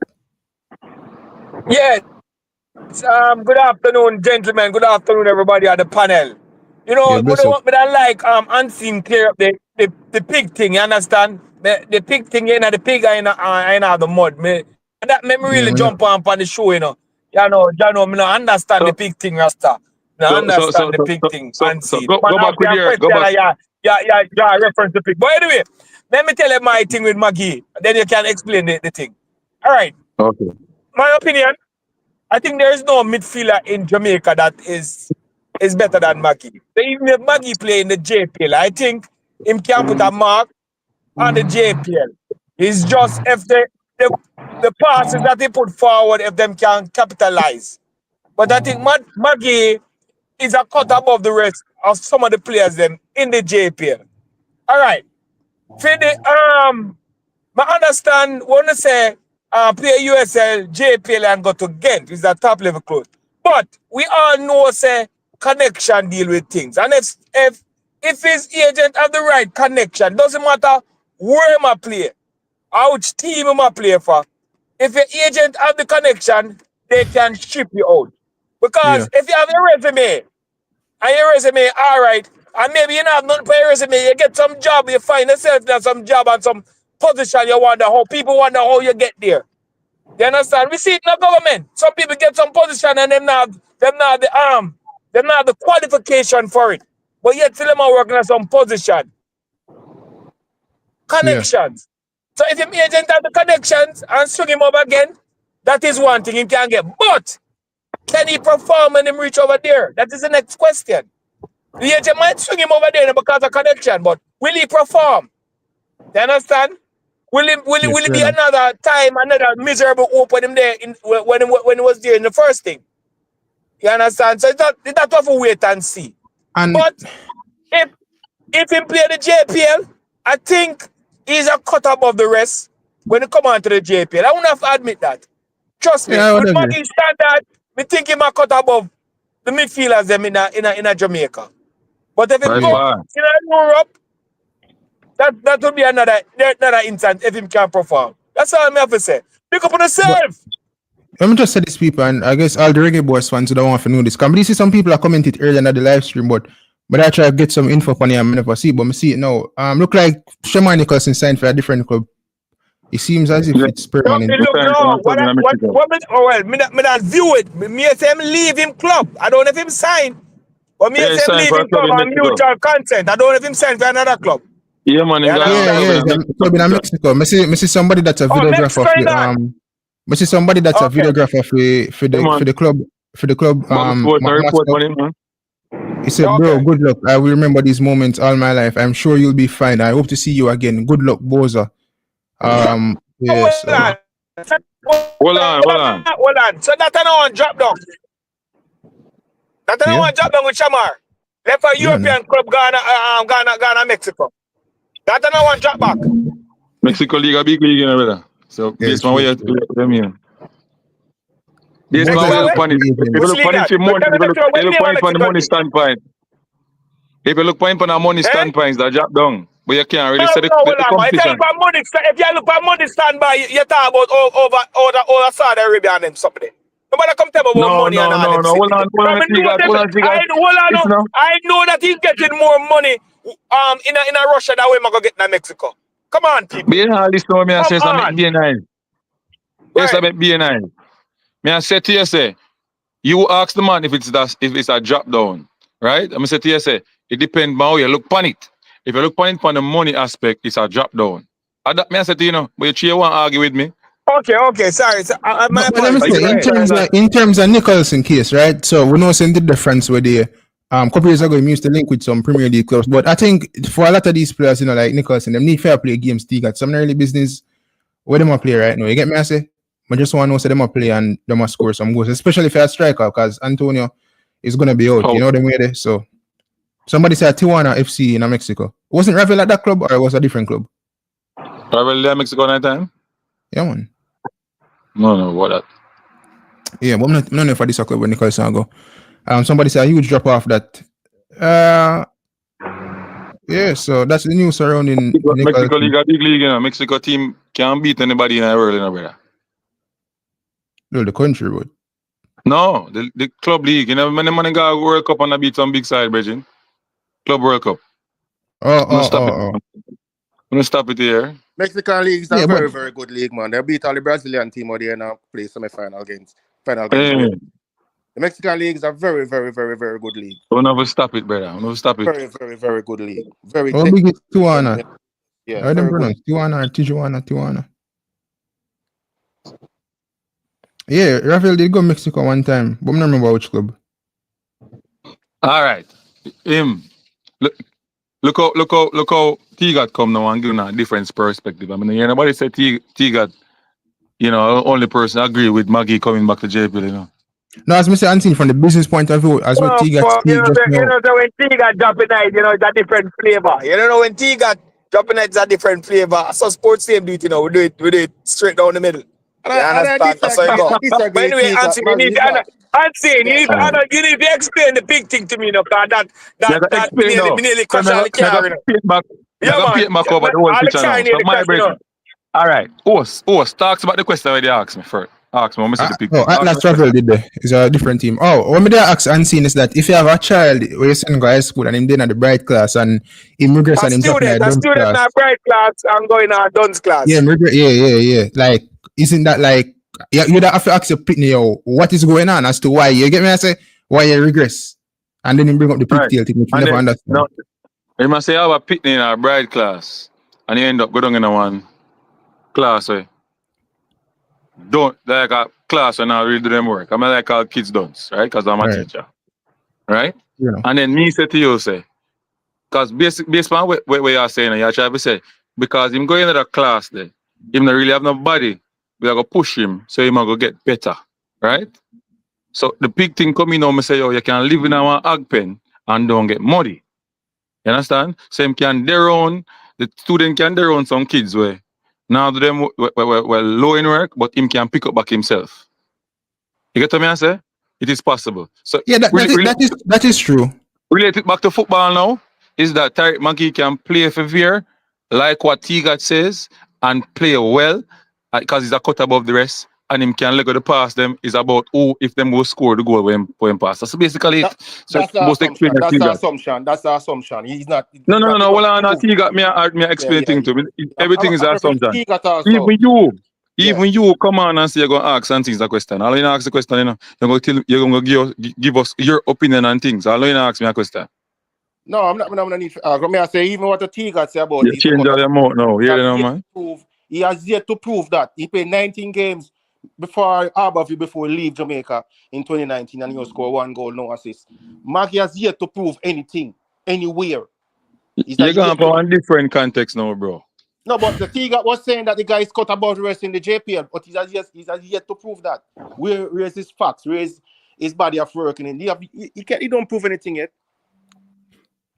Yes. Good afternoon, gentlemen. Good afternoon, everybody at the panel. You know, but I like unseen clear up the pig thing, you understand? The pig thing, you know, the pig I in the mud. That made me really jump on the show, you know. You know, me not understand the pig thing, Rasta. I understand the pig thing unseen. Go back with your go back. Yeah, reference the pig. But anyway, let me tell you my thing with Magee. Then you can explain the thing. All right. Okay. My opinion, I think there is no midfielder in Jamaica that is better than Magee. Even if Magee play in the JPL, I think him can put a mark on the JPL. It's just if the passes that they put forward, if them can capitalize. But I think Magee is a cut above the rest of some of the players them in the JPL. All right. For the I understand when they say play USL, JPL and go to Ghent is a top level club. But we all know say connection deal with things. And if his agent have the right connection, doesn't matter where I play, or which team I play for. If your agent have the connection, they can ship you out. Because if you have a resume, and your resume, all right, and maybe you don't have nothing for your resume, you get some job, you find yourself in some job and some position, you wonder how people wonder how you get there. You understand? We see it in the government. Some people get some position and them not the qualification for it. But yet still them are working on some position. Connections. So if your agent have the connections and swing him over again, that is one thing he can get. But can he perform when he reach over there? That is the next question. The agent might swing him over there because of connection, but will he perform? You understand? Will it be another time, another miserable hope when him there when he was there in the first thing? You understand? So it's not tough to wait and see. But if he play the JPL, I think he's a cut above the rest when he come on to the JPL. I won't have to admit that. Trust me. With Magee standard, I think he might cut above the midfielders them in a Jamaica. But if he go in Europe, that would be another instance if he can perform. That's all I have to say. Pick up on yourself. Let me just say this, people, and I guess all the Reggae Boyz fans who don't want to know this. Can you see some people are commented earlier in the live stream, but I try to get some info on it and I never see, but I see it now. Look like Shaman Nicholson signed for a different club. It seems as if it's permanent. Well, me not view it. Me say him leave him club. I don't know if him sign. But me say him leave him club on mutual consent. I don't know if him sign for another club. Yeah, man. Club in Mexico. Me see somebody that's a videographer. I see somebody that's a videographer for the club. He said, bro, good luck. I will remember these moments all my life. I'm sure you'll be fine. I hope to see you again. Good luck, Boza. Yes. Hold on. So that I know one drop down. That I know one drop down with Shamar. Left for European club Ghana, Mexico. That I know one drop back. Mexico League a big league, brother. So this one way you them here. This one will punish. If you look from the money standpoint. If you look from the money standpoint, that drop down. But you can't really say the competition. If you look at money standby, you talk about over Saudi Arabia and them something. Nobody come tell me about money and all them Hold on, I know that he's getting more money in a Russia than we go get in Mexico. Come on, people. Be nice, listen to me and say Come something. on. Be nice. Yes, I be nice. Me I say to you, say, you ask the man if it's a drop down, right? I'm say to you, say, it depends on how you look upon it. If you look upon it from the money aspect, it's a drop down. Me I say to you, know, but you want to argue with me? Okay, sorry. So, But let me say, in terms of Nicholson case, right? So we know seeing the difference with the couple years ago, we used to link with some Premier League clubs. But I think for a lot of these players, you know, like Nicholson, them need fair play games. They got some early business where them play right now. You get me? I say, I just want to know so them play and them score some goals, especially if you're a striker, because Antonio is gonna be out. You know them way there. So somebody said Tijuana FC in Mexico. Wasn't Ravel at that club or it was a different club? Ravel there Mexico that time? Yeah, man. No, what that? Yeah, but I'm not know for this club when Nicholson go. Somebody said a huge drop off that. Yeah, so that's the news surrounding Mexico League, a big league, you know. Mexico team can't beat anybody in the world, you know, brother. No, the country would. No, the club league. You know, when the money got World Cup and I beat some big side, Bridget. Club World Cup. I'm gonna stop it here. Mexican league is a very, very good league, man. They beat all the Brazilian team out there and play semi-final games. The Mexican league is a very, very, very, very good league. Don't ever stop it, brother. Don't stop it. Very, very, very good league. Very how big is Tijuana? Yeah. How them pronounce? Tijuana or Tijuana? Yeah, Rafael did go Mexico one time, but I don't remember which club. All right. Him. Look how T-God come now and give a different perspective. I mean, you nobody say T-God, you know, only person agree with Magee coming back to JPL, you know. No, as Mr. Anthony, from the business point of view, as what T-God you know, so when T-God dropping night, you know, it's a different flavor. You don't know when T-God dropping night, it's a different flavor. So sports same do it, you know, we do it straight down the middle. You understand? That's how you go. But anyway, Anthony, you need to explain the big thing to me, you know, because that nearly crashed on the car, you know. All right. Os talks about the question where they asked me first. Ask me, the big Atlas Travel did there. It's a different team. Oh, what me there ask Unseen is that if you have a child where you send high school and him then at the bright class and him regress and himself in a student in a bright class and going to a dunce class. Yeah, yeah. Like, isn't that like you don't have to ask your pitney, what is going on as to why you get me? I say why you regress, and then you bring up the pigtail thing, which you never understand. No, you must say I have a pitney in a bright class, and you end up going in a one class where don't like a class when I read them work. I'm like all kids dunce, right? Because I'm a teacher, right? You know. And then me say to you say, because based on what you are saying, you try to say because him going to the class there, him not really have nobody. We are going to push him so he might go get better, right? So the big thing coming now, I say, you can live in our ag pen and don't get money. You understand? So him can the student can their own some kids where now them well low in work, but him can pick up back himself. You get what I say? It is possible. So yeah, that is true. Related back to football now, is that Tyreek Magee can play for Veer, like what T-God says, and play well. Because he's a cut above the rest, and him can let go the pass them is about who if them will score the goal when pass. That's basically it. So that's the assumption. That's the assumption. He's not. No. Well, I'm not. He got me explain thing to me. Everything is an assumption. Even you come on and say you're gonna ask and things the question. I'll ask the question. You know, you're gonna give us your opinion on things. I'll ask me a question. No, I'm not need to ask. I say even what the T-God say about you change all your mouth now. You know, man. He has yet to prove that. He played 19 games before he leave Jamaica in 2019 and he scored 1 goal, no assist. Magee has yet to prove anything, anywhere. You're going for a different context now, bro. No, but the T-God was saying that the guy is cut about the rest in the JPL, but he has yet to prove that. Where is his facts? Where is his body of work? And he don't prove anything yet.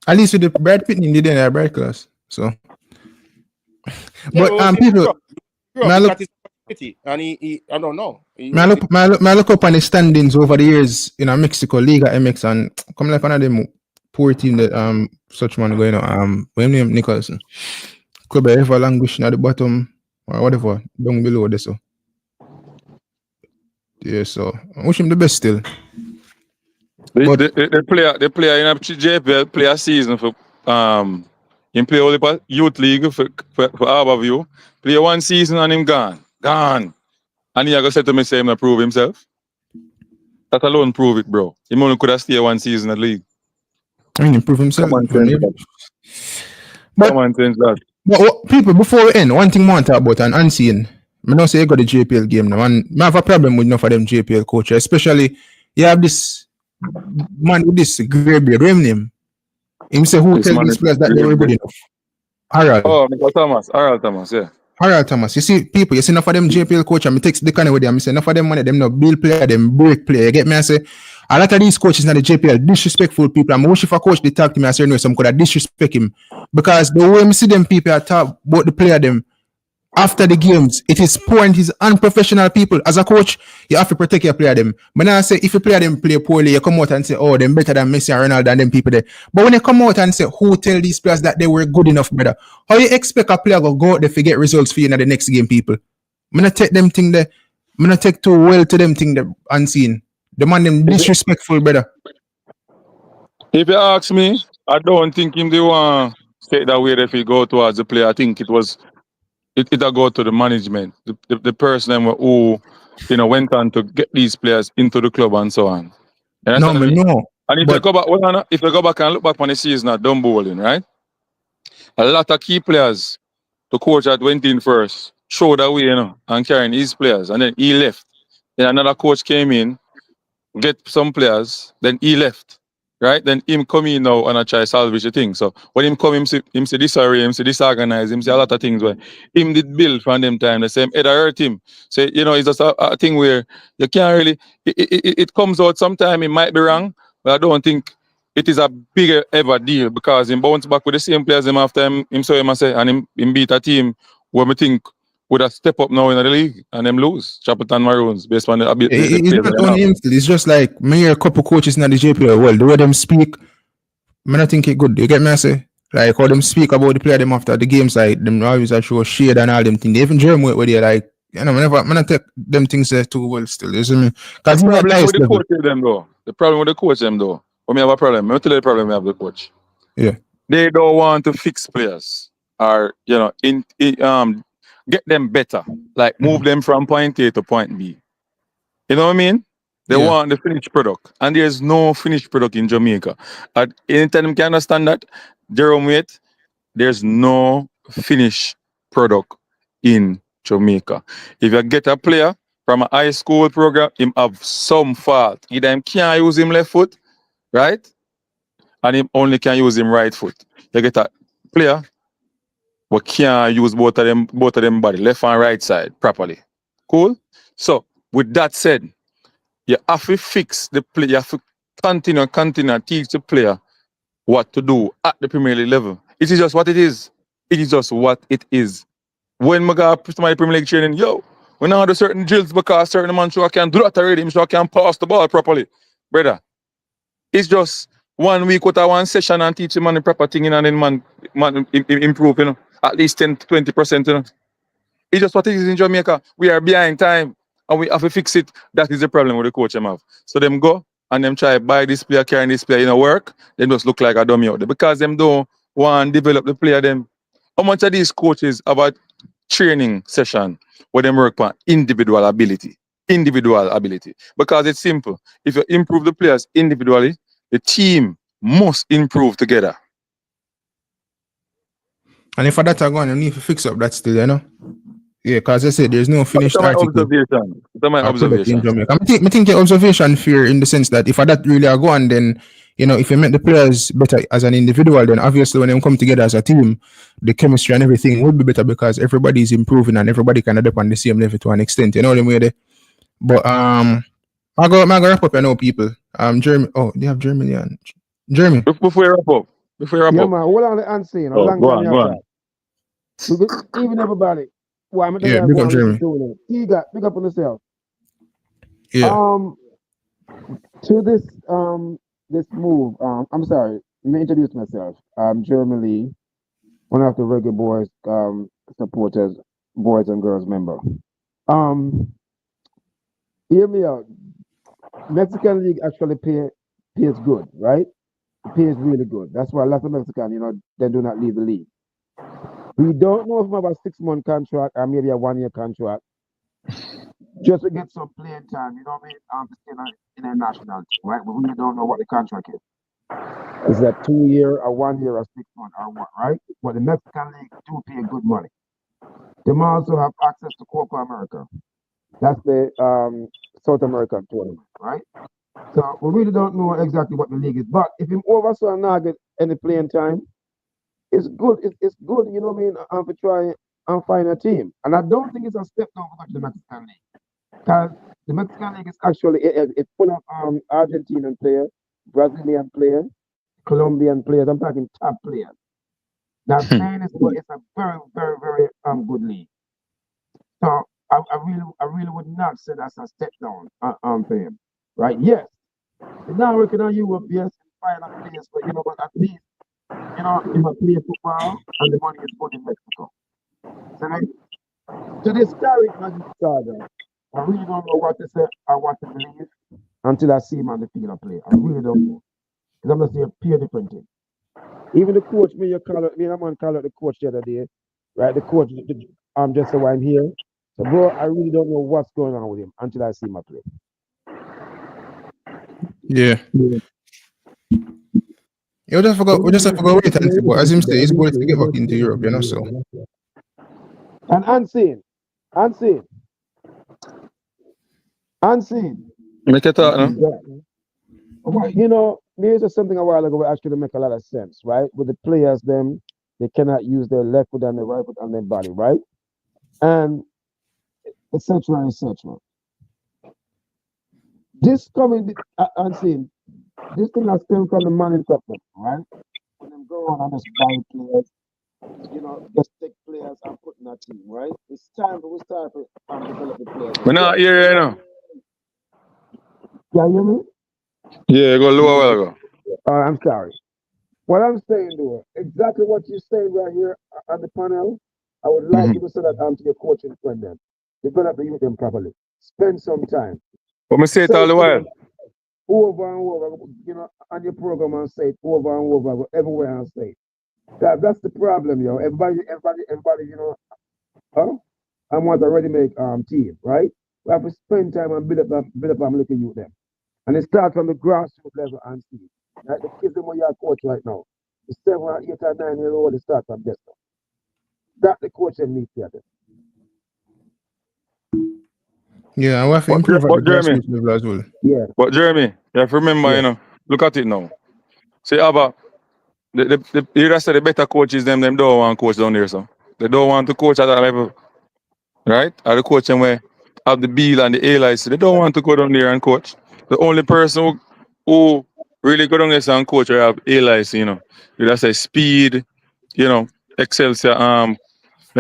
At least with the Brad Pitt in the bright class. So but people I don't know. I look up on the standings over the years in Mexico Liga MX and come like one of them poor team that such man going on when name Nicholson. Could be ever languishing at the bottom or whatever down below this. So Yeah, so I wish him the best still. The, But the player in a JPL play a season for him play only for youth league for Harborview. Play one season and him gone. And he gonna say to me say him not prove himself. That alone prove it, bro. He only could have stayed one season at league. I mean, improve himself. Come on, change that. But, Come on, change that. but people, before we end, one thing I want to talk about and unseen. I don't say you got the JPL game now, and I have a problem with enough of them JPL coaches, especially you have this man with this grey beard, what him name? Him say who This tell man these is players that they were good grey enough? Harold. Oh, Mr. Thomas. Harold Thomas, yeah. Harold Thomas. You see people, you see enough of them JPL coach and me text the kind of with them. I say enough of them money, them no build player, them break player. You get me? I say a lot of these coaches in the JPL disrespectful people. I'm wish if a coach they talk to me, I say no, some could have disrespect him. Because the way I see them people talk about the player them after the games, it is poor and it is unprofessional people. As a coach, you have to protect your player them. But now I say if you play them play poorly, you come out and say, oh, them better than Messi and Ronaldo and them people there. But when you come out and say who tell these players that they were good enough, brother, how you expect a player to go out there to get results for you in the next game, people? I'm gonna take them thing there. I'm gonna take too well to them thing there unseen. The man them disrespectful, brother. If you ask me, I don't think him they want take that way if he go towards the player. I think it go to the management, the person who went on to get these players into the club and so on. And No, man, no. And if you go back and look back on the season at dumb bowling, right? A lot of key players, the coach that went in first, showed away, and carrying his players, and then he left. Then another coach came in, get some players, then he left. Right? Then him come in now and I try salvage the thing. So when him come, him say disarray, him say disorganized, him say a lot of things where him did build from them time. The same head hurt him. Say, it's just a thing where you can't really it comes out sometime, it might be wrong, but I don't think it is a bigger ever deal because him bounce back with the same players him after him saw him and say and him beat a team where we think would have step up now in the league and them lose Chapelton Maroons based on the ability. It's not only him. It's just like me hear a couple coaches in the JPL. Well, the way them speak, I don't think it good. You get me? I say like how them speak about the player them after the games, like them always show shade and all them things. They even Jeremy where they like, I don't take them things too well still. You see me? Because the problem with the coach them though. The problem with the coach them though. When we have a problem, I'll tell you the problem we have with the coach. Yeah. They don't want to fix players or get them better, like move them from point A to point B. You know what I mean? They want the finished product, and there's no finished product in Jamaica. At any time you can understand that, Jerome Waite, there's no finished product in Jamaica. If you get a player from a high school program, him have some fault. Either him can't use him left foot, right? And him only can use him right foot. You get a player we can't use both of them body, left and right side properly. Cool? So with that said, you have to fix the play, you have to continue teach the player what to do at the Premier League level. It is just what it is. It is just what it is. When I go to my Premier League training, when I do certain drills because certain man so I can do that already, so I can pass the ball properly. Brother, it's just 1 week with one session and teach him on the proper thing and then man improve, at least 10-20%. It's just what it is in Jamaica. We are behind time and we have to fix it. That is the problem with the coach them have. So them go and them try buy this player, carrying this player, work, they just look like a dummy out there because them don't want to develop the player them. How much of these coaches have a training session where them work on individual ability? Because it's simple. If you improve the players individually, the team must improve together. And if for that are going, you need to fix up that still, Yeah, because I said there's no finished article. That's my observation. I think your observation fair in the sense that if that really are going, then if you make the players better as an individual, then obviously when they come together as a team, the chemistry and everything would be better because everybody is improving and everybody can adapt on the same level to an extent. You know what I mean? But I go wrap up. People. Jeremy. Oh, they have Jeremy. Jeremy. Before you wrap up. Yeah, man. Hold on the unseen. Go on. Even everybody. Why am I big up Jeremy. You got big up on yourself. Yeah. To this this move. I'm sorry. Let me introduce myself. I'm Jeremy Lee, one of the Reggae Boyz supporters, boys and girls member. Hear me out. Mexican league actually pays good, right? It pays really good. That's why a lot of Mexican, they do not leave the league. We don't know if we have a 6-month contract or maybe a 1-year contract, just to get some playing time. You know what I mean? To stay in a national team, right? We really don't know what the contract is. Is that 2-year or 1 year or 6 months or what, right? But the Mexican league do pay good money. They also have access to Copa America. That's the South American tournament, right? So we really don't know exactly what the league is. But if him oversaw and not get any playing time, it's good. It's good, you know what I mean, to try and find a team. And I don't think it's a step down for the Mexican league. Because the Mexican league is actually it's full of Argentinian players, Brazilian players, Colombian players. I'm talking top players. Now saying it's a very, very, very good league. So I really would not say that's a step down for him. Right? Yes. He's not working on Europe, yes, find a place, but but at least he might play football and the money is good in Mexico. So like, to this Tyreek Magee saga, I really don't know what to say or what to believe until I see him on the field of play. I really don't know. Because I'm going to say a pure different thing. Even the coach, me and man call out the coach the other day, right? The coach, just so I'm here. So, bro, I really don't know what's going on with him until I see him play. Yeah. We just have to go wait and see. But as him say, his goal is to get back into Europe, so. And unseen. Make it talk, no? Yeah. There's just something a while ago that actually make a lot of sense, right? With the players, they cannot use their left foot and their right foot on their body, right? And etc. This coming unseen. This thing has come from the money problem, right? When them go on and just buy players, just take players and put in a team, right? It's time for develop the players. We're not here right now. Can you hear me? Yeah, go lower while ago. I'm sorry. What I'm saying, though, exactly what you're saying right here on the panel, I would like you to say that to your coaching friend then. Develop the youth properly. Spend some time. But me say it all the while. Over and over, on your program and say it over and over, go everywhere and say it. That's the problem, Everybody, I want a ready-made team, right? We have to spend time and build up and look at you them. And it starts from the grassroots level and see. Like the kids that you're coach right now, the 7 or 8 or 9-year-old, they start from this. That's the coach that needs to happen. Yeah, I have to improve at the grassroots level as well. Yeah. But Jeremy, you have to remember, look at it now. See, Abba, you just say the better coaches, them don't want to coach down there, so. They don't want to coach at that level. Right? Or the coach them where have the B and the A license. They don't want to go down there and coach. The only person who really go down there and coach or have A license, you just say Speed, Excelsior, my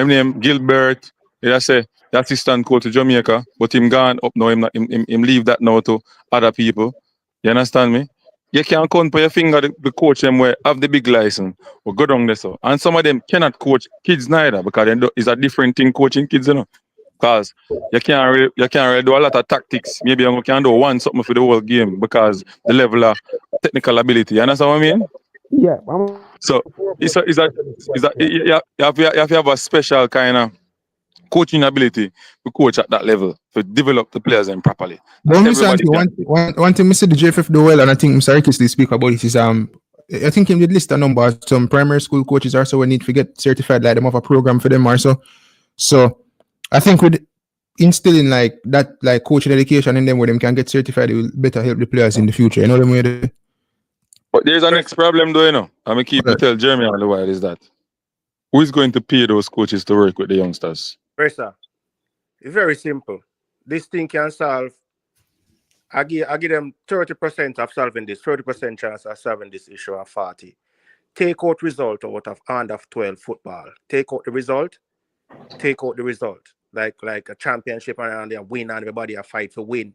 name Gilbert, you just say the assistant coach to Jamaica, but him gone up now, him leave that now to other people. You understand me? You can't count for your finger the coach them where have the big license or go down there so. And some of them cannot coach kids neither because it's a different thing coaching kids, Because you can't really do a lot of tactics. Maybe you can do something for the whole game because the level of technical ability. You understand what I mean? Yeah. So you have to have a special kind of coaching ability to coach at that level to develop the players properly. One thing I see the JFF do well, and I think Mr. Ricketts speak about it is I think he did list a number of some primary school coaches also we need to get certified, like them have a program for them also. So I think with instilling like that, like coaching education in them where them can get certified, it will better help the players in the future. You know what I mean? But there's a next problem though, I'm gonna keep tell Jeremy all the while is that who is going to pay those coaches to work with the youngsters? Pressure. It's very simple. This thing can solve. I give them 30% of solving this, 30% chance of solving this issue of 40. Take out result out of under 12 football. Take out the result. Like a championship and they win and everybody a fight to win.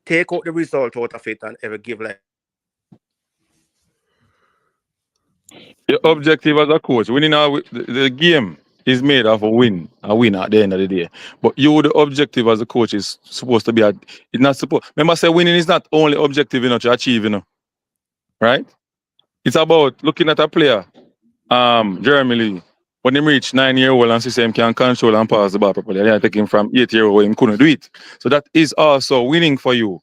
Take out the result out of it and ever give like. Your objective as a coach, winning the game is made of a win at the end of the day. But the objective as a coach is supposed to be it's not supposed. Remember, say winning is not only objective, to achieve, right? It's about looking at a player, Jeremy Lee, when he reached 9-year-old and see him can control and pass the ball properly. They take him from 8-year-old where he couldn't do it. So that is also winning for you.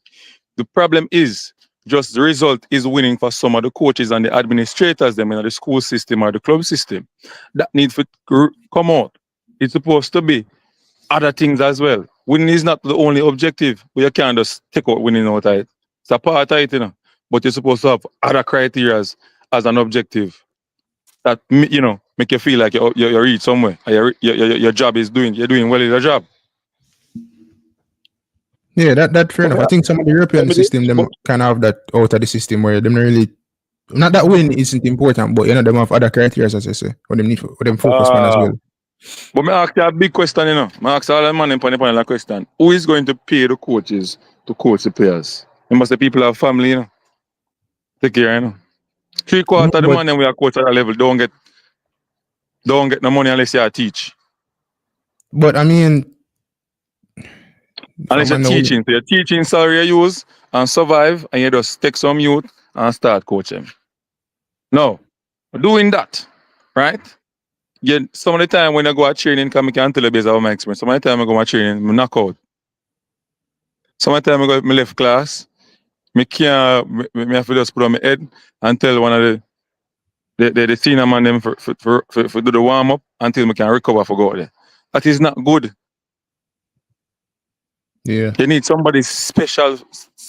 The problem is just the result is winning for some of the coaches and the administrators, them in the school system or the club system. That needs to come out. It's supposed to be other things as well. Winning is not the only objective, but you can't just take out winning out of it. It's a part of it, but you're supposed to have other criteria as an objective that, make you feel like you reach somewhere. Your job is you're doing well in your job. Yeah, that fair enough. I think some of the European system, them kind of have that out of the system where them really, not that winning isn't important, but them have other criteria, as I say, what them focus on as well. But me ask you a big question, I ask all the man in the question. Who is going to pay the coaches to coach the players? Remember, the people have family, Take care, 3/4 of the man we are coach at that level don't get no money unless you teach. But I mean, unless you're teaching, so you're teaching salary you use and survive, and you just take some youth and start coaching. No, doing that, right? Yeah, some of the time when I go at training, I can't tell you based on my experience. Some of the time I go at training, I knock out. Some of the time I go to my left class, I have to just put on my head and tell one of the senior man them for do the warm up until I can recover for go there. That is not good. Yeah. You need somebody special.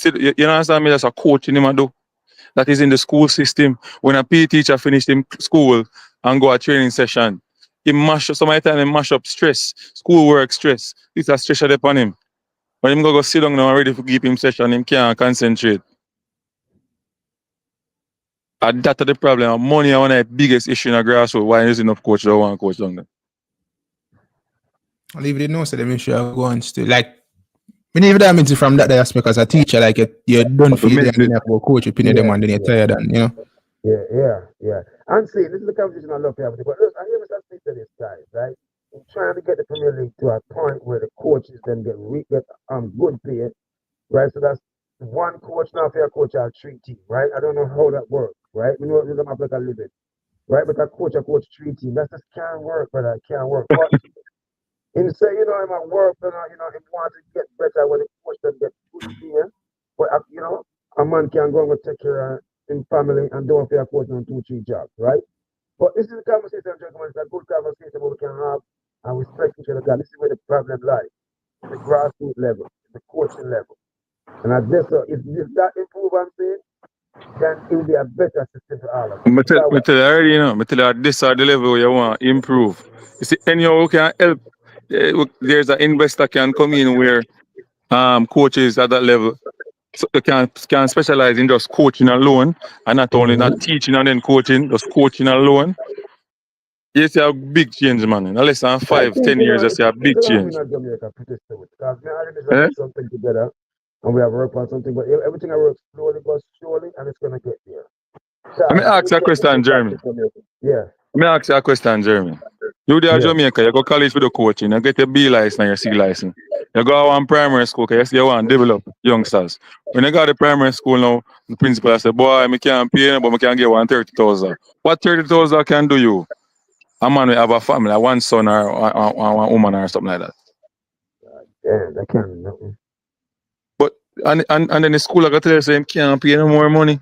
You understand me? That's a coach in him do. That is in the school system. When a PE teacher finished in school and go a training session, he mash up, some of the time he mash up stress, schoolwork stress. It's a stress upon him. When him go sit down now ready to give him session, him can't concentrate. And that's the problem. Money is one of the biggest issue in a grassroots. Why is enough coach that want coach down there? I'll leave it no, so them issue go on still. Like, we never damage it from that aspect as a teacher, like you don't feel them and you coach you pin them and then you're tired and Yeah. And see, this is the conversation I love to have with you. But look, I hear Mr. Smith to this guys, right? In trying to get the Premier League to a point where the coaches then get good pay, right? So that's one coach now for a coach out 3 teams, right? I don't know how that works, right? We know them have like a limit, right? But a coach 3 teams, that just can't work, brother. It can't work. But and say, I'm at work, if you want to get better when the coach doesn't get good here, but a man can go and take care of his family and don't feel coach on 2-3 jobs, right? But this is a conversation, gentlemen. It's a good conversation we can have and respect each other. This is where the problem lies. The grassroots level, the coaching level. And I guess if that improve, I'm saying, then it will be a better system for all of us. I tell you already, I tell you this are the level you want to improve. You see, anyhow can help. There's an investor can come in where coaches at that level so they can specialize in just coaching alone and not only not teaching and then coaching, just coaching alone. You see a big change, man. In less than 5-10 years, you see a big change. Something together and we have worked on something, but everything I work slowly goes slowly and it's gonna get there. Let me ask you a question, Jeremy. Yeah. Let me ask you a question, Jeremy. You there at Jamaica, you go college for the coaching, you get your B license and your C license. You go to one primary school because you want to develop youngsters. When you go to the primary school now, the principal say, boy, I can't pay, but I can get 130,000. What 30,000 can do you? A man will have a family, one son or one woman or something like that. Yeah, that can't be nothing. But and then the school I got to tell you say you can't pay no more money.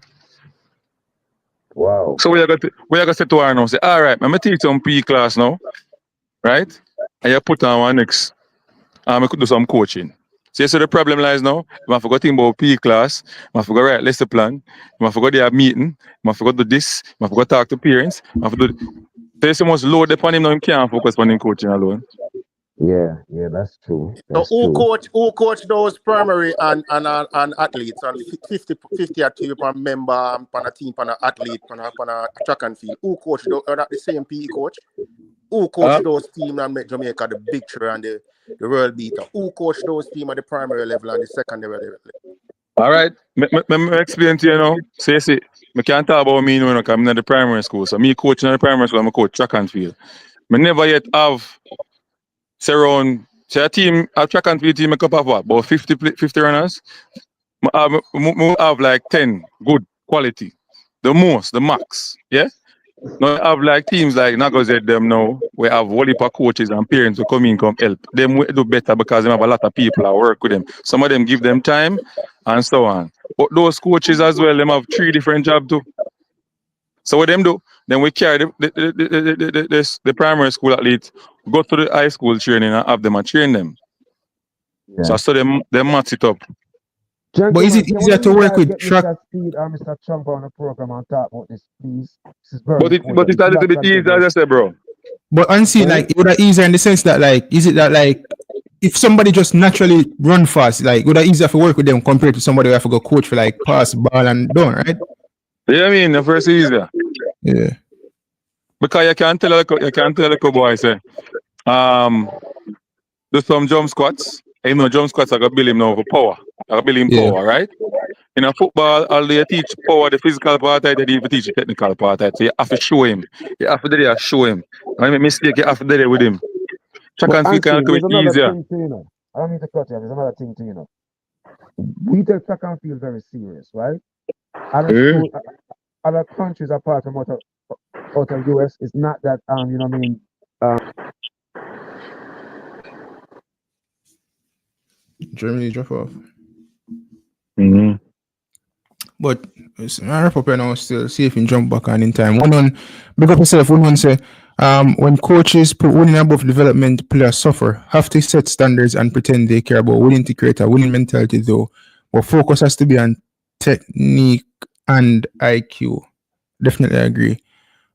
Wow. So we are going to say to her now, say, all right, I'm going to teach some PE class now, right? And you put on one next, and I could do some coaching. So you see the problem lies now, I have to go think about PE class, I have to go write lesson plan, I have to go there meeting, I have to go do this, I have to go talk to parents, I have to do. So you must load upon him now, he can't focus on him coaching alone. Yeah, that's true. So who coach those primary and athletes and 50 at you per member and a team per athlete per a track and field? Who coach those? Are that the same PE coach? Who coach those teams and make Jamaica the victory and the world beater? Who coach those teams at the primary level and the secondary level? All right, me explain to you now. So you see, I can't talk about me now because I'm in the primary school. So me coaching in the primary school, I'm a coach track and field. Me never yet have say around say a track and field team make up of what? About 50 runners. We have like 10 good quality. The max. Yeah? Now we have like teams like Nagozet them now. We have whole heap of coaches and parents who come help. Them we do better because they have a lot of people that work with them. Some of them give them time and so on. But those coaches as well, them have 3 different jobs too. So what them do? Then we carry the primary school athlete, go to the high school training and have them and train them. Yeah. So them match it up. But is it easier to work with track? Mr. Speed or Mr. Trump on the program and talk about this, please. This is very But it's a little bit easier, as I said, bro. But unseen, like, it would have easier in the sense that, like, is it that, like, if somebody just naturally run fast, like, would have easier to work with them compared to somebody who have to go coach for, like, pass, ball, and done, right? Yeah, I mean, the first easier. Yeah. Because you can't tell a boy, say, do some jump squats. You know, jump squats are going to build him now for power. I build him power, right? In a football, all they teach power, the physical part, they even teach the technical part. So you have to show him. You have to show him. When you make mistake, you have to do it with him. Track and field can do it easier. I don't mean to cut you. There's another thing to you know. We take track and field very serious, right? Other countries apart from out of US, it's not that you know what I mean. Germany drop off. Mm-hmm. But I wrap up right now, still see if you can jump back on in time. Big up yourself. One say, when coaches put winning above development, players suffer. Have to set standards and pretend they care about winning to create a winning mentality, though. But focus has to be on technique and IQ. Definitely agree.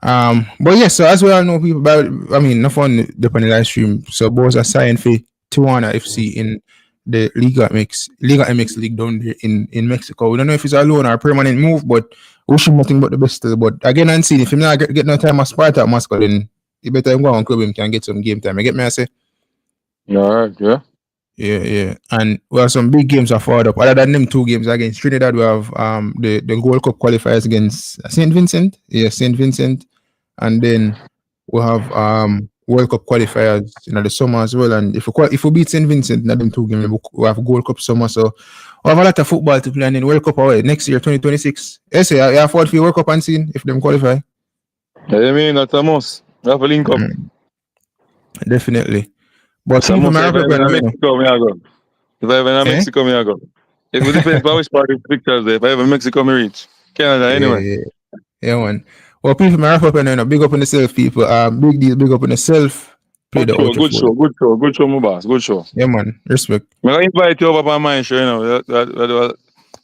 But yes, so as we all know, people about, I mean, no fun up on the live stream. So Boys are signed for Tijuana FC in the Liga MX League down there in Mexico. We don't know if it's a loan or a permanent move, but wish him nothing but the best. But again, and see if him not get no time at Sparta Moscow, then you better go on club him can get some game time. You get me? I say. Yeah. Yeah. And we have some big games are forward up. Other than them 2 games against Trinidad, we have the Gold Cup qualifiers against St. Vincent. Yeah, St. Vincent. And then we have World Cup qualifiers in the summer as well. And if we beat St. Vincent in them 2 games, we have Gold Cup summer. So we have a lot of football to play, and then World Cup away next year, 2026. Yes, you afford for World Cup and scene if them qualify. Yeah, I mean, that's a must. We have a link up. Definitely. But if I ever in Mexico, I go. If I ever in Mexico, I go. It would depend on which part of the pictures there. If I ever in Mexico, I reach. Canada, anyway. Yeah, man. Well, people, my wrap up and big up on yourself, people. Big deal, big up on yourself. Good show, my boss. Good show. Yeah, man. Respect. I'm going to invite you over on my show, you know.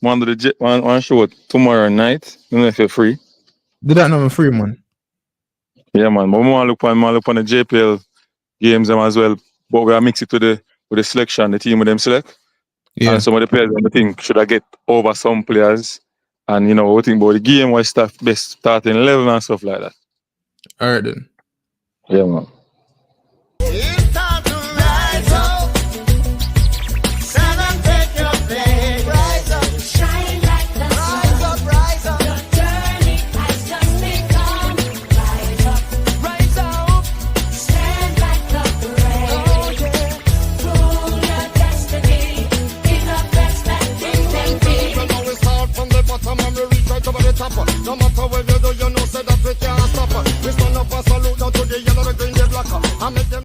One show tomorrow night. You know if you're free. Do that now, I'm free, man. Yeah, man. But I want to look on the JPL games as well. But we are mix it with the selection, the team with them select. Yeah. And some of the players, I think, should I get over some players. And, you know, we think about the game, what stuff best starting 11 and stuff like that. All right, then. Yeah, man.